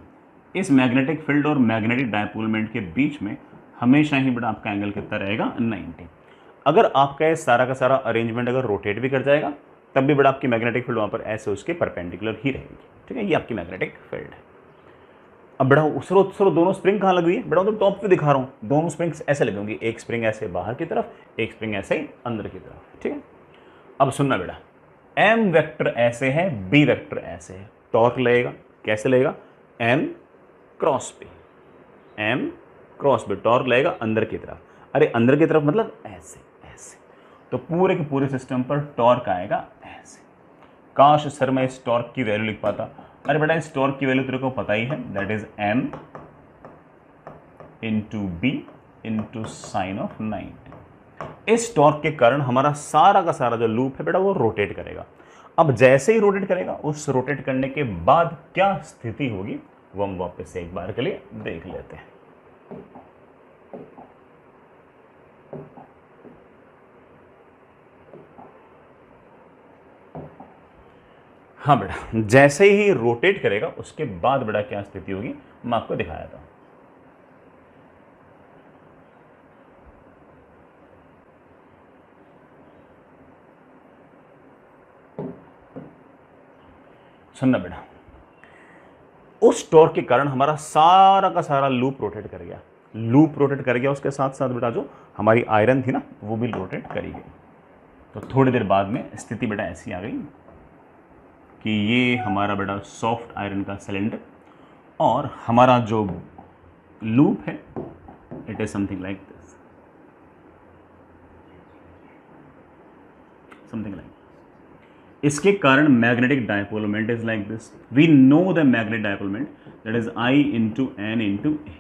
इस मैग्नेटिक फील्ड और मैग्नेटिक डायपोल मोमेंट के बीच में हमेशा ही बेटा आपका एंगल कितना रहेगा, 90। अगर आपका ये सारा का सारा अरेंजमेंट अगर रोटेट भी कर जाएगा तब भी बेटा आपकी मैग्नेटिक फील्ड वहां पर ऐसे उसके परपेंडिकुलर ही रहेगी, ठीक है। ये आपकी मैग्नेटिक फील्ड है। अब बेटा उसरो दोनों स्प्रिंग कहाँ लगी है बेटा, तो टॉप पे दिखा रहा हूं, दोनों स्प्रिंग्स ऐसे लगी होंगी, एक स्प्रिंग ऐसे बाहर की तरफ, एक स्प्रिंग ऐसे ही अंदर की तरफ, ठीक है। अब सुनना बेटा, एम वेक्टर ऐसे है, बी वेक्टर ऐसे है, टॉर्क लगेगा कैसे लगेगा, एम क्रॉस पे, एम क्रॉस पे टॉर्क लगेगा अंदर की तरफ। अरे अंदर की तरफ मतलब ऐसे ऐसे, तो पूरे के पूरे सिस्टम पर टॉर्क आएगा ऐसे। काश सर मैं इस टॉर्क की वैल्यू लिख पाता। अरे बेटा इस टॉर्क की वैल्यू तेरे को पता ही है, that is M into B into sine of 90। इस टॉर्क के कारण हमारा सारा का सारा जो लूप है बेटा वो रोटेट करेगा। अब जैसे ही रोटेट करेगा, उस रोटेट करने के बाद क्या स्थिति होगी वो हम वापस से एक बार के लिए देख लेते हैं। हाँ बेटा, जैसे ही रोटेट करेगा उसके बाद बेटा क्या स्थिति होगी मैं आपको दिखाया था। सुनना बेटा, उस टॉर्क के कारण हमारा सारा का सारा लूप रोटेट कर गया, लूप रोटेट कर गया, उसके साथ साथ बेटा जो हमारी आयरन थी ना वो भी रोटेट करी गई। तो थोड़ी देर बाद में स्थिति बेटा ऐसी आ गई कि ये हमारा बेटा सॉफ्ट आयरन का सिलेंडर और हमारा जो लूप है it is something like this, something like. इसके कारण magnetic dipole moment is like this. We know the magnetic dipole moment that is I into N into A.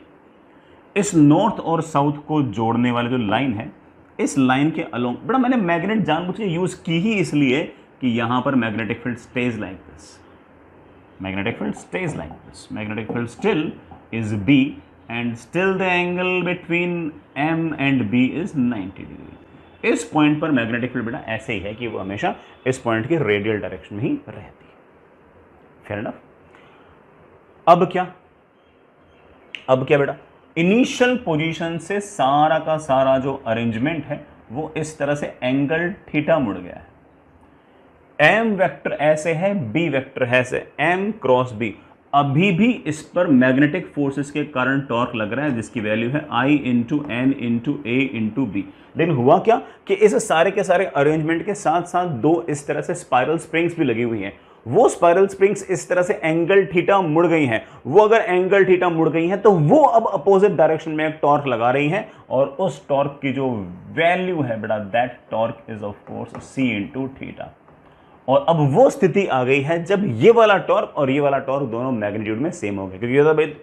इस नॉर्थ और south को जोड़ने वाले जो लाइन है, इस लाइन के अलोंग बड़ा मैंने मैग्नेट जानबूझ के यूज की ही इसलिए कि यहां पर magnetic field stays like this, magnetic field stays like this, magnetic field still is B and still the angle between M and B is 90 degree. इस पॉइंट पर मैग्नेटिक फील्ड बेटा ऐसे ही है कि वो हमेशा इस पॉइंट की रेडियल डायरेक्शन में ही रहती है। Fair enough. अब क्या बेटा, इनिशियल पोजीशन से सारा का सारा जो अरेंजमेंट है वो इस तरह से एंगल थीटा मुड़ गया है। एम वेक्टर ऐसे है, बी वेक्टर ऐसे, एम क्रॉस बी। अभी भी इस पर मैग्नेटिक फोर्सेस के कारण टॉर्क लग रहा है जिसकी वैल्यू है आई into N into A into B. लेकिन हुआ क्या कि इस सारे के सारे अरेंजमेंट के साथ साथ दो इस तरह से स्पाइरल स्प्रिंग्स भी लगी हुई हैं। वो स्पाइरल स्प्रिंग्स इस तरह से एंगल थीटा मुड़ गई हैं। वो अगर एंगल थीटा मुड़ गई हैं तो वो अब अपोजिट डायरेक्शन में एक टॉर्क लगा रही हैं, और उस टॉर्क की जो वैल्यू है बेटा that torque is of course C into theta. और अब वो स्थिति आ गई है जब ये वाला टॉर्क और ये वाला टॉर्क दोनों मैग्नीट्यूड में सेम हो गए, क्योंकि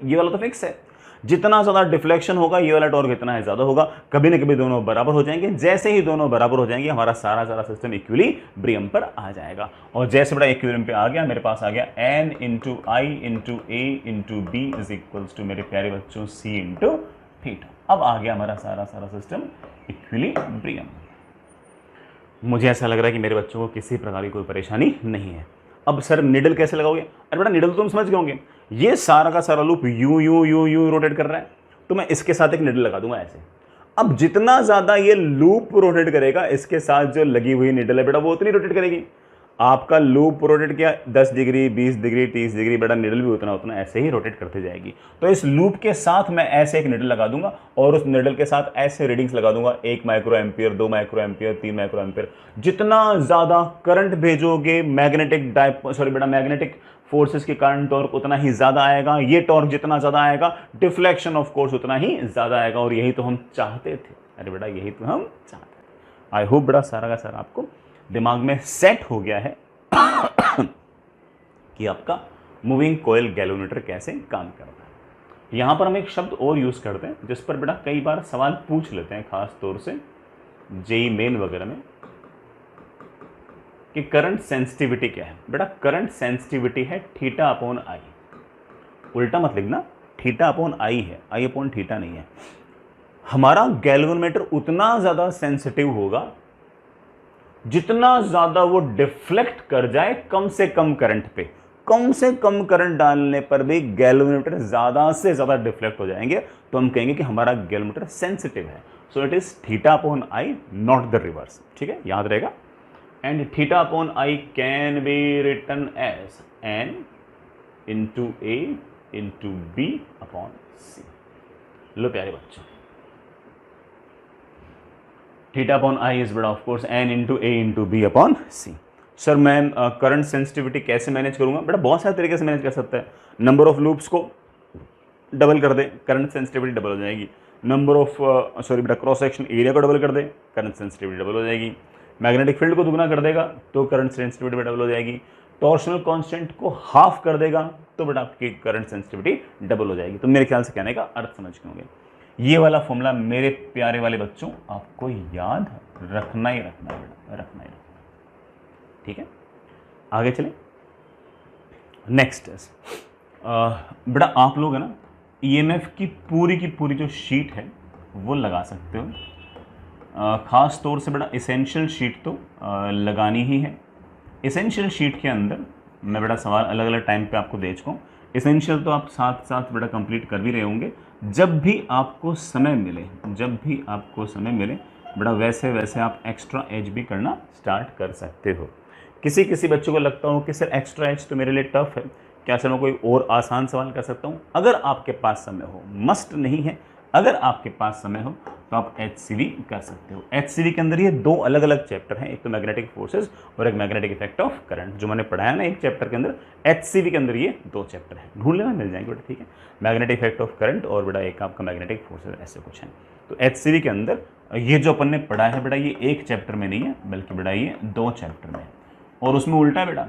ये वाला तो फिक्स है। जितना ज्यादा डिफ्लेक्शन होगा ये वाला टॉर्क इतना ही ज्यादा होगा, कभी ना कभी दोनों बराबर हो जाएंगे। जैसे ही दोनों बराबर हो जाएंगे हमारा सारा सिस्टम इक्विलिब्रियम पर आ जाएगा। और जैसे बड़ा इक्विलिब्रियम पे आ गया, मेरे पास आ गया N into I into A into B is equals to मेरे प्यारे बच्चों सी इंटू थीटा। अब आ गया हमारा सारा सिस्टम इक्विलिब्रियम। मुझे ऐसा लग रहा है कि मेरे बच्चों को किसी प्रकार की कोई परेशानी नहीं है। अब सर निडल कैसे लगाओगे? अरे बेटा निडल तो तुम समझ गए होंगे, ये सारा का सारा loop you you you you rotate कर रहा है, तो मैं इसके साथ एक निडल लगा दूंगा ऐसे। अब जितना ज्यादा ये लूप रोटेट करेगा, इसके साथ जो लगी हुई निडल है बेटा वो उतनी रोटेट करेगी। आपका लूप रोटेट किया 10 डिग्री 20 डिग्री 30 डिग्री, बेटा निडल भी उतना उतना ऐसे ही रोटेट करते जाएगी। तो इस लूप के साथ मैं ऐसे एक निडल लगा दूंगा और उस निडल के साथ ऐसे रीडिंग्स लगा दूंगा, 1 micro ampere, 2 micro ampere, 3 micro ampere. जितना ज्यादा करंट भेजोगे मैग्नेटिक फोर्सेस के कारण टॉर्क उतना ही ज्यादा आएगा। ये टॉर्क जितना ज्यादा आएगा, डिफ्लेक्शन ऑफ कोर्स उतना ही ज्यादा आएगा। और यही तो हम चाहते थे। अरे बेटा यही तो हम चाहते थे। आई होप बेटा सारा का सारा आपको दिमाग में सेट हो गया है कि आपका मूविंग कॉइल गैल्वेनोमीटर कैसे काम करता है। यहां पर हम एक शब्द और यूज करते हैं जिस पर बेटा कई बार सवाल पूछ लेते हैं, खास तौर से जेई मेन वगैरह में, कि करंट सेंसिटिविटी क्या है। बेटा करंट सेंसिटिविटी है थीटा अपॉन आई। उल्टा मत लिखना, थीटा अपॉन आई है, आई अपॉन थीटा नहीं है। हमारा गैल्वेनोमीटर उतना ज्यादा सेंसिटिव होगा जितना ज्यादा वो डिफ्लेक्ट कर जाए कम से कम करंट पे। कम से कम करंट डालने पर भी गैल्वेनोमीटर ज्यादा से ज्यादा डिफ्लेक्ट हो जाएंगे, तो हम कहेंगे कि हमारा गैल्वेनोमीटर सेंसिटिव है। So it is theta upon I, not the reverse. ठीक है, याद रहेगा। And theta upon I can be written as N into A into B upon C. लो प्यारे बच्चों, थीटा अपॉन आई इज बेटा of course N into A into B upon C. Sir मैं current sensitivity कैसे manage करूंगा? बेटा बहुत सारे तरीके से मैनेज कर सकता है। नंबर ऑफ लूप्स को डबल कर दे, करंट सेंसिटिविटी डबल हो जाएगी। नंबर ऑफ बेटा क्रॉस सेक्शन एरिया को डबल कर दे, करंट सेंसिटिविटी डबल हो जाएगी। मैग्नेटिक फील्ड को दुगना कर देगा तो करंट सेंसिटिविटी डबल हो जाएगी। टॉर्शनल कांस्टेंट को हाफ कर देगा तो बेटा आपकी करंट सेंसिटिविटी डबल हो जाएगी। तो मेरे ख्याल से कहने का अर्थ समझ गए होंगे। ये वाला फॉर्मूला मेरे प्यारे वाले बच्चों आपको याद रखना ही रखना है बेटा, रखना ही रखना। ठीक है, आगे चलें। नेक्स्ट इज बेटा आप लोग है ना ईएमएफ की पूरी जो शीट है वो लगा सकते हो। खास तौर से बेटा इसेंशियल शीट तो लगानी ही है। इसेंशियल शीट के अंदर मैं बेटा सवाल अलग अलग टाइम पे आपको दे चुका हूँ। इसेंशियल तो आप साथ साथ बेटा कंप्लीट कर भी रहे होंगे। जब भी आपको समय मिले, जब भी आपको समय मिले बेटा वैसे वैसे आप एक्स्ट्रा एज भी करना स्टार्ट कर सकते हो। किसी बच्चों को लगता हो कि सर एक्स्ट्रा एज तो मेरे लिए टफ है, क्या सर मैं कोई और आसान सवाल कर सकता हूँ? अगर आपके पास समय हो, मस्ट नहीं है, अगर आपके पास समय हो तो आप HCV कर सकते हो। HCV के अंदर ये दो अलग अलग चैप्टर हैं, एक तो मैग्नेटिक फोर्सेस और एक मैग्नेटिक इफेक्ट ऑफ करंट, जो मैंने पढ़ाया ना एक चैप्टर के अंदर। HCV के अंदर ये दो चैप्टर हैं, ढूंढ लेना मिल जाएंगे बेटा। ठीक है, मैग्नेटिक इफेक्ट ऑफ करंट और बेटा एक आपका मैग्नेटिक फोर्सेस, ऐसे कुछ हैं। तो HCV के अंदर ये जो अपन ने पढ़ा है बेटा ये एक चैप्टर में नहीं है, बल्कि बेटा ये दो चैप्टर में है। और उसमें उल्टा बेटा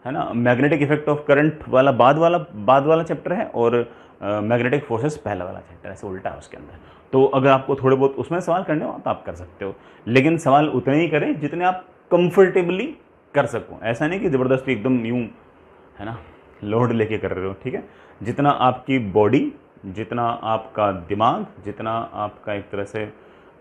है ना, मैग्नेटिक इफेक्ट ऑफ करंट वाला बाद वाला चैप्टर है और मैग्नेटिक फोर्सेस पहला वाला चैप्टर, ऐसे उल्टा है उसके अंदर। तो अगर आपको थोड़े बहुत उसमें सवाल करने हो तो आप कर सकते हो, लेकिन सवाल उतने ही करें जितने आप कंफर्टेबली कर सको। ऐसा नहीं कि ज़बरदस्ती एकदम यूं है ना लोड लेके कर रहे हो। ठीक है, जितना आपकी बॉडी, जितना आपका दिमाग, जितना आपका एक तरह से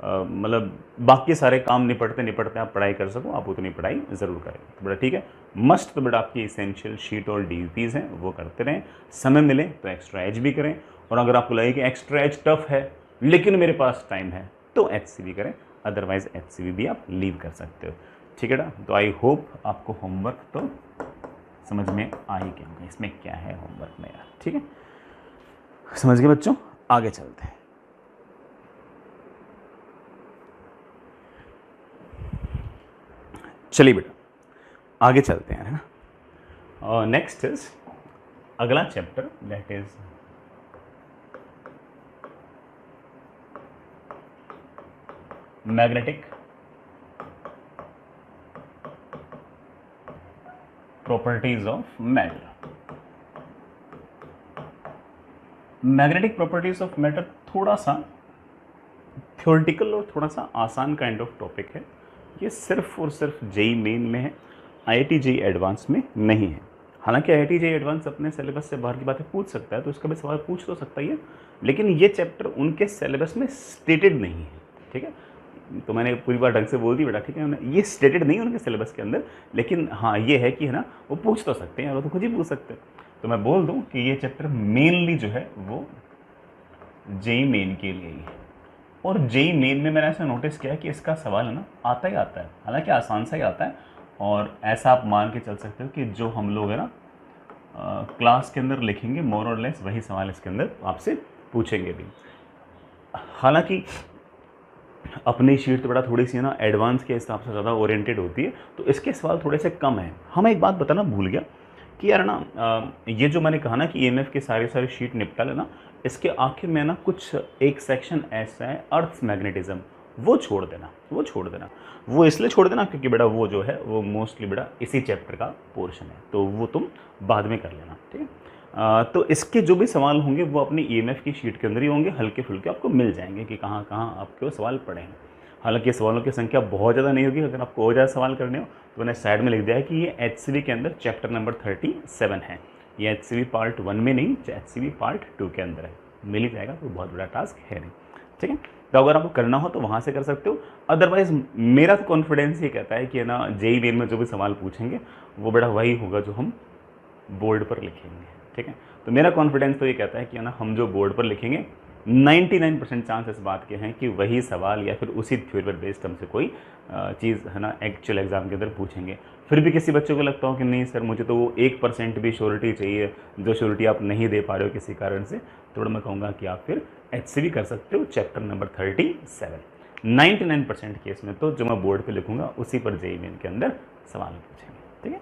मतलब बाकी सारे काम निपटते आप पढ़ाई कर सको, आप उतनी पढ़ाई ज़रूर करें। तो बेटा ठीक है, मस्ट तो बेटा आपकी इसेंशियल शीट और DUPs हैं वो करते रहें। समय मिले तो एक्स्ट्रा एज भी करें, और अगर आपको लगे कि एक्स्ट्रा एज टफ है लेकिन मेरे पास टाइम है तो HCV करें, अदरवाइज HCV भी आप लीव कर सकते हो। ठीक है ना, तो आई होप आपको होमवर्क तो समझ में आ ही गया होगा इसमें क्या है होमवर्क में यार। ठीक है, समझ गए बच्चों, आगे चलते हैं। चलिए बेटा आगे चलते हैं, है ना। नेक्स्ट इज अगला chapter, that is magnetic properties of matter. Magnetic properties of matter थोड़ा सा थ्योरेटिकल और थोड़ा सा आसान काइंड ऑफ टॉपिक है। ये सिर्फ और सिर्फ जेई मेन में है, IIT जेई एडवांस में नहीं है। हालांकि IIT जेई एडवांस अपने सिलेबस से बाहर की बातें पूछ सकता है, तो इसका भी सवाल पूछ तो सकता ही है, लेकिन ये चैप्टर उनके सिलेबस में स्टेटेड नहीं है। ठीक है, तो मैंने पूरी बात ढंग से बोल दी बेटा, ठीक है। ये स्टेटेड नहीं है उनके सिलेबस के अंदर, लेकिन हाँ ये है कि है ना वो पूछ तो सकते हैं, और वो तो खुद ही पूछ सकते हैं। तो मैं बोल दूं कि ये चैप्टर मेनली जो है वो जेई मेन के लिए ही है। और जेई मेन में मैंने ऐसा नोटिस किया कि इसका सवाल है ना आता ही आता है, हालांकि आसान सा ही आता है। और ऐसा आप मान के चल सकते हो कि जो हम लोग है ना क्लास के अंदर लिखेंगे मोर और लेस वही सवाल इसके अंदर आपसे पूछेंगे भी। हालांकि अपनी शीट तो बड़ा थोड़ी सी है ना एडवांस के हिसाब से ज़्यादा ओरिएंटेड होती है, तो इसके सवाल थोड़े से कम हैं। हम एक बात बताना भूल गया कि यार ना ये जो मैंने कहा ना कि ईएमएफ की सारी शीट निपटा लेना, इसके आखिर में ना कुछ एक सेक्शन ऐसा है अर्थ मैग्नेटिज्म, वो छोड़ देना, वो छोड़ देना। वो इसलिए छोड़ देना क्योंकि बेटा वो जो है वो मोस्टली बेटा इसी चैप्टर का पोर्शन है, तो वो तुम बाद में कर लेना, ठीक है। तो इसके जो भी सवाल होंगे वो अपनी ईएमएफ की शीट के अंदर ही होंगे, हल्के फुल्के आपको मिल जाएंगे कि कहाँ कहाँ आपके वो सवाल पड़े हैं। हालांकि सवालों की संख्या बहुत ज़्यादा नहीं होगी, अगर आपको और ज़्यादा सवाल करने हो तो मैंने साइड में लिख दिया है कि ये एचसीवी के अंदर चैप्टर नंबर 37 है। ये एचसीवी पार्ट 1 में नहीं, एचसीवी पार्ट 2 के अंदर है, मिल ही जाएगा, तो बहुत बड़ा टास्क है नहीं, ठीक है। तो अगर आपको करना हो तो वहाँ से कर सकते हो। अदरवाइज मेरा तो कॉन्फिडेंस ये कहता है कि ना जेई मेन में जो भी सवाल पूछेंगे वो बेटा वही होगा जो हम बोर्ड पर लिखेंगे, ठीक है। तो मेरा कॉन्फिडेंस तो ये कहता है कि ना हम जो बोर्ड पर लिखेंगे 99% चांस इस बात के हैं कि वही सवाल या फिर उसी थ्योरी पर बेस्ड हमसे कोई चीज़ है ना एक्चुअल एग्जाम के अंदर पूछेंगे। फिर भी किसी बच्चे को लगता हो कि नहीं सर मुझे तो वो 1% भी श्योरिटी चाहिए, जो श्योरिटी आप नहीं दे पा रहे हो किसी कारण से, तो मैं कहूँगा कि आप फिर एचसीवी कर सकते हो चैप्टर नंबर 37। 99% केस में तो जो मैं बोर्ड पर लिखूँगा उसी पर जेईई मेन के अंदर सवाल पूछेंगे, ठीक है।